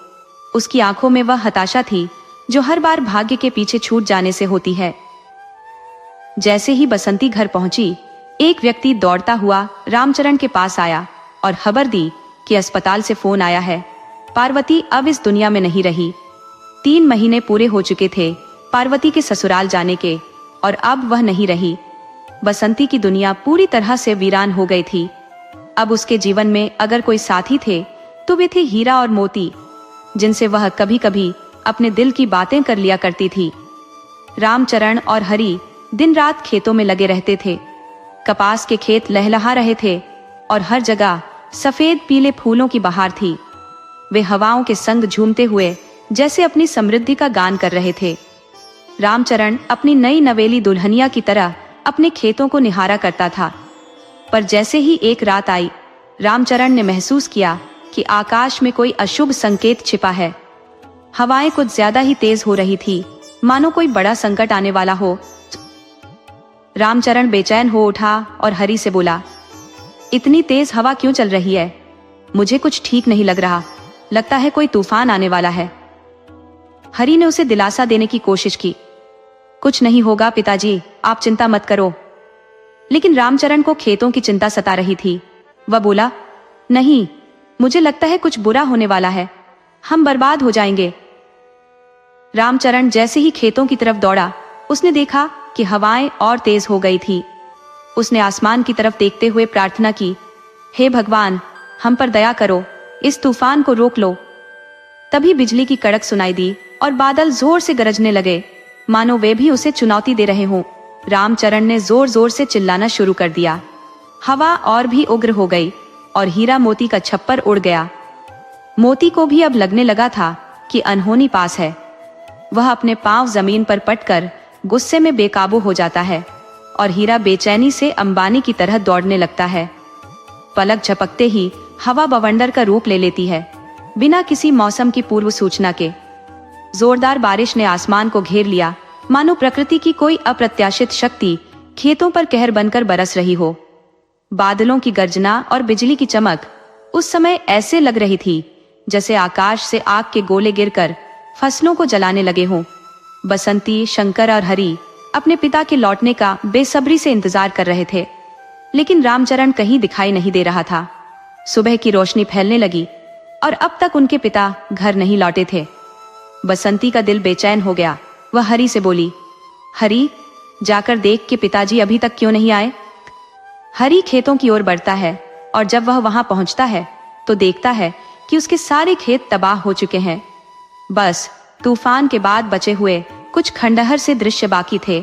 उसकी आंखों में वह हताशा थी जो हर बार भाग्य के पीछे छूट जाने से होती है। जैसे ही बसंती घर पहुंची, एक व्यक्ति दौड़ता हुआ रामचरण के पास आया और खबर दी कि अस्पताल से फोन आया है। पार्वती अब इस दुनिया में नहीं रही। 3 महीने पूरे हो चुके थे पार्वती के ससुराल जाने के और अब वह नहीं रही। बसंती की दुनिया पूरी तरह से वीरान हो गई थी। अब उसके जीवन में अगर कोई साथी थे तो वे थे हीरा और मोती, जिनसे वह कभी कभी अपने दिल की बातें कर लिया करती थी। रामचरण और हरी दिन रात खेतों में लगे रहते थे। कपास के खेत लहलहा रहे थे और हर जगह सफेद पीले फूलों की बहार थी। वे हवाओं के संग झूमते हुए जैसे अपनी समृद्धि का गान कर रहे थे। रामचरण अपनी नई नवेली दुल्हनिया की तरह अपने खेतों को निहारा करता था। पर जैसे ही एक रात आई, रामचरण ने महसूस किया कि आकाश में कोई अशुभ संकेत छिपा है। हवाएं कुछ ज्यादा ही तेज हो रही थी, मानो कोई बड़ा संकट आने वाला हो। रामचरण बेचैन हो उठा और हरि से बोला, इतनी तेज हवा क्यों चल रही है? मुझे कुछ ठीक नहीं लग रहा, लगता है कोई तूफान आने वाला है। हरि ने उसे दिलासा देने की कोशिश की, कुछ नहीं होगा पिताजी, आप चिंता मत करो। लेकिन रामचरण को खेतों की चिंता सता रही थी। वह बोला, नहीं, मुझे लगता है कुछ बुरा होने वाला है, हम बर्बाद हो जाएंगे। रामचरण जैसे ही खेतों की तरफ दौड़ा, उसने देखा कि हवाएं और तेज हो गई थी। उसने आसमान की तरफ देखते हुए प्रार्थना की, हे भगवान, हम पर दया करो, इस तूफान को रोक लो। तभी बिजली की कड़क सुनाई दी और बादल जोर से गरजने लगे, मानो वे भी उसे चुनौती दे रहे हों। रामचरण ने जोर जोर से चिल्लाना शुरू कर दिया। हवा और भी उग्र हो गई और हीरा मोती का छप्पर उड़ गया। मोती को भी अब लगने लगा था कि अनहोनी पास है। वह अपने पांव जमीन पर पटकर गुस्से में बेकाबू हो जाता है और हीरा बेचैनी से अंबानी की तरह दौड़ने लगता है। पलक झपकते ही हवा बवंडर का रूप ले लेती है, बिना किसी मौसम की पूर्व सूचना के। जोरदार बारिश ने आसमान को घेर लिया, मानो प्रकृति की कोई अप्रत्याशित शक्ति खेतों पर कहर बनकर बरस रही हो। बादलों की गर्जना और बिजली की चमक उस समय ऐसे लग रही थी जैसे आकाश से आग के गोले गिरकर फसलों को जलाने लगे हों। बसंती, शंकर और हरि अपने पिता के लौटने का बेसब्री से इंतजार कर रहे थे, लेकिन रामचरण कहीं दिखाई नहीं दे रहा था। सुबह की रोशनी फैलने लगी और अब तक उनके पिता घर नहीं लौटे थे। बसंती का दिल बेचैन हो गया। वह हरि से बोली, हरि, जाकर देख कि पिताजी अभी तक क्यों नहीं आए। हरि खेतों की ओर बढ़ता है और जब वह वहां पहुंचता है तो देखता है कि उसके सारे खेत तबाह हो चुके हैं। बस तूफान के बाद बचे हुए कुछ खंडहर से दृश्य बाकी थे।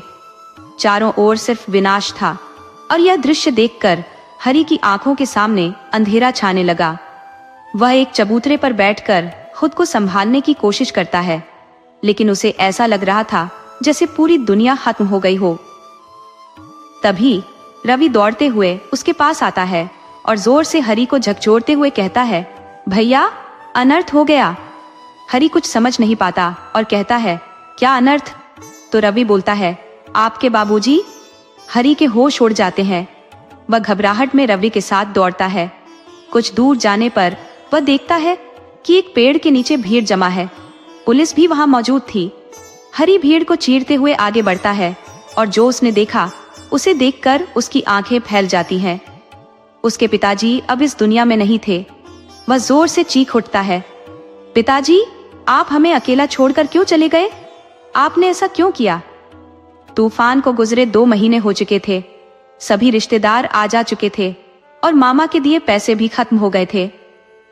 चारों ओर सिर्फ विनाश था और यह दृश्य देखकर हरि की आंखों के सामने अंधेरा छाने लगा। वह एक चबूतरे पर बैठकर खुद को संभालने की कोशिश करता है, लेकिन उसे ऐसा लग रहा था जैसे पूरी दुनिया खत्म हो गई हो। तभी रवि दौड़ते हुए उसके पास आता है और जोर से हरि को झकझोरते हुए कहता है, भैया, अनर्थ हो गया। हरि कुछ समझ नहीं पाता और कहता है, क्या अनर्थ? तो रवि बोलता है, आपके बाबूजी। हरि के होश उड़ जाते हैं। वह घबराहट में रवि के साथ दौड़ता है। कुछ दूर जाने पर वह देखता है कि एक पेड़ के नीचे भीड़ जमा है। पुलिस भी वहां मौजूद थी। हरि भीड़ को चीरते हुए आगे बढ़ता है और जो उसने देखा उसे देखकर उसकी आंखें फैल जाती हैं। उसके पिताजी अब इस दुनिया में नहीं थे। वह जोर से चीख उठता है, पिताजी, आप हमें अकेला छोड़कर क्यों चले गए? आपने ऐसा क्यों किया? तूफान को गुजरे 2 महीने हो चुके थे। सभी रिश्तेदार आ जा चुके थे और मामा के दिए पैसे भी खत्म हो गए थे।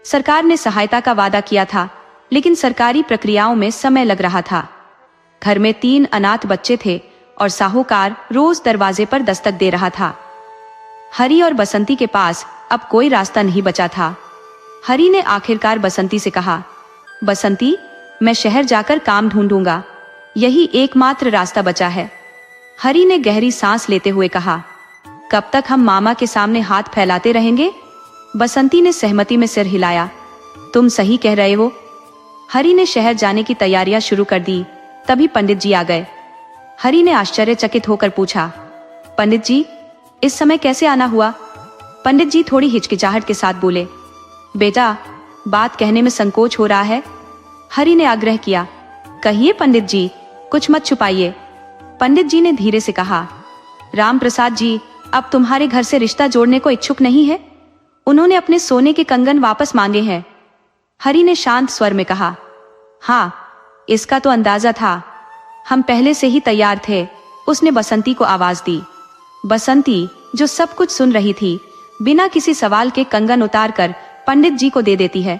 सरकार ने सहायता का वादा किया था, लेकिन सरकारी प्रक्रियाओं में समय लग रहा था। घर में 3 अनाथ बच्चे थे और साहूकार रोज दरवाजे पर दस्तक दे रहा था। हरि और बसंती के पास अब कोई रास्ता नहीं बचा था। हरि ने आखिरकार बसंती से कहा, बसंती, मैं शहर जाकर काम ढूंढूंगा, यही एकमात्र रास्ता बचा है। हरि ने गहरी सांस लेते हुए कहा, कब तक हम मामा के सामने हाथ फैलाते रहेंगे? बसंती ने सहमति में सिर हिलाया, तुम सही कह रहे हो। हरि ने शहर जाने की तैयारियां शुरू कर दी। तभी पंडित जी आ गए। हरि ने आश्चर्यचकित होकर पूछा, पंडित जी, इस समय कैसे आना हुआ? पंडित जी थोड़ी हिचकिचाहट के साथ बोले, बेटा, बात कहने में संकोच हो रहा है। हरि ने आग्रह किया, कहिए पंडित जी, कुछ मत छुपाइए। पंडित जी ने धीरे से कहा, राम प्रसाद जी अब तुम्हारे घर से रिश्ता जोड़ने को इच्छुक नहीं है। उन्होंने अपने सोने के कंगन वापस मांगे हैं। हरि ने शांत स्वर में कहा, हाँ, इसका तो अंदाजा था, हम पहले से ही तैयार थे। उसने बसंती को आवाज दी। बसंती, जो सब कुछ सुन रही थी, बिना किसी सवाल के कंगन उतारकर पंडित जी को दे देती है,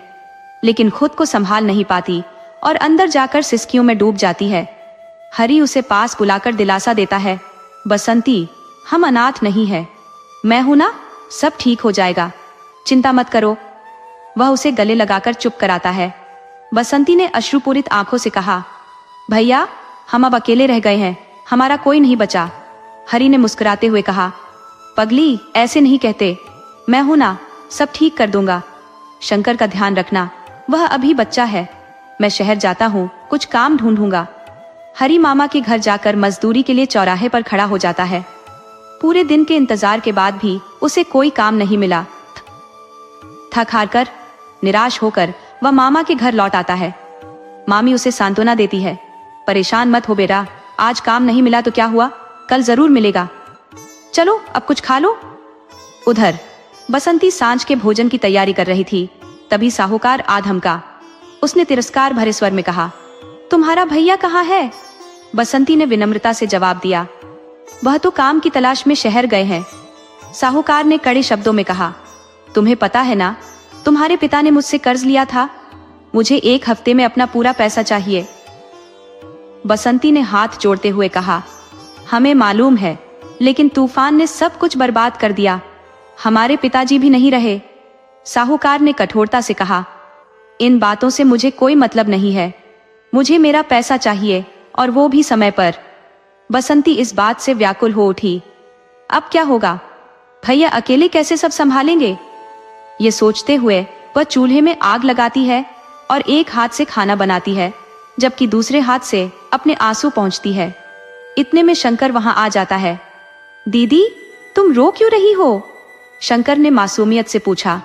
लेकिन खुद को संभाल नहीं पाती और अंदर जाकर सिसकियों में डूब जाती है। हरि उसे पास बुलाकर दिलासा देता है, बसंती, हम अनाथ नहीं है, मैं हूं ना, सब ठीक हो जाएगा, चिंता मत करो। वह उसे गले लगाकर चुप कराता है। बसंती ने अश्रुपूरित आंखों से कहा, भैया, हम अब अकेले रह गए हैं, हमारा कोई नहीं बचा। हरि ने मुस्कुराते हुए कहा, पगली, ऐसे नहीं कहते, मैं हूं ना, सब ठीक कर दूंगा। शंकर का ध्यान रखना, वह अभी बच्चा है। मैं शहर जाता हूँ, कुछ काम ढूंढूंगा। हरी मामा के घर जाकर मजदूरी के लिए चौराहे पर खड़ा हो जाता है। पूरे दिन के इंतजार के बाद भी उसे कोई काम नहीं मिला। थक हार कर, निराश होकर वह मामा के घर लौट आता है। मामी उसे सांत्वना देती है, परेशान मत हो बेटा, आज काम नहीं मिला तो क्या हुआ, कल जरूर मिलेगा। चलो अब कुछ खा लो। उधर बसंती सांझ के भोजन की तैयारी कर रही थी, तभी साहूकार आ धमका। उसने तिरस्कार भरे स्वर में कहा, तुम्हारा भैया कहाँ है? बसंती ने विनम्रता से जवाब दिया, वह तो काम की तलाश में शहर गए हैं। साहूकार ने कड़े शब्दों में कहा, तुम्हें पता है ना, तुम्हारे पिता ने मुझसे कर्ज लिया था, मुझे 1 हफ्ते में अपना पूरा पैसा चाहिए। बसंती ने हाथ जोड़ते हुए कहा, हमें मालूम है, लेकिन तूफान ने सब कुछ बर्बाद कर दिया, हमारे पिताजी भी नहीं रहे। साहूकार ने कठोरता से कहा, इन बातों से मुझे कोई मतलब नहीं है, मुझे मेरा पैसा चाहिए और वो भी समय पर। बसंती इस बात से व्याकुल हो उठी, अब क्या होगा, भैया अकेले कैसे सब संभालेंगे? ये सोचते हुए वह चूल्हे में आग लगाती है और एक हाथ से खाना बनाती है, जबकि दूसरे हाथ से अपने आंसू पोंछती है। इतने में शंकर वहां आ जाता है। दीदी, तुम रो क्यों रही हो? शंकर ने मासूमियत से पूछा।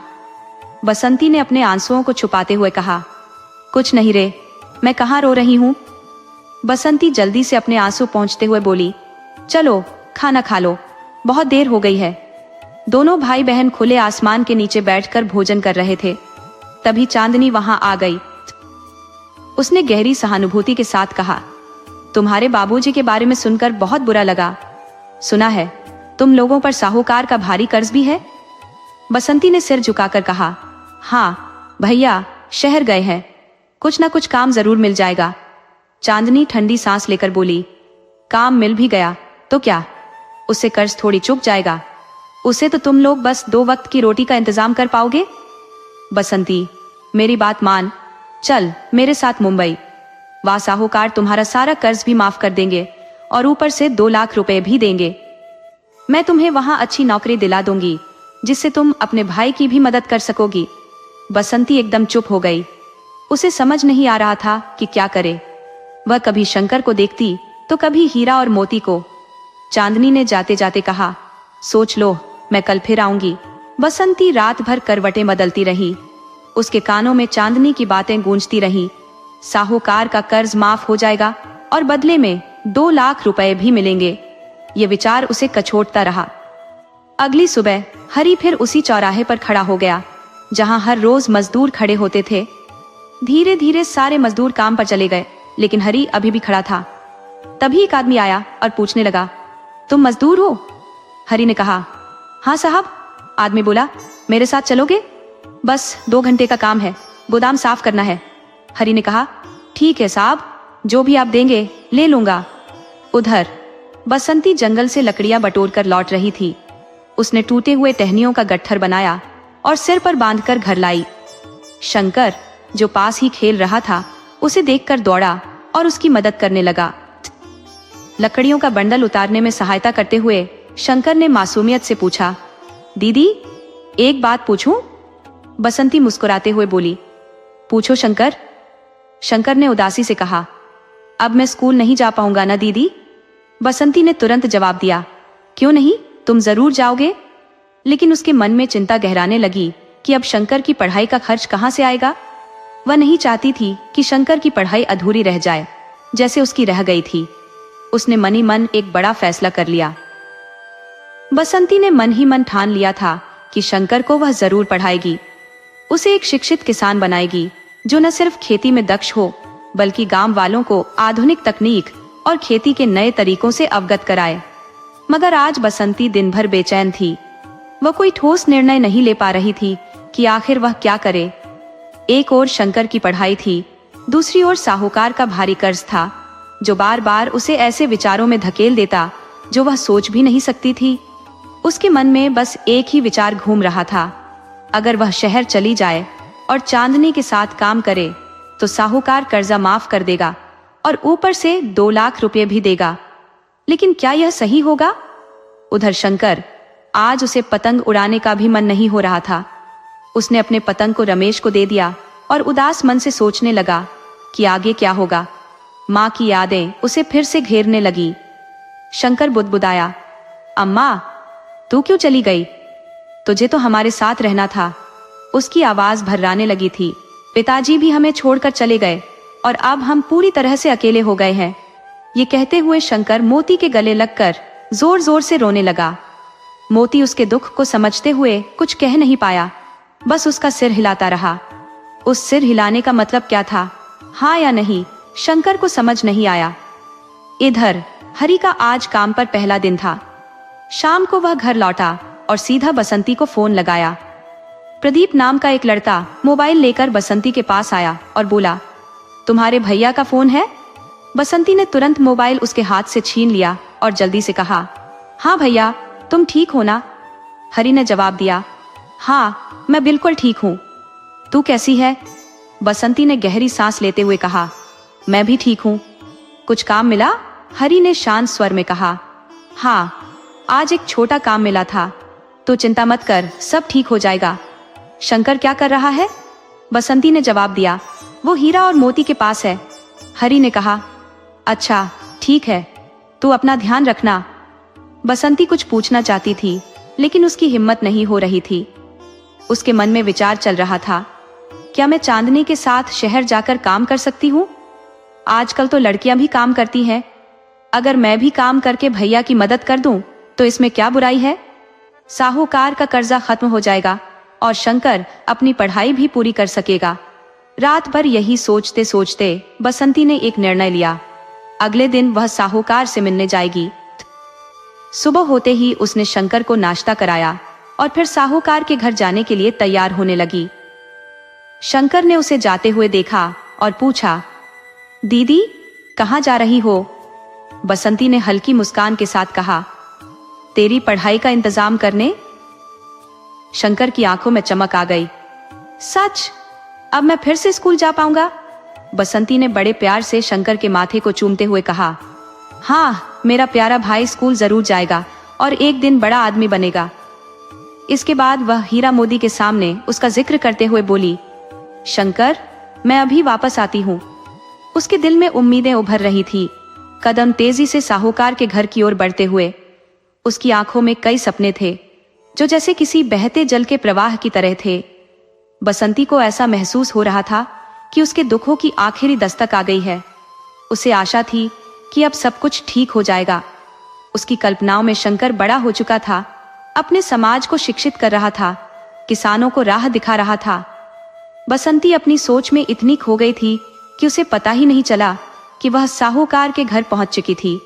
बसंती ने अपने आंसुओं को छुपाते हुए कहा, कुछ नहीं रे, मैं कहाँ रो रही हूँ। बसंती जल्दी से अपने आंसू पोंछते हुए बोली, चलो खाना खा लो, बहुत देर हो गई है। दोनों भाई बहन खुले आसमान के नीचे बैठकर भोजन कर रहे थे। तभी चांदनी वहां आ गई। उसने गहरी सहानुभूति के साथ कहा, तुम्हारे बाबूजी के बारे में सुनकर बहुत बुरा लगा। सुना है तुम लोगों पर साहूकार का भारी कर्ज भी है? बसंती ने सिर झुकाकर कहा, हाँ भैया, शहर गए हैं, कुछ ना कुछ काम जरूर मिल जाएगा। चांदनी ठंडी सांस लेकर बोली, काम मिल भी गया तो क्या, उससे कर्ज थोड़ी चुक जाएगा, उसे तो तुम लोग बस 2 वक्त की रोटी का इंतजाम कर पाओगे। बसंती, मेरी बात मान, चल मेरे साथ मुंबई, वहां साहूकार तुम्हारा सारा कर्ज भी माफ कर देंगे और ऊपर से 2 लाख रुपए भी देंगे। मैं तुम्हें वहां अच्छी नौकरी दिला दूंगी, जिससे तुम अपने भाई की भी मदद कर सकोगी। बसंती एकदम चुप हो गई। उसे समझ नहीं आ रहा था कि क्या करे। वह कभी शंकर को देखती तो कभी हीरा और मोती को। चांदनी ने जाते जाते कहा, सोच लो, मैं कल फिर आऊंगी। बसंती रात भर करवटें बदलती रही। उसके कानों में चांदनी की बातें गूंजती रहीं। साहूकार का कर्ज माफ हो जाएगा और बदले में 2 लाख रुपए भी मिलेंगे। ये विचार उसे कचोटता रहा। अगली सुबह हरी फिर उसी चौराहे पर खड़ा हो गया, जहां हर रोज मजदूर खड़े होते थे। धीरे धीरे सारे मजदूर काम पर चले गए, लेकिन हरी अभी भी खड़ा था। तभी एक आदमी आया और पूछने लगा, तुम मजदूर हो? हरी ने कहा, हाँ साहब। आदमी बोला, मेरे साथ चलोगे? बस 2 घंटे का काम है, गोदाम साफ करना है। हरी ने कहा, ठीक है साहब, जो भी आप देंगे ले लूंगा। उधर बसंती जंगल से लकड़ियां बटोरकर लौट रही थी। उसने टूटे हुए टहनियों का गट्ठर बनाया और सिर पर बांधकर घर लाई। शंकर, जो पास ही खेल रहा था, उसे देखकर दौड़ा और उसकी मदद करने लगा। लकड़ियों का बंडल उतारने में सहायता करते हुए शंकर ने मासूमियत से पूछा, दीदी एक बात पूछूं? बसंती मुस्कुराते हुए बोली, पूछो शंकर। शंकर ने उदासी से कहा, अब मैं स्कूल नहीं जा पाऊंगा ना दीदी? बसंती ने तुरंत जवाब दिया, क्यों नहीं, तुम जरूर जाओगे। लेकिन उसके मन में चिंता गहराने लगी कि अब शंकर की पढ़ाई का खर्च कहां से आएगा। वह नहीं चाहती थी कि शंकर की पढ़ाई अधूरी रह जाए, जैसे उसकी रह गई थी। उसने मन ही मन एक बड़ा फैसला कर लिया। बसंती ने मन ही मन ठान लिया था कि शंकर को वह जरूर पढ़ाएगी। उसे एक शिक्षित किसान बनाएगी, जो न सिर्फ खेती में दक्ष हो, बल्कि गांव वालों को आधुनिक तकनीक और खेती के नए तरीकों से अवगत कराए। मगर आज बसंती दिन भर बेचैन थी। वह कोई ठोस निर्णय नहीं ले पा रही थी कि आखिर वह क्या करे। एक ओर शंकर की पढ़ाई थी, दूसरी ओर साहूकार का भारी कर्ज था, जो बार बार उसे ऐसे विचारों में धकेल देता जो वह सोच भी नहीं सकती थी। उसके मन में बस एक ही विचार घूम रहा था, अगर वह शहर चली जाए और चांदनी के साथ काम करे तो साहूकार कर्जा माफ कर देगा और ऊपर से 2 लाख रुपए भी देगा। लेकिन क्या यह सही होगा? उधर शंकर, आज उसे पतंग उड़ाने का भी मन नहीं हो रहा था। उसने अपने पतंग को रमेश को दे दिया और उदास मन से सोचने लगा कि आगे क्या होगा। माँ की यादें उसे फिर से घेरने लगी। शंकर बुदबुदाया, अम्मा तू क्यों चली गई? तुझे तो हमारे साथ रहना था। उसकी आवाज भर्राने लगी थी। पिताजी भी हमें छोड़कर चले गए और अब हम पूरी तरह से अकेले हो गए हैं। ये कहते हुए शंकर मोती के गले लगकर जोर जोर से रोने लगा। मोती उसके दुख को समझते हुए कुछ कह नहीं पाया, बस उसका सिर हिलाता रहा। उस सिर हिलाने का मतलब क्या था, हाँ या नहीं, शंकर को समझ नहीं आया। इधर हरि का आज काम पर पहला दिन था। शाम को वह घर लौटा और सीधा बसंती को फोन लगाया। प्रदीप नाम का एक लड़का मोबाइल लेकर बसंती के पास आया और बोला, तुम्हारे भैया का फोन है? बसंती ने तुरंत मोबाइल उसके हाथ से छीन लिया और जल्दी से कहा, हाँ भैया, तुम ठीक हो ना? हरि ने जवाब दिया, हाँ मैं बिल्कुल ठीक हूँ। तू कैसी है? बसंती ने गहरी सांस लेते हुए कहा, मैं भी ठीक हूँ। कुछ काम मिला? हरि ने शांत स्वर में कहा, हाँ आज एक छोटा काम मिला था, तो चिंता मत कर, सब ठीक हो जाएगा। शंकर क्या कर रहा है? बसंती ने जवाब दिया, वो हीरा और मोती के पास है। हरि ने कहा, अच्छा ठीक है, तू अपना ध्यान रखना। बसंती कुछ पूछना चाहती थी लेकिन उसकी हिम्मत नहीं हो रही थी। उसके मन में विचार चल रहा था, क्या मैं चांदनी के साथ शहर जाकर काम कर सकती हूँ? आजकल तो लड़कियां भी काम करती हैं। अगर मैं भी काम करके भैया की मदद कर दूं तो इसमें क्या बुराई है? साहूकार का कर्जा खत्म हो जाएगा और शंकर अपनी पढ़ाई भी पूरी कर सकेगा। रात भर यही सोचते सोचते बसंती ने एक निर्णय लिया। अगले दिन वह साहूकार से मिलने जाएगी। सुबह होते ही उसने शंकर को नाश्ता कराया और फिर साहूकार के घर जाने के लिए तैयार होने लगी। शंकर ने उसे जाते हुए देखा और पूछा, दीदी कहाँ जा रही हो? बसंती ने हल्की मुस्कान के साथ कहा, तेरी पढ़ाई का इंतजाम करने। शंकर की आंखों में चमक आ गई। सच? अब मैं फिर से स्कूल जा पाऊंगा? बसंती ने बड़े प्यार से शंकर के माथे को चूमते हुए कहा, हाँ मेरा प्यारा भाई स्कूल जरूर जाएगा और एक दिन बड़ा आदमी बनेगा। इसके बाद वह हीरा मोदी के सामने उसका जिक्र करते हुए बोली, शंकर मैं अभी वापस आती हूँ। उसके दिल में उम्मीदें उभर रही थी। कदम तेजी से साहूकार के घर की ओर बढ़ते हुए उसकी आंखों में कई सपने थे जो जैसे किसी बहते जल के प्रवाह की तरह थे। बसंती को ऐसा महसूस हो रहा था कि उसके दुखों की आखिरी दस्तक आ गई है। उसे आशा थी कि अब सब कुछ ठीक हो जाएगा। उसकी कल्पनाओं में शंकर बड़ा हो चुका था, अपने समाज को शिक्षित कर रहा था, किसानों को राह दिखा रहा था। बसंती अपनी सोच में इतनी खो गई थी कि उसे पता ही नहीं चला कि वह साहूकार के घर पहुंच चुकी थी।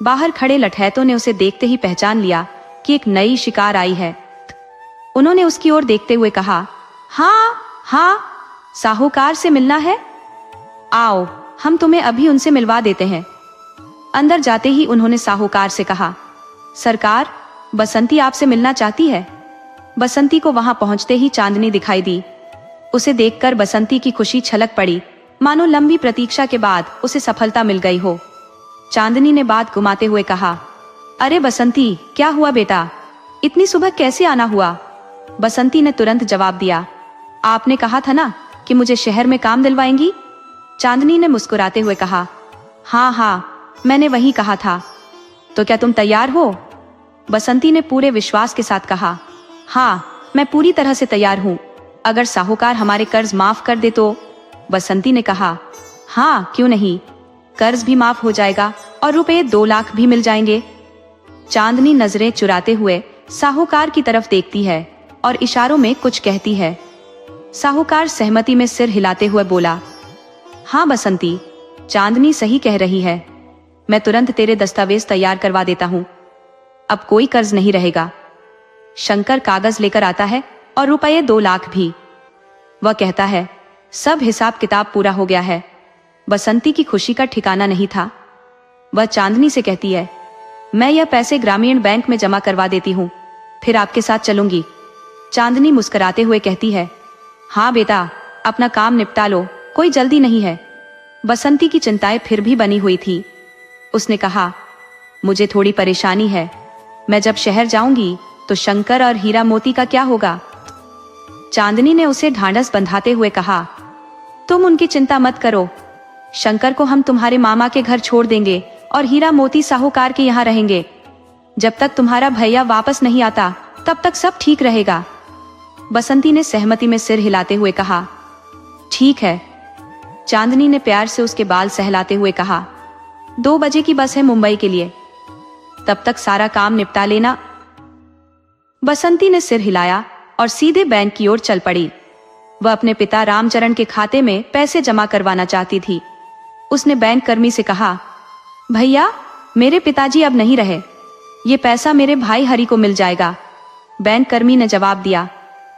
बाहर खड़े लठैतों ने उसे देखते ही पहचान लिया कि एक नई शिकार आई है। उन्होंने उसकी ओर देखते हुए कहा, हाँ साहूकार से मिलना है? आओ हम तुम्हें अभी उनसे मिलवा देते हैं। अंदर जाते ही उन्होंने साहूकार से कहा, सरकार बसंती आपसे मिलना चाहती है। बसंती को वहां पहुंचते ही चांदनी दिखाई दी। उसे देखकर बसंती की खुशी छलक पड़ी, मानो लंबी प्रतीक्षा के बाद उसे सफलता मिल गई हो। चांदनी ने बात घुमाते हुए कहा, अरे बसंती क्या हुआ बेटा, इतनी सुबह कैसे आना हुआ? बसंती ने तुरंत जवाब दिया, आपने कहा था ना कि मुझे शहर में काम दिलवाएंगी। चांदनी ने मुस्कुराते हुए कहा, हाँ मैंने वही कहा था। तो क्या तुम तैयार हो? बसंती ने पूरे विश्वास के साथ कहा, हाँ मैं पूरी तरह से तैयार हूँ। अगर साहूकार हमारे कर्ज माफ कर दे तो? बसंती ने कहा, हाँ क्यों नहीं, कर्ज भी माफ हो जाएगा और रुपए 2 लाख भी मिल जाएंगे। चांदनी नजरें चुराते हुए साहूकार की तरफ देखती है और इशारों में कुछ कहती है। साहूकार सहमति में सिर हिलाते हुए बोला, हाँ बसंती, चांदनी सही कह रही है, मैं तुरंत तेरे दस्तावेज तैयार करवा देता हूँ। अब कोई कर्ज नहीं रहेगा। शंकर कागज लेकर आता है और रुपए 2 लाख भी। वह कहता है, सब हिसाब किताब पूरा हो गया है। बसंती की खुशी का ठिकाना नहीं था। वह चांदनी से कहती है, मैं यह पैसे ग्रामीण बैंक में जमा करवा देती हूँ, फिर आपके साथ चलूंगी। चांदनी मुस्कुराते हुए कहती है, हाँ बेटा अपना काम निपटा लो, कोई जल्दी नहीं है। बसंती की चिंताएं फिर भी बनी हुई थी। उसने कहा, मुझे थोड़ी परेशानी है, मैं जब शहर जाऊंगी तो शंकर और हीरा मोती का क्या होगा? चांदनी ने उसे ढांढस बंधाते हुए कहा, तुम उनकी चिंता मत करो, शंकर को हम तुम्हारे मामा के घर छोड़ देंगे और हीरा मोती साहूकार के यहाँ रहेंगे। जब तक तुम्हारा भैया वापस नहीं आता तब तक सब ठीक रहेगा। बसंती ने सहमति में सिर हिलाते हुए कहा, ठीक है। चांदनी ने प्यार से उसके बाल सहलाते हुए कहा, 2 बजे की बस है मुंबई के लिए, तब तक सारा काम निपटा लेना। बसंती ने सिर हिलाया और सीधे बैंक की ओर चल पड़ी। वह अपने पिता रामचरण के खाते में पैसे जमा करवाना चाहती थी। उसने बैंक कर्मी से कहा, भैया, मेरे पिताजी अब नहीं रहे, ये पैसा मेरे भाई हरि को मिल जाएगा। बैंक कर्मी ने जवाब दिया,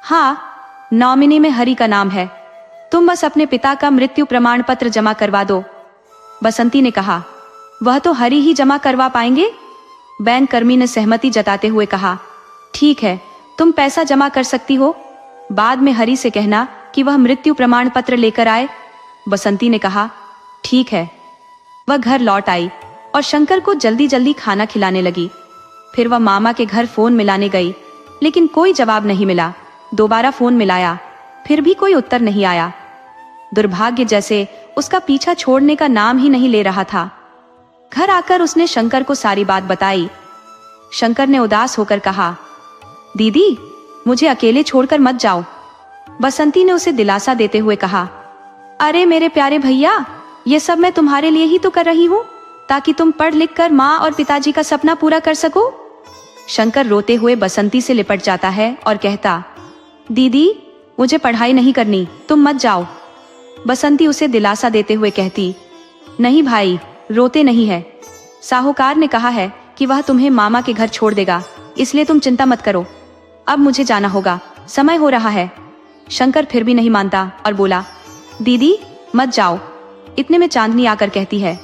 हाँ, नॉमिनी में हरि का नाम है, तुम बस अपने पिता का मृत्यु प्रमाण पत्र जमा करवा दो। बसंती ने कहा, वह तो हरि ही जमा करवा पाएंगे। बैंक कर्मी ने सहमति जताते हुए कहा, ठीक है, तुम पैसा जमा कर सकती हो, बाद में हरि से कहना कि वह मृत्यु प्रमाण पत्र लेकर आए। बसंती ने कहा, ठीक है। वह घर लौट आई और शंकर को जल्दी जल्दी खाना खिलाने लगी। फिर वह मामा के घर फोन मिलाने गई, लेकिन कोई जवाब नहीं मिला। दोबारा फोन मिलाया, फिर भी कोई उत्तर नहीं आया। दुर्भाग्य जैसे उसका पीछा छोड़ने का नाम ही नहीं ले रहा था। घर आकर उसने शंकर को सारी बात बताई। शंकर ने उदास होकर कहा, दीदी, मुझे अकेले छोड़कर मत जाओ। बसंती ने उसे दिलासा देते हुए कहा, अरे मेरे प्यारे भैया, ये सब मैं तुम्हारे लिए ही तो कर रही हूँ, ताकि तुम पढ़ लिख कर माँ और पिताजी का सपना पूरा कर सको। शंकर रोते हुए बसंती से लिपट जाता है और कहता, दीदी, मुझे पढ़ाई नहीं करनी, तुम मत जाओ। बसंती उसे दिलासा देते हुए कहती, नहीं भाई, रोते नहीं है, साहूकार ने कहा है कि वह तुम्हें मामा के घर छोड़ देगा, इसलिए तुम चिंता मत करो। अब मुझे जाना होगा, समय हो रहा है। शंकर फिर भी नहीं मानता और बोला, दीदी मत जाओ। इतने में चांदनी आकर कहती है,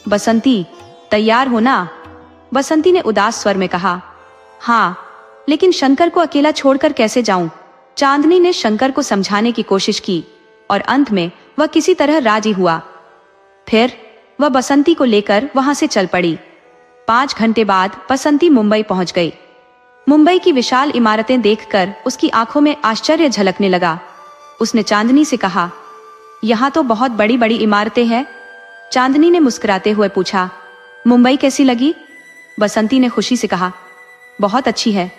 बसंती, तैयार हो ना? बसंती ने उदास स्वर में कहा, हाँ, लेकिन शंकर को अकेला छोड़कर कैसे जाऊं? चांदनी ने शंकर को समझाने की कोशिश की और अंत में वह किसी तरह राजी हुआ। फिर वह बसंती को लेकर वहां से चल पड़ी। 5 घंटे बाद बसंती मुंबई पहुंच गई। मुंबई की विशाल इमारतें देखकर उसकी आंखों में आश्चर्य झलकने लगा। उसने चांदनी से कहा, यहाँ तो बहुत बड़ी बड़ी इमारतें हैं। चांदनी ने मुस्कुराते हुए पूछा, मुंबई कैसी लगी? बसंती ने खुशी से कहा, बहुत अच्छी है।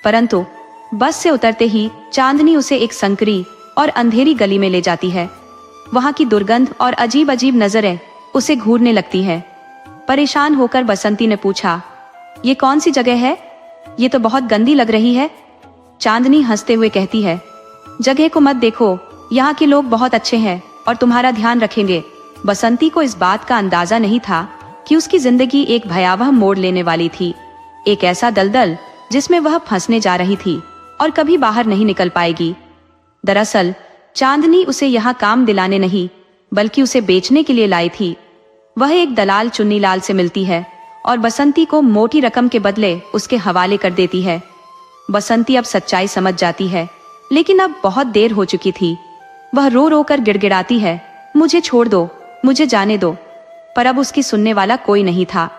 परंतु बस से उतरते ही चांदनी उसे एक संकरी और अंधेरी गली में ले जाती है। वहां की दुर्गंध और अजीब अजीब नजरें उसे घूरने लगती है। परेशान होकर बसंती ने पूछा, ये कौन सी जगह है? ये तो बहुत गंदी लग रही है। चांदनी हंसते हुए कहती है, जगह को मत देखो, यहाँ के लोग बहुत अच्छे हैं और तुम्हारा ध्यान रखेंगे। बसंती को इस बात का अंदाजा नहीं था कि उसकी जिंदगी एक भयावह मोड़ लेने वाली थी, एक ऐसा दलदल जिसमें वह फंसने जा रही थी और कभी बाहर नहीं निकल पाएगी। दरअसल चांदनी उसे यहाँ काम दिलाने नहीं, बल्कि उसे बेचने के लिए लाई थी। वह एक दलाल चुन्नीलाल से मिलती है और बसंती को मोटी रकम के बदले उसके हवाले कर देती है। बसंती अब सच्चाई समझ जाती है, लेकिन अब बहुत देर हो चुकी थी। वह रो रो कर गिड़गिड़ाती है, मुझे छोड़ दो, मुझे जाने दो। पर अब उसकी सुनने वाला कोई नहीं था।